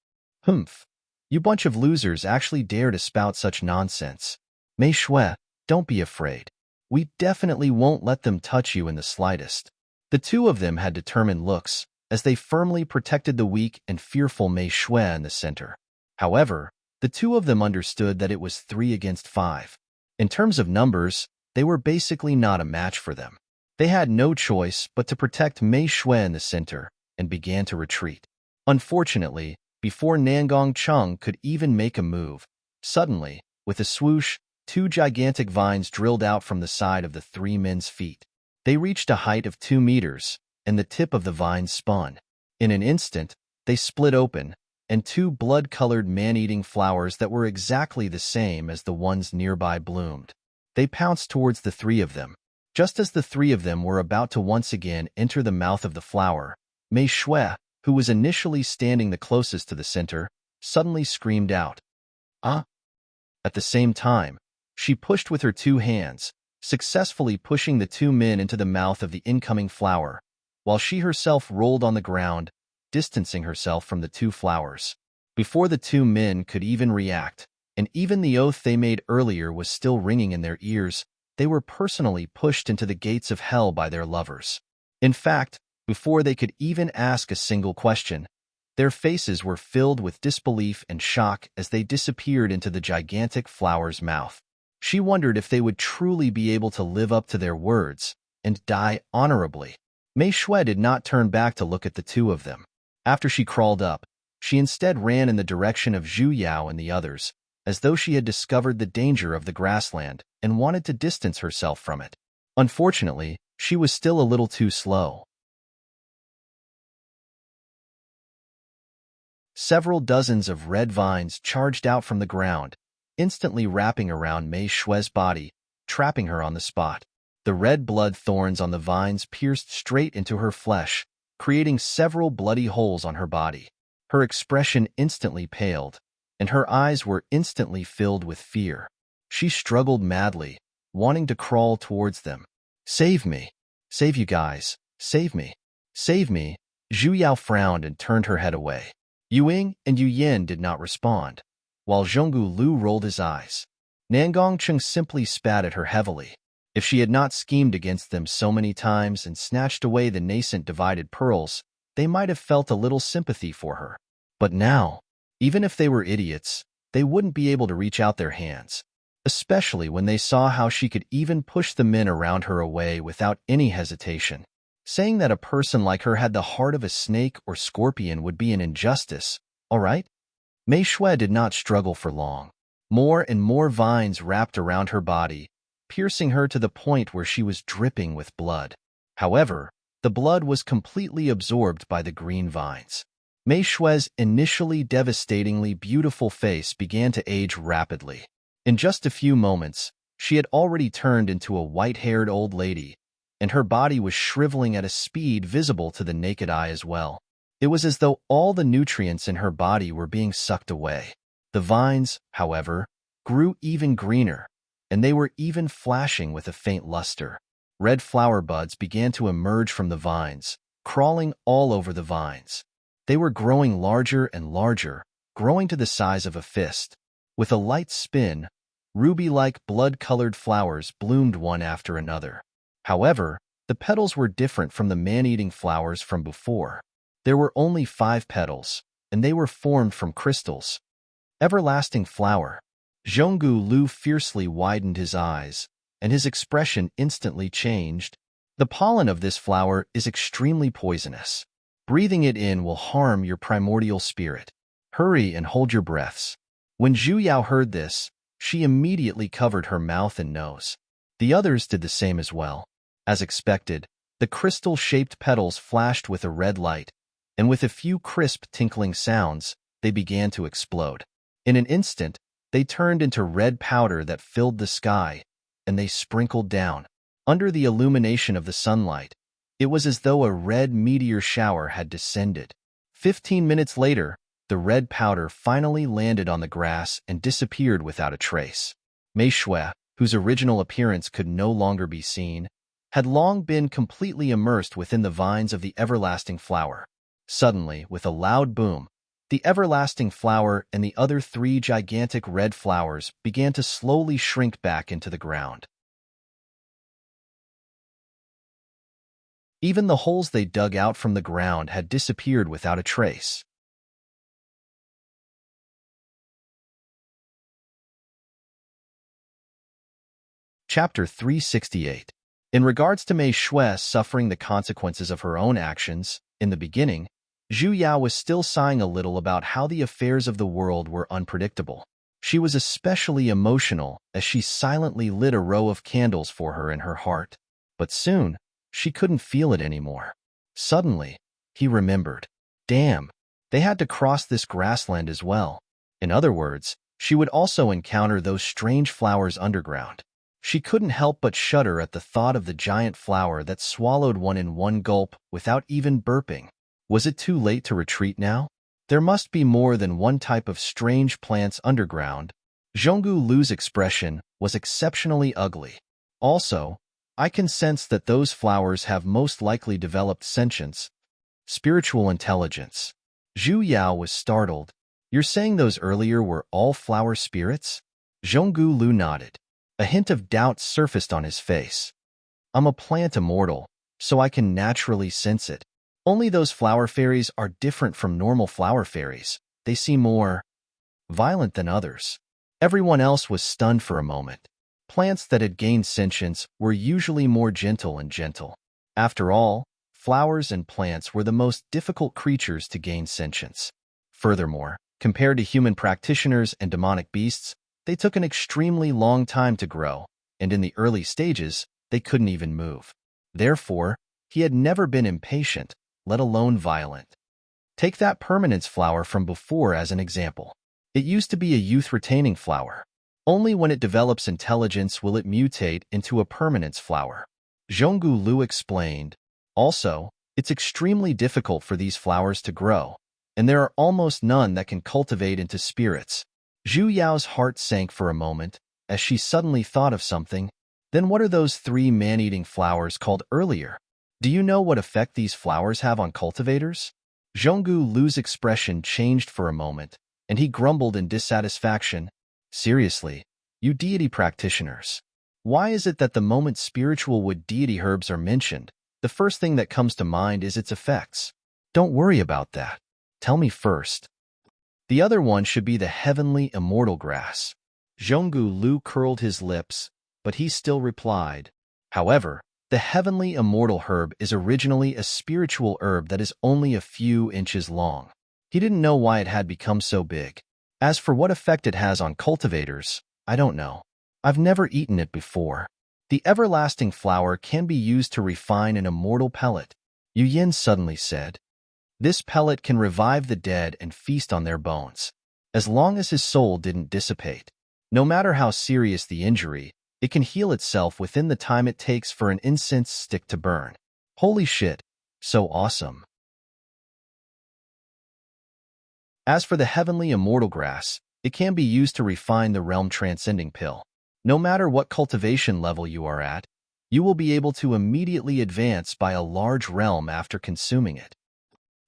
Humph. You bunch of losers actually dare to spout such nonsense. Mei Shui, don't be afraid. We definitely won't let them touch you in the slightest. The two of them had determined looks, as they firmly protected the weak and fearful Mei Shui in the center. However, the two of them understood that it was 3 against 5. In terms of numbers, they were basically not a match for them. They had no choice but to protect Mei Shui in the center and began to retreat. Unfortunately, before Nangong Chung could even make a move, suddenly, with a swoosh, 2 gigantic vines drilled out from the side of the 3 men's feet. They reached a height of 2 meters, and the tip of the vines spun. In an instant, they split open, and 2 blood-colored man-eating flowers that were exactly the same as the ones nearby bloomed. They pounced towards the 3 of them. Just as the 3 of them were about to once again enter the mouth of the flower, Mei Shui, who was initially standing the closest to the center, suddenly screamed out, "Ah!" At the same time, she pushed with her 2 hands, successfully pushing the 2 men into the mouth of the incoming flower, while she herself rolled on the ground, distancing herself from the 2 flowers. Before the 2 men could even react, and even the oath they made earlier was still ringing in their ears, they were personally pushed into the gates of hell by their lovers. In fact, before they could even ask a single question, their faces were filled with disbelief and shock as they disappeared into the gigantic flower's mouth. She wondered if they would truly be able to live up to their words and die honorably. Mei Shui did not turn back to look at the 2 of them. After she crawled up, she instead ran in the direction of Zhu Yao and the others, as though she had discovered the danger of the grassland and wanted to distance herself from it. Unfortunately, she was still a little too slow. Several dozens of red vines charged out from the ground, instantly wrapping around Mei Shui's body, trapping her on the spot. The red blood thorns on the vines pierced straight into her flesh, creating several bloody holes on her body. Her expression instantly paled, and her eyes were instantly filled with fear. She struggled madly, wanting to crawl towards them. "Save me! Save you guys! Save me! Save me!" Zhu Yao frowned and turned her head away. Yu Ying and Yu Yin did not respond, while Zhonggu Lu rolled his eyes. Nangong Chung simply spat at her heavily. If she had not schemed against them so many times and snatched away the nascent divided pearls, they might have felt a little sympathy for her. But now, even if they were idiots, they wouldn't be able to reach out their hands, especially when they saw how she could even push the men around her away without any hesitation. Saying that a person like her had the heart of a snake or scorpion would be an injustice, all right? Mei Shui did not struggle for long. More and more vines wrapped around her body, piercing her to the point where she was dripping with blood. However, the blood was completely absorbed by the green vines. Mei Shui's initially devastatingly beautiful face began to age rapidly. In just a few moments, she had already turned into a white-haired old lady, and her body was shriveling at a speed visible to the naked eye as well. It was as though all the nutrients in her body were being sucked away. The vines, however, grew even greener, and they were even flashing with a faint luster. Red flower buds began to emerge from the vines, crawling all over the vines. They were growing larger and larger, growing to the size of a fist. With a light spin, ruby-like blood-colored flowers bloomed one after another. However, the petals were different from the man-eating flowers from before. There were only 5 petals, and they were formed from crystals. Everlasting flower. Zhonggu Lu fiercely widened his eyes, and his expression instantly changed. The pollen of this flower is extremely poisonous. Breathing it in will harm your primordial spirit. Hurry and hold your breaths. When Zhu Yao heard this, she immediately covered her mouth and nose. The others did the same as well. As expected, the crystal-shaped petals flashed with a red light, and with a few crisp tinkling sounds, they began to explode. In an instant, they turned into red powder that filled the sky, and they sprinkled down. Under the illumination of the sunlight, it was as though a red meteor shower had descended. 15 minutes later, the red powder finally landed on the grass and disappeared without a trace. Mei Shui, whose original appearance could no longer be seen, had long been completely immersed within the vines of the everlasting flower. Suddenly, with a loud boom, the everlasting flower and the other 3 gigantic red flowers began to slowly shrink back into the ground. Even the holes they dug out from the ground had disappeared without a trace. Chapter 368. In regards to Mei Shui suffering the consequences of her own actions, in the beginning, Zhu Yao was still sighing a little about how the affairs of the world were unpredictable. She was especially emotional as she silently lit a row of candles for her in her heart. But soon, she couldn't feel it anymore. Suddenly, he remembered. Damn, they had to cross this grassland as well. In other words, she would also encounter those strange flowers underground. She couldn't help but shudder at the thought of the giant flower that swallowed one in one gulp without even burping. Was it too late to retreat now? There must be more than one type of strange plants underground. Zhonggu Lu's expression was exceptionally ugly. Also, I can sense that those flowers have most likely developed sentience, spiritual intelligence. Zhu Yao was startled. You're saying those earlier were all flower spirits? Zhonggu Lu nodded. A hint of doubt surfaced on his face. I'm a plant immortal, so I can naturally sense it. Only those flower fairies are different from normal flower fairies. They seem more violent than others. Everyone else was stunned for a moment. Plants that had gained sentience were usually more gentle and gentle. After all, flowers and plants were the most difficult creatures to gain sentience. Furthermore, compared to human practitioners and demonic beasts, they took an extremely long time to grow, and in the early stages, they couldn't even move. Therefore, he had never been impatient, let alone violent. Take that permanence flower from before as an example. It used to be a youth-retaining flower. Only when it develops intelligence will it mutate into a permanence flower. Zhonggu Lu explained. Also, it's extremely difficult for these flowers to grow, and there are almost none that can cultivate into spirits. Zhu Yao's heart sank for a moment, as she suddenly thought of something. Then what are those 3 man-eating flowers called earlier? Do you know what effect these flowers have on cultivators? Zhonggu Lu's expression changed for a moment, and he grumbled in dissatisfaction. Seriously, you deity practitioners. Why is it that the moment spiritual wood deity herbs are mentioned, the first thing that comes to mind is its effects? Don't worry about that. Tell me first. The other one should be the heavenly immortal grass. Zhonggu Lu curled his lips, but he still replied. However, the heavenly immortal herb is originally a spiritual herb that is only a few inches long. He didn't know why it had become so big. As for what effect it has on cultivators, I don't know. I've never eaten it before. The everlasting flower can be used to refine an immortal pellet, Yu Yin suddenly said. This pellet can revive the dead and feast on their bones, as long as his soul didn't dissipate. No matter how serious the injury, it can heal itself within the time it takes for an incense stick to burn. Holy shit, so awesome. As for the heavenly immortal grass, it can be used to refine the realm transcending pill. No matter what cultivation level you are at, you will be able to immediately advance by a large realm after consuming it.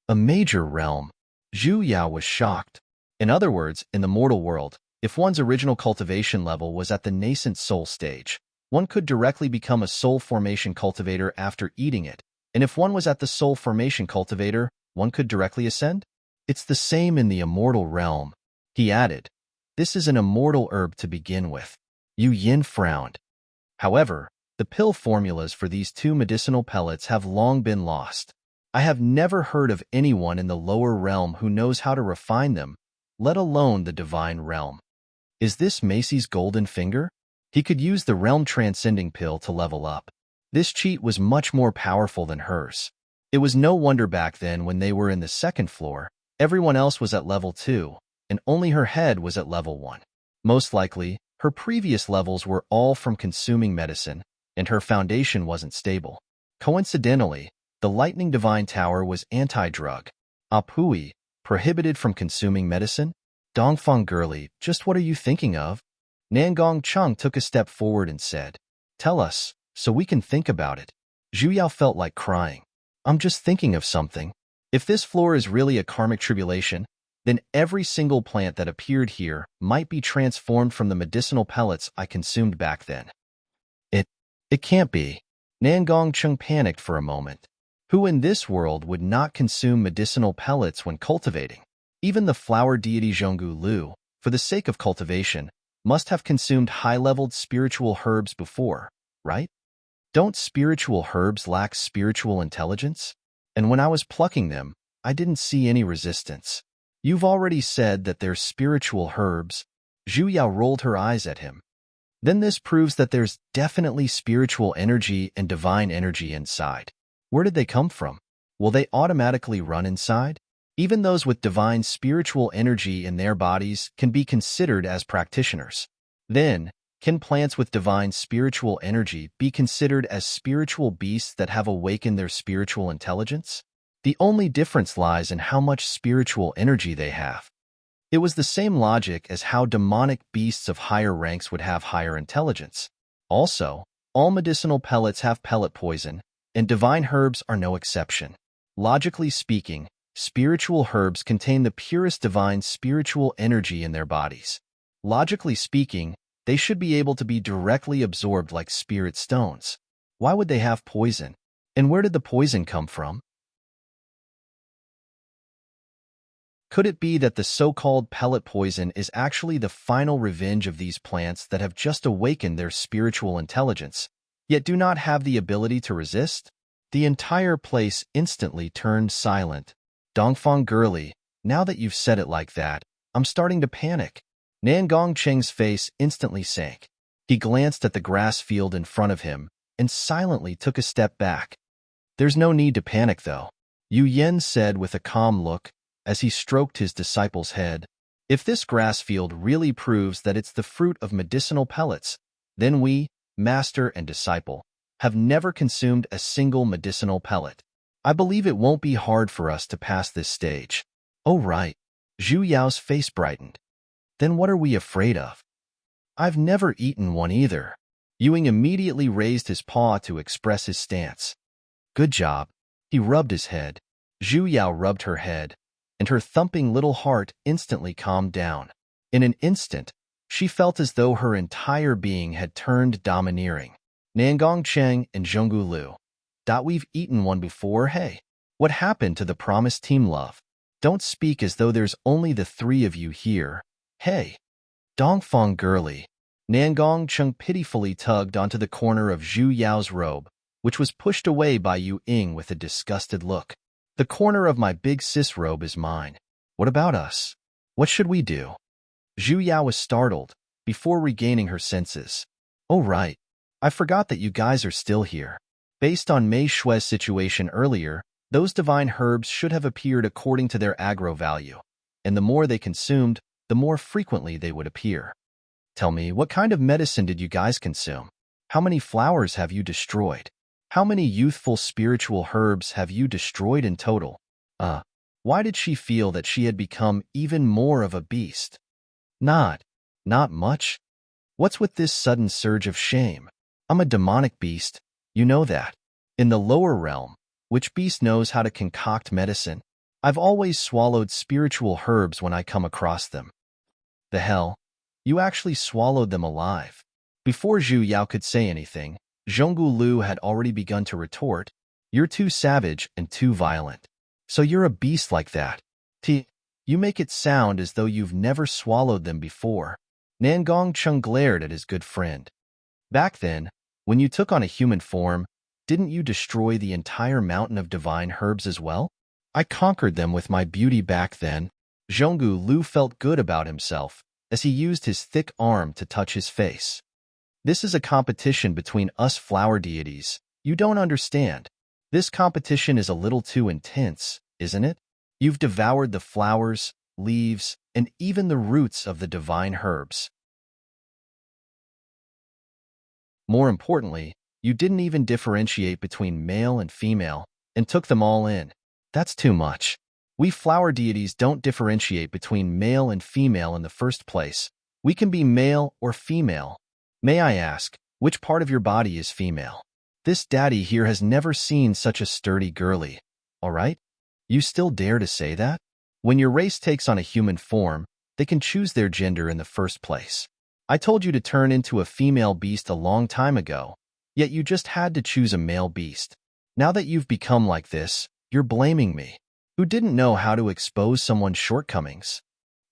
A major realm. Zhu Yao was shocked. In other words, in the mortal world, if one's original cultivation level was at the nascent soul stage, one could directly become a soul formation cultivator after eating it, and if one was at the soul formation cultivator, one could directly ascend? It's the same in the immortal realm. He added, this is an immortal herb to begin with. Yu Yin frowned. However, the pill formulas for these 2 medicinal pellets have long been lost. I have never heard of anyone in the lower realm who knows how to refine them, let alone the divine realm. Is this Macy's golden finger? He could use the realm transcending pill to level up. This cheat was much more powerful than hers. It was no wonder back then when they were in the second floor, everyone else was at level 2, and only her head was at level 1. Most likely, her previous levels were all from consuming medicine, and her foundation wasn't stable. Coincidentally, the Lightning Divine Tower was anti-drug. Apui, prohibited from consuming medicine? Dongfang girly, just what are you thinking of? Nangong Chung took a step forward and said, "Tell us, so we can think about it." Zhu Yao felt like crying. "I'm just thinking of something. If this floor is really a karmic tribulation, then every single plant that appeared here might be transformed from the medicinal pellets I consumed back then." It can't be. Nangong Chung panicked for a moment. Who in this world would not consume medicinal pellets when cultivating? Even the flower deity Zhonggu Lu, for the sake of cultivation, must have consumed high-leveled spiritual herbs before, right? Don't spiritual herbs lack spiritual intelligence? And when I was plucking them, I didn't see any resistance. You've already said that they're spiritual herbs. Zhu Yao rolled her eyes at him. Then this proves that there's definitely spiritual energy and divine energy inside. Where did they come from? Will they automatically run inside? Even those with divine spiritual energy in their bodies can be considered as practitioners. Then, can plants with divine spiritual energy be considered as spiritual beasts that have awakened their spiritual intelligence? The only difference lies in how much spiritual energy they have. It was the same logic as how demonic beasts of higher ranks would have higher intelligence. Also, all medicinal pellets have pellet poison, and divine herbs are no exception. Logically speaking, spiritual herbs contain the purest divine spiritual energy in their bodies. Logically speaking, they should be able to be directly absorbed like spirit stones. Why would they have poison? And where did the poison come from? Could it be that the so-called pellet poison is actually the final revenge of these plants that have just awakened their spiritual intelligence, yet do not have the ability to resist? The entire place instantly turned silent. Dongfang girly, now that you've said it like that, I'm starting to panic. Nangong Cheng's face instantly sank. He glanced at the grass field in front of him and silently took a step back. There's no need to panic, though, Yu Yen said with a calm look as he stroked his disciple's head. If this grass field really proves that it's the fruit of medicinal pellets, then we, master and disciple, have never consumed a single medicinal pellet. I believe it won't be hard for us to pass this stage. Oh, right. Zhu Yao's face brightened. Then what are we afraid of? I've never eaten one either. Ewing immediately raised his paw to express his stance. Good job. He rubbed his head. Zhu Yao rubbed her head, and her thumping little heart instantly calmed down. In an instant, she felt as though her entire being had turned domineering. Nangong Cheng and Zhonggu Lu. We've eaten one before, hey? What happened to the promised team love? Don't speak as though there's only the three of you here, hey? Dongfang girly. Nangong Cheng pitifully tugged onto the corner of Zhu Yao's robe, which was pushed away by Yu Ying with a disgusted look. The corner of my big sis robe is mine. What about us? What should we do? Zhu Yao was startled, before regaining her senses. Oh right, I forgot that you guys are still here. Based on Mei Shui's situation earlier, those divine herbs should have appeared according to their aggro value, and the more they consumed, the more frequently they would appear. Tell me, what kind of medicine did you guys consume? How many flowers have you destroyed? How many youthful spiritual herbs have you destroyed in total? Why did she feel that she had become even more of a beast? Not much. What's with this sudden surge of shame? I'm a demonic beast, you know that. In the lower realm, which beast knows how to concoct medicine? I've always swallowed spiritual herbs when I come across them. The hell? You actually swallowed them alive. Before Zhu Yao could say anything, Zhonggu Lu had already begun to retort, You're too savage and too violent. So you're a beast like that. You make it sound as though you've never swallowed them before. Nangong Chung glared at his good friend. Back then, when you took on a human form, didn't you destroy the entire mountain of divine herbs as well? I conquered them with my beauty back then. Zhonggu Lu felt good about himself as he used his thick arm to touch his face. This is a competition between us flower deities. You don't understand. This competition is a little too intense, isn't it? You've devoured the flowers, leaves, and even the roots of the divine herbs. More importantly, you didn't even differentiate between male and female and took them all in. That's too much. We flower deities don't differentiate between male and female in the first place. We can be male or female. May I ask, which part of your body is female? This daddy here has never seen such a sturdy girly, all right? You still dare to say that? When your race takes on a human form, they can choose their gender in the first place. I told you to turn into a female beast a long time ago, yet you just had to choose a male beast. Now that you've become like this, you're blaming me, who didn't know how to expose someone's shortcomings.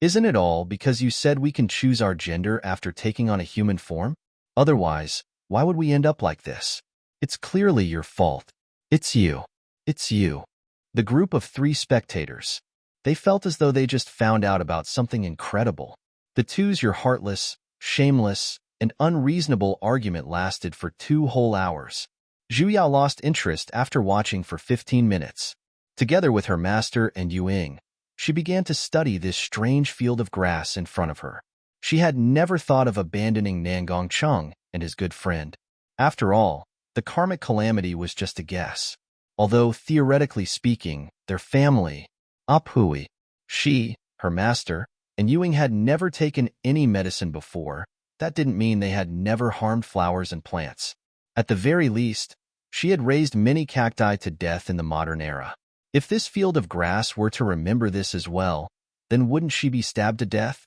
Isn't it all because you said we can choose our gender after taking on a human form? Otherwise, why would we end up like this? It's clearly your fault. It's you. It's you. The group of 3 spectators. They felt as though they just found out about something incredible. The two's your heartless, shameless, and unreasonable argument lasted for 2 whole hours. Zhu Yao lost interest after watching for 15 minutes. Together with her master and Yu Ying, she began to study this strange field of grass in front of her. She had never thought of abandoning Nangong Cheng and his good friend. After all, the karmic calamity was just a guess. Although, theoretically speaking, their family, Apui, she, her master, and Yu Ying had never taken any medicine before, that didn't mean they had never harmed flowers and plants. At the very least, she had raised many cacti to death in the modern era. If this field of grass were to remember this as well, then wouldn't she be stabbed to death?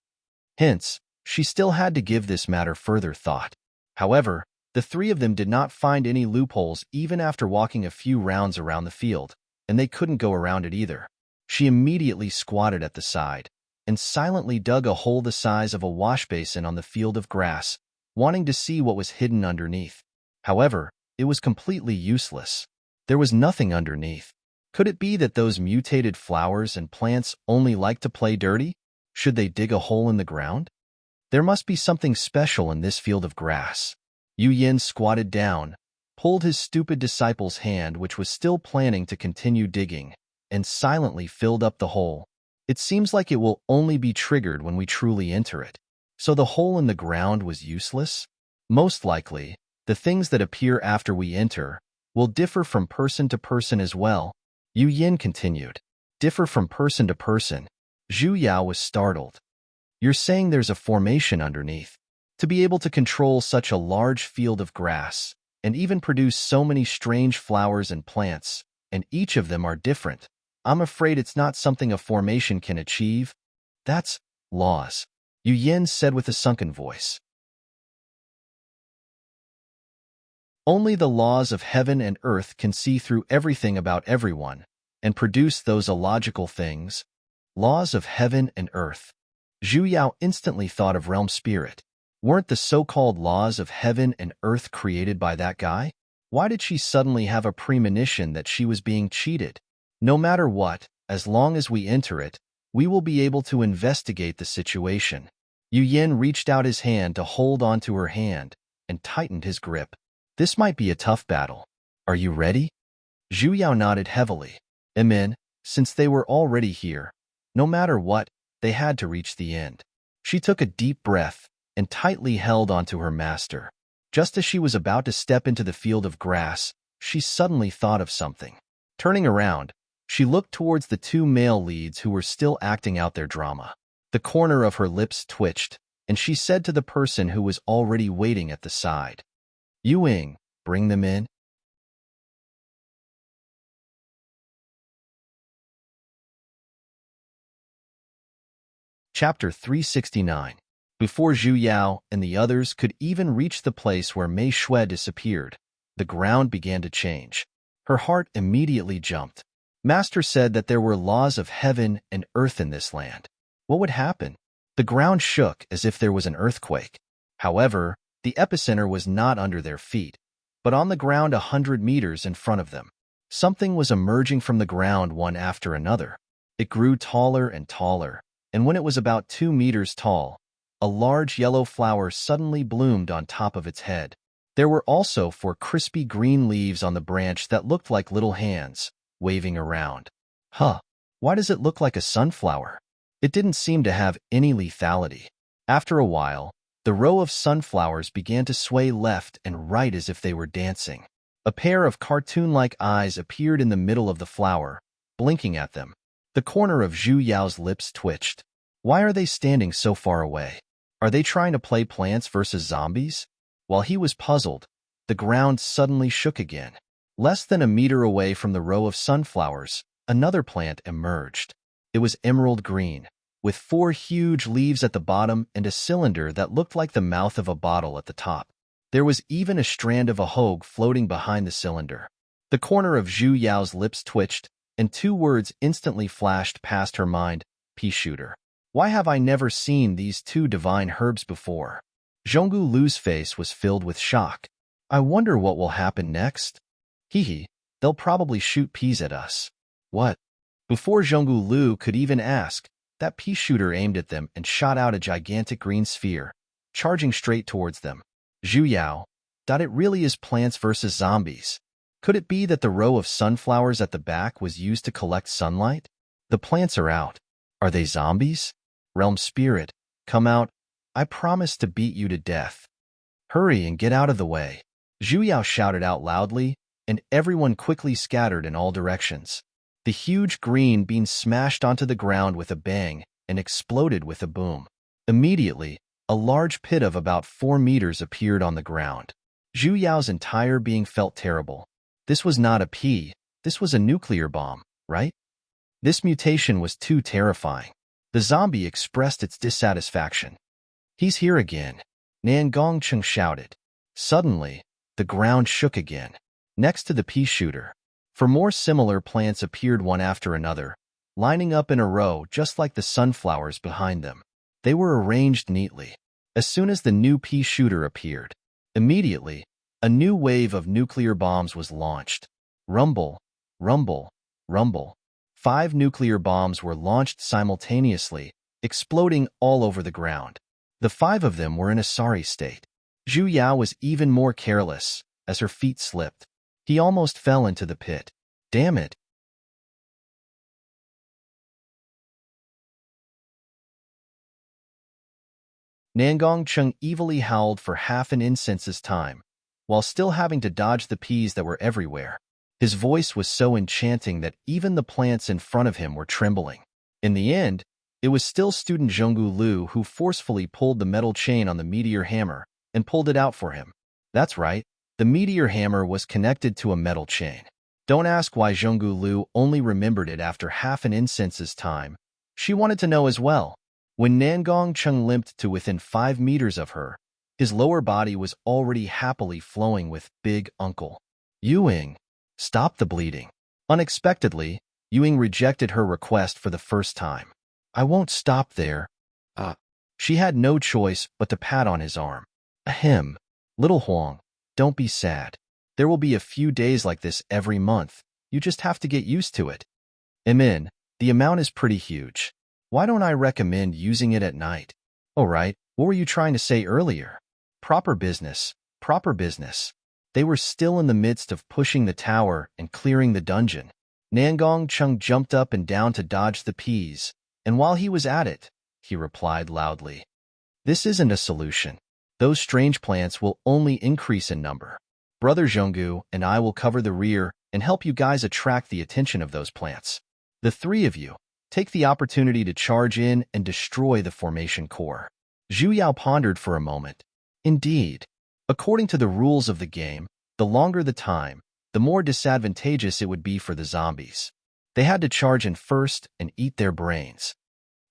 Hence, she still had to give this matter further thought. However, the 3 of them did not find any loopholes even after walking a few rounds around the field, and they couldn't go around it either. She immediately squatted at the side and silently dug a hole the size of a wash basin on the field of grass, wanting to see what was hidden underneath. However, it was completely useless. There was nothing underneath. Could it be that those mutated flowers and plants only like to play dirty? Should they dig a hole in the ground? There must be something special in this field of grass. Yu Yin squatted down, pulled his stupid disciple's hand, which was still planning to continue digging, and silently filled up the hole. It seems like it will only be triggered when we truly enter it. So the hole in the ground was useless? Most likely, the things that appear after we enter will differ from person to person as well. Yu Yin continued. Differ from person to person. Zhu Yao was startled. You're saying there's a formation underneath? To be able to control such a large field of grass, and even produce so many strange flowers and plants, and each of them are different, I'm afraid it's not something a formation can achieve. That's laws, Yu Yin said with a sunken voice. Only the laws of heaven and earth can see through everything about everyone and produce those illogical things. Laws of heaven and earth. Zhu Yao instantly thought of realm spirit. Weren't the so-called laws of heaven and earth created by that guy? Why did she suddenly have a premonition that she was being cheated? No matter what, as long as we enter it, we will be able to investigate the situation. Yu Yin reached out his hand to hold onto her hand and tightened his grip. This might be a tough battle. Are you ready? Zhu Yao nodded heavily. Amen. Since they were already here, no matter what, they had to reach the end. She took a deep breath and tightly held onto her master. Just as she was about to step into the field of grass, she suddenly thought of something. Turning around, she looked towards the 2 male leads who were still acting out their drama. The corner of her lips twitched, and she said to the person who was already waiting at the side, Yu Ying, bring them in. Chapter 369. Before Zhu Yao and the others could even reach the place where Mei Shui disappeared, the ground began to change. Her heart immediately jumped. Master said that there were laws of heaven and earth in this land. What would happen? The ground shook as if there was an earthquake. However, the epicenter was not under their feet, but on the ground 100 meters in front of them. Something was emerging from the ground one after another. It grew taller and taller, and when it was about 2 meters tall, a large yellow flower suddenly bloomed on top of its head. There were also 4 crispy green leaves on the branch that looked like little hands, waving around. Huh, why does it look like a sunflower? It didn't seem to have any lethality. After a while, the row of sunflowers began to sway left and right as if they were dancing. A pair of cartoon-like eyes appeared in the middle of the flower, blinking at them. The corner of Zhu Yao's lips twitched. Why are they standing so far away? Are they trying to play Plants vs. Zombies? While he was puzzled, the ground suddenly shook again. Less than a meter away from the row of sunflowers, another plant emerged. It was emerald green, with 4 huge leaves at the bottom and a cylinder that looked like the mouth of a bottle at the top. There was even a strand of a hogue floating behind the cylinder. The corner of Zhu Yao's lips twitched, and 2 words instantly flashed past her mind: pea shooter. Why have I never seen these 2 divine herbs before? Zhonggu Lu's face was filled with shock. I wonder what will happen next. Hee, they'll probably shoot peas at us. What? Before Zhonggu Lu could even ask, that pea shooter aimed at them and shot out a gigantic green sphere, charging straight towards them. Zhu Yao, it really is Plants vs. Zombies. Could it be that the row of sunflowers at the back was used to collect sunlight? The plants are out. Are they zombies? Realm Spirit, come out. I promise to beat you to death. Hurry and get out of the way. Zhu Yao shouted out loudly, and everyone quickly scattered in all directions. The huge green bean smashed onto the ground with a bang and exploded with a boom. Immediately, a large pit of about 4 meters appeared on the ground. Zhu Yao's entire being felt terrible. This was not a pea, this was a nuclear bomb, right? This mutation was too terrifying. The zombie expressed its dissatisfaction. He's here again, Nan Gongcheng shouted. Suddenly, the ground shook again. Next to the pea shooter, 4 more similar plants appeared one after another, lining up in a row just like the sunflowers behind them. They were arranged neatly. As soon as the new pea shooter appeared, immediately, a new wave of nuclear bombs was launched. Rumble, rumble, rumble. 5 nuclear bombs were launched simultaneously, exploding all over the ground. The 5 of them were in a sorry state. Zhu Yao was even more careless, as her feet slipped. He almost fell into the pit. Damn it. Nangongcheng evilly howled for half an incense's time, while still having to dodge the peas that were everywhere. His voice was so enchanting that even the plants in front of him were trembling. In the end, it was still student Zhonggu Lu who forcefully pulled the metal chain on the meteor hammer and pulled it out for him. That's right, the meteor hammer was connected to a metal chain. Don't ask why Zhonggu Lu only remembered it after half an incense's time. She wanted to know as well. When Nangongcheng limped to within 5 meters of her, his lower body was already happily flowing with Big Uncle. Yuing, stop the bleeding. Unexpectedly, Yuing rejected her request for the first time. I won't stop there. She had no choice but to pat on his arm. Ahem. Little Huang, don't be sad. There will be a few days like this every month. You just have to get used to it. Amen. The amount is pretty huge. Why don't I recommend using it at night? Oh, right. What were you trying to say earlier? Proper business. Proper business. They were still in the midst of pushing the tower and clearing the dungeon. Nangongcheng jumped up and down to dodge the peas, and while he was at it, he replied loudly. This isn't a solution. Those strange plants will only increase in number. Brother Zhonggu and I will cover the rear and help you guys attract the attention of those plants. The 3 of you, take the opportunity to charge in and destroy the formation core. Zhu Yao pondered for a moment. Indeed, according to the rules of the game, the longer the time, the more disadvantageous it would be for the zombies. They had to charge in first and eat their brains.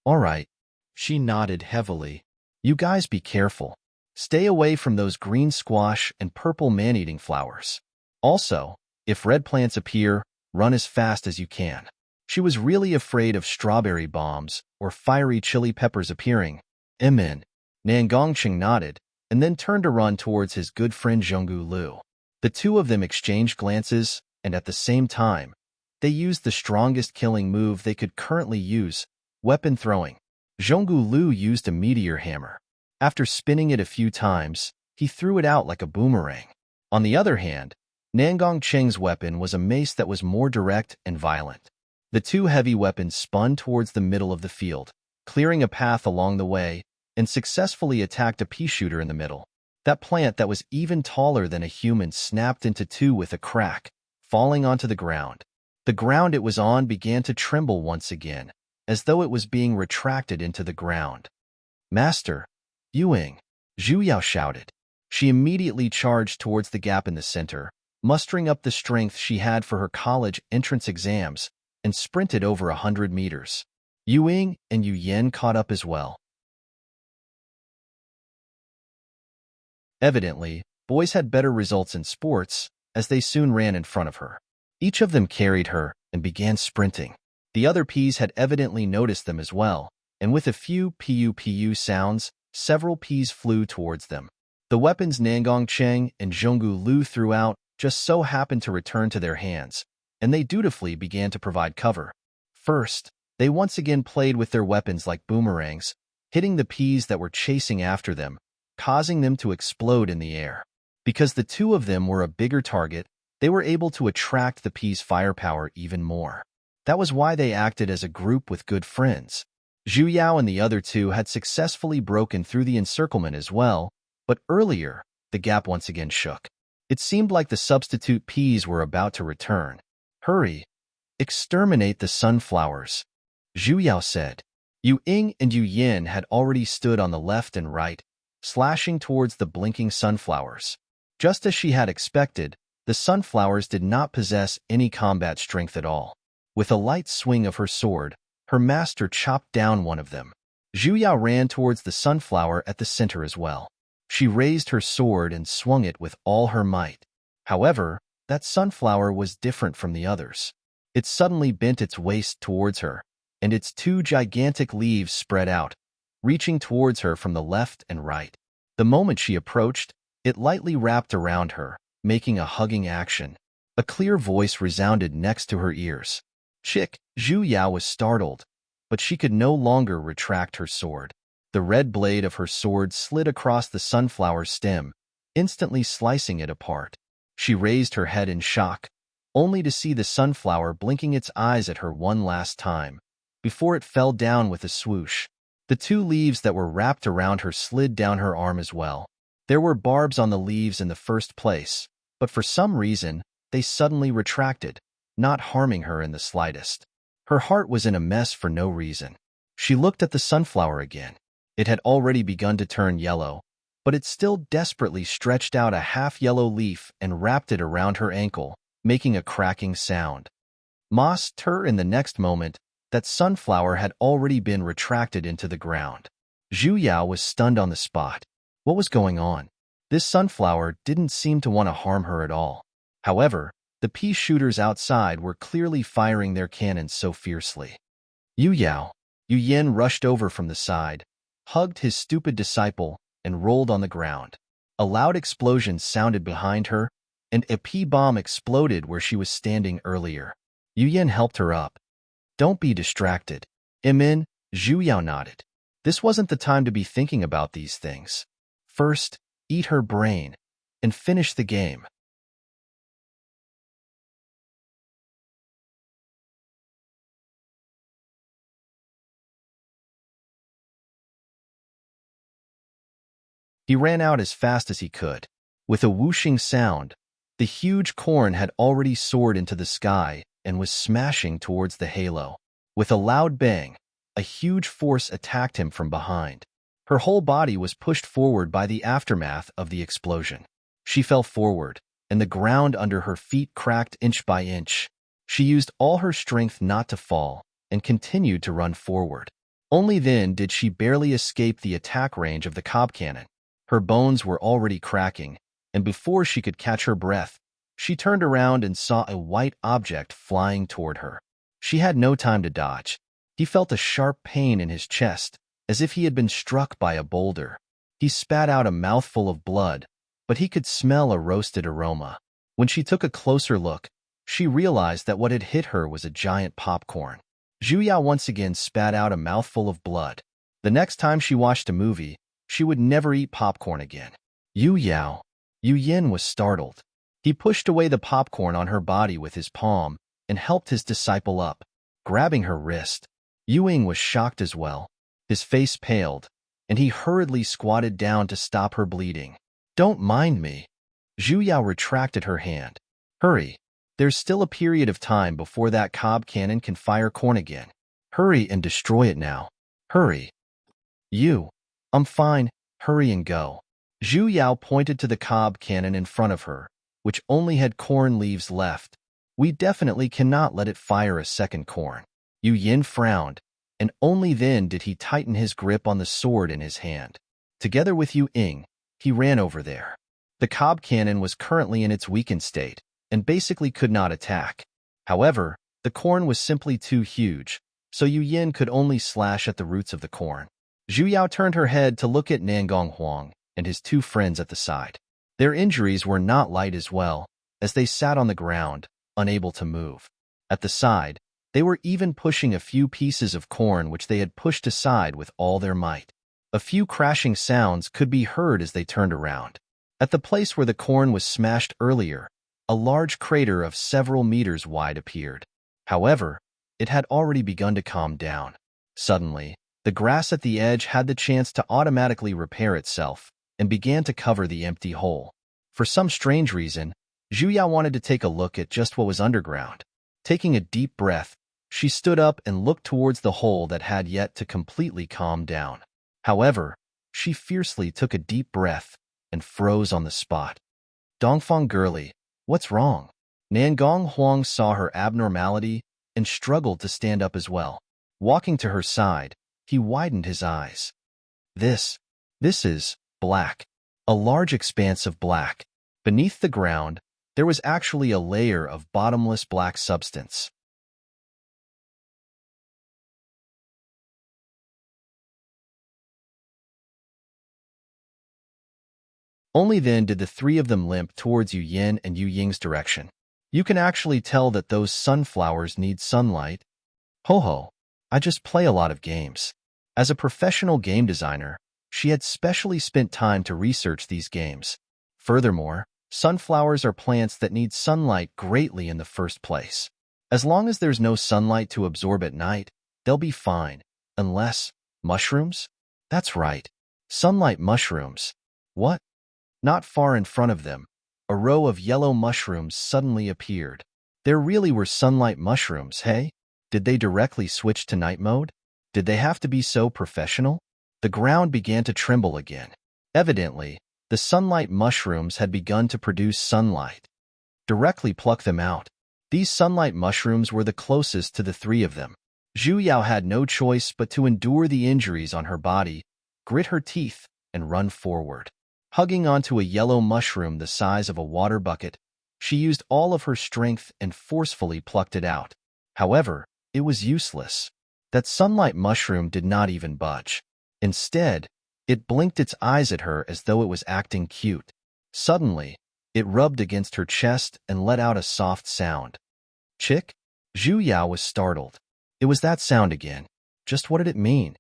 All right. She nodded heavily. You guys be careful. Stay away from those green squash and purple man-eating flowers. Also, if red plants appear, run as fast as you can. She was really afraid of strawberry bombs or fiery chili peppers appearing. Amen. Nangongcheng nodded, and then turned to run towards his good friend Zhonggu Lu. The 2 of them exchanged glances, and at the same time, they used the strongest killing move they could currently use, weapon throwing. Zhonggu Lu used a meteor hammer. After spinning it a few times, he threw it out like a boomerang. On the other hand, Nangong Cheng's weapon was a mace that was more direct and violent. The two heavy weapons spun towards the middle of the field, clearing a path along the way, and successfully attacked a pea shooter in the middle. That plant that was even taller than a human snapped into two with a crack, falling onto the ground. The ground it was on began to tremble once again, as though it was being retracted into the ground. "Master, Yuing," Zhu Yao shouted. She immediately charged towards the gap in the center, mustering up the strength she had for her college entrance exams, and sprinted over 100 meters. Yuing and Yu Yen caught up as well. Evidently, boys had better results in sports, as they soon ran in front of her. Each of them carried her and began sprinting. The other peas had evidently noticed them as well, and with a few pu sounds, several peas flew towards them. The weapons Nangong Cheng and Zhonggu Lu threw out just so happened to return to their hands, and they dutifully began to provide cover. First, they once again played with their weapons like boomerangs, hitting the peas that were chasing after them, causing them to explode in the air. Because the two of them were a bigger target, they were able to attract the peas' firepower even more. That was why they acted as a group with good friends. Zhu Yao and the other two had successfully broken through the encirclement as well, but earlier, the gap once again shook. It seemed like the substitute peas were about to return. "Hurry! Exterminate the sunflowers," Zhu Yao said. Yu Ying and Yu Yin had already stood on the left and right, slashing towards the blinking sunflowers. Just as she had expected, the sunflowers did not possess any combat strength at all. With a light swing of her sword, her master chopped down one of them. Zhu Yao ran towards the sunflower at the center as well. She raised her sword and swung it with all her might. However, that sunflower was different from the others. It suddenly bent its waist towards her, and its two gigantic leaves spread out, reaching towards her from the left and right. The moment she approached, it lightly wrapped around her, making a hugging action. A clear voice resounded next to her ears. "Chick!" Zhu Yao was startled, but she could no longer retract her sword. The red blade of her sword slid across the sunflower stem, instantly slicing it apart. She raised her head in shock, only to see the sunflower blinking its eyes at her one last time, before it fell down with a swoosh. The two leaves that were wrapped around her slid down her arm as well. There were barbs on the leaves in the first place, but for some reason, they suddenly retracted, not harming her in the slightest. Her heart was in a mess for no reason. She looked at the sunflower again. It had already begun to turn yellow, but it still desperately stretched out a half-yellow leaf and wrapped it around her ankle, making a cracking sound. In the next moment, that sunflower had already been retracted into the ground. Zhu Yao was stunned on the spot. What was going on? This sunflower didn't seem to want to harm her at all. However, the pea shooters outside were clearly firing their cannons so fiercely. Yu Yin rushed over from the side, hugged his stupid disciple, and rolled on the ground. A loud explosion sounded behind her, and a pea bomb exploded where she was standing earlier. Yu Yin helped her up. "Don't be distracted." Zhu Yao nodded. This wasn't the time to be thinking about these things. First, eat her brain, and finish the game. He ran out as fast as he could. With a whooshing sound, the huge corn had already soared into the sky and was smashing towards the halo. With a loud bang, a huge force attacked him from behind. Her whole body was pushed forward by the aftermath of the explosion. She fell forward, and the ground under her feet cracked inch by inch. She used all her strength not to fall and continued to run forward. Only then did she barely escape the attack range of the cob cannon. Her bones were already cracking, and before she could catch her breath, she turned around and saw a white object flying toward her. She had no time to dodge. He felt a sharp pain in his chest, as if he had been struck by a boulder. He spat out a mouthful of blood, but he could smell a roasted aroma. When she took a closer look, she realized that what had hit her was a giant popcorn. Zhu Yao once again spat out a mouthful of blood. The next time she watched a movie, she would never eat popcorn again. Yu Yao. Yu Yin was startled. He pushed away the popcorn on her body with his palm and helped his disciple up, grabbing her wrist. Yu Ying was shocked as well. His face paled, and he hurriedly squatted down to stop her bleeding. Don't mind me. Zhu Yao retracted her hand. Hurry. There's still a period of time before that cob cannon can fire corn again. Hurry and destroy it now. Hurry. I'm fine. Hurry and go. Zhu Yao pointed to the cob cannon in front of her, which only had corn leaves left. We definitely cannot let it fire a second corn. Yu Yin frowned, and only then did he tighten his grip on the sword in his hand. Together with Yu Ying, he ran over there. The cob cannon was currently in its weakened state, and basically could not attack. However, the corn was simply too huge, so Yu Yin could only slash at the roots of the corn. Zhu Yao turned her head to look at Nangong Huang and his two friends at the side. Their injuries were not light as well, as they sat on the ground, unable to move. At the side, they were even pushing a few pieces of corn which they had pushed aside with all their might. A few crashing sounds could be heard as they turned around. At the place where the corn was smashed earlier, a large crater of several meters wide appeared. However, it had already begun to calm down. Suddenly, the grass at the edge had the chance to automatically repair itself and began to cover the empty hole. For some strange reason, Zhu Yao wanted to take a look at just what was underground. Taking a deep breath, she stood up and looked towards the hole that had yet to completely calm down. However, she fiercely took a deep breath and froze on the spot. Dongfang girlie, what's wrong? Nangong Huang saw her abnormality and struggled to stand up as well. Walking to her side, he widened his eyes. This is black. A large expanse of black. Beneath the ground, there was actually a layer of bottomless black substance. Only then did the three of them limp towards Yu Yin and Yu Ying's direction. You can actually tell that those sunflowers need sunlight. Ho, I just play a lot of games. As a professional game designer, she had specially spent time to research these games. Furthermore, sunflowers are plants that need sunlight greatly in the first place. As long as there's no sunlight to absorb at night, they'll be fine. Unless, mushrooms? That's right. Sunlight mushrooms. What? Not far in front of them, a row of yellow mushrooms suddenly appeared. There really were sunlight mushrooms, hey? Did they directly switch to night mode? Did they have to be so professional? The ground began to tremble again. Evidently, the sunlight mushrooms had begun to produce sunlight. Directly pluck them out. These sunlight mushrooms were the closest to the three of them. Zhu Yao had no choice but to endure the injuries on her body, grit her teeth, and run forward. Hugging onto a yellow mushroom the size of a water bucket, she used all of her strength and forcefully plucked it out. However, it was useless. That sunlight mushroom did not even budge. Instead, it blinked its eyes at her as though it was acting cute. Suddenly, it rubbed against her chest and let out a soft sound. Chick? Zhu Yao was startled. It was that sound again. Just what did it mean?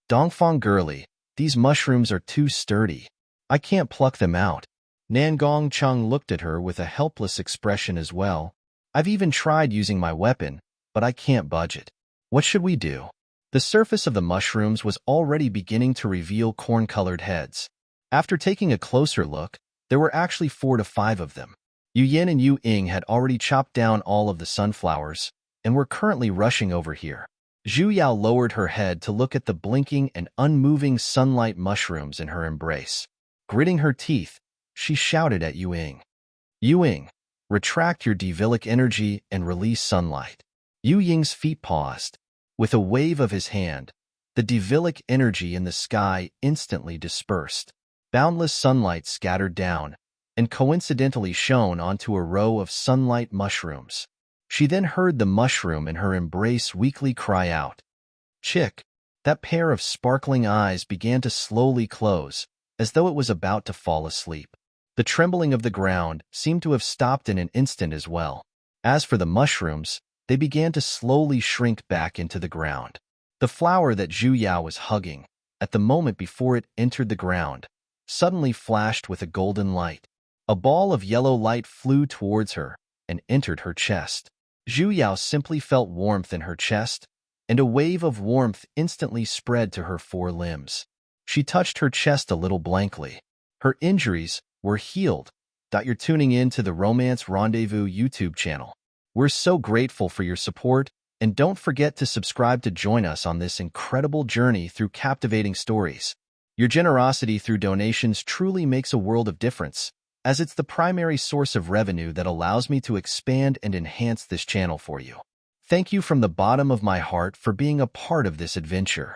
Dongfang girlie, these mushrooms are too sturdy. I can't pluck them out. Nangong Chung looked at her with a helpless expression as well. I've even tried using my weapon, but I can't budge it. What should we do? The surface of the mushrooms was already beginning to reveal corn-colored heads. After taking a closer look, there were actually 4 to 5 of them. Yu Yin and Yu Ying had already chopped down all of the sunflowers and were currently rushing over here. Zhu Yao lowered her head to look at the blinking and unmoving sunlight mushrooms in her embrace. Gritting her teeth, she shouted at Yu Ying. Yu Ying, retract your devilic energy and release sunlight. Yu Ying's feet paused. With a wave of his hand, the devilic energy in the sky instantly dispersed. Boundless sunlight scattered down and coincidentally shone onto a row of sunlight mushrooms. She then heard the mushroom in her embrace weakly cry out. Chick! That pair of sparkling eyes began to slowly close, as though it was about to fall asleep. The trembling of the ground seemed to have stopped in an instant as well. As for the mushrooms, they began to slowly shrink back into the ground. The flower that Zhu Yao was hugging, at the moment before it entered the ground, suddenly flashed with a golden light. A ball of yellow light flew towards her and entered her chest. Zhu Yao simply felt warmth in her chest, and a wave of warmth instantly spread to her 4 limbs. She touched her chest a little blankly. Her injuries were healed. You're tuning in to the Romance Rendezvous YouTube channel. We're so grateful for your support, and don't forget to subscribe to join us on this incredible journey through captivating stories. Your generosity through donations truly makes a world of difference, as it's the primary source of revenue that allows me to expand and enhance this channel for you. Thank you from the bottom of my heart for being a part of this adventure.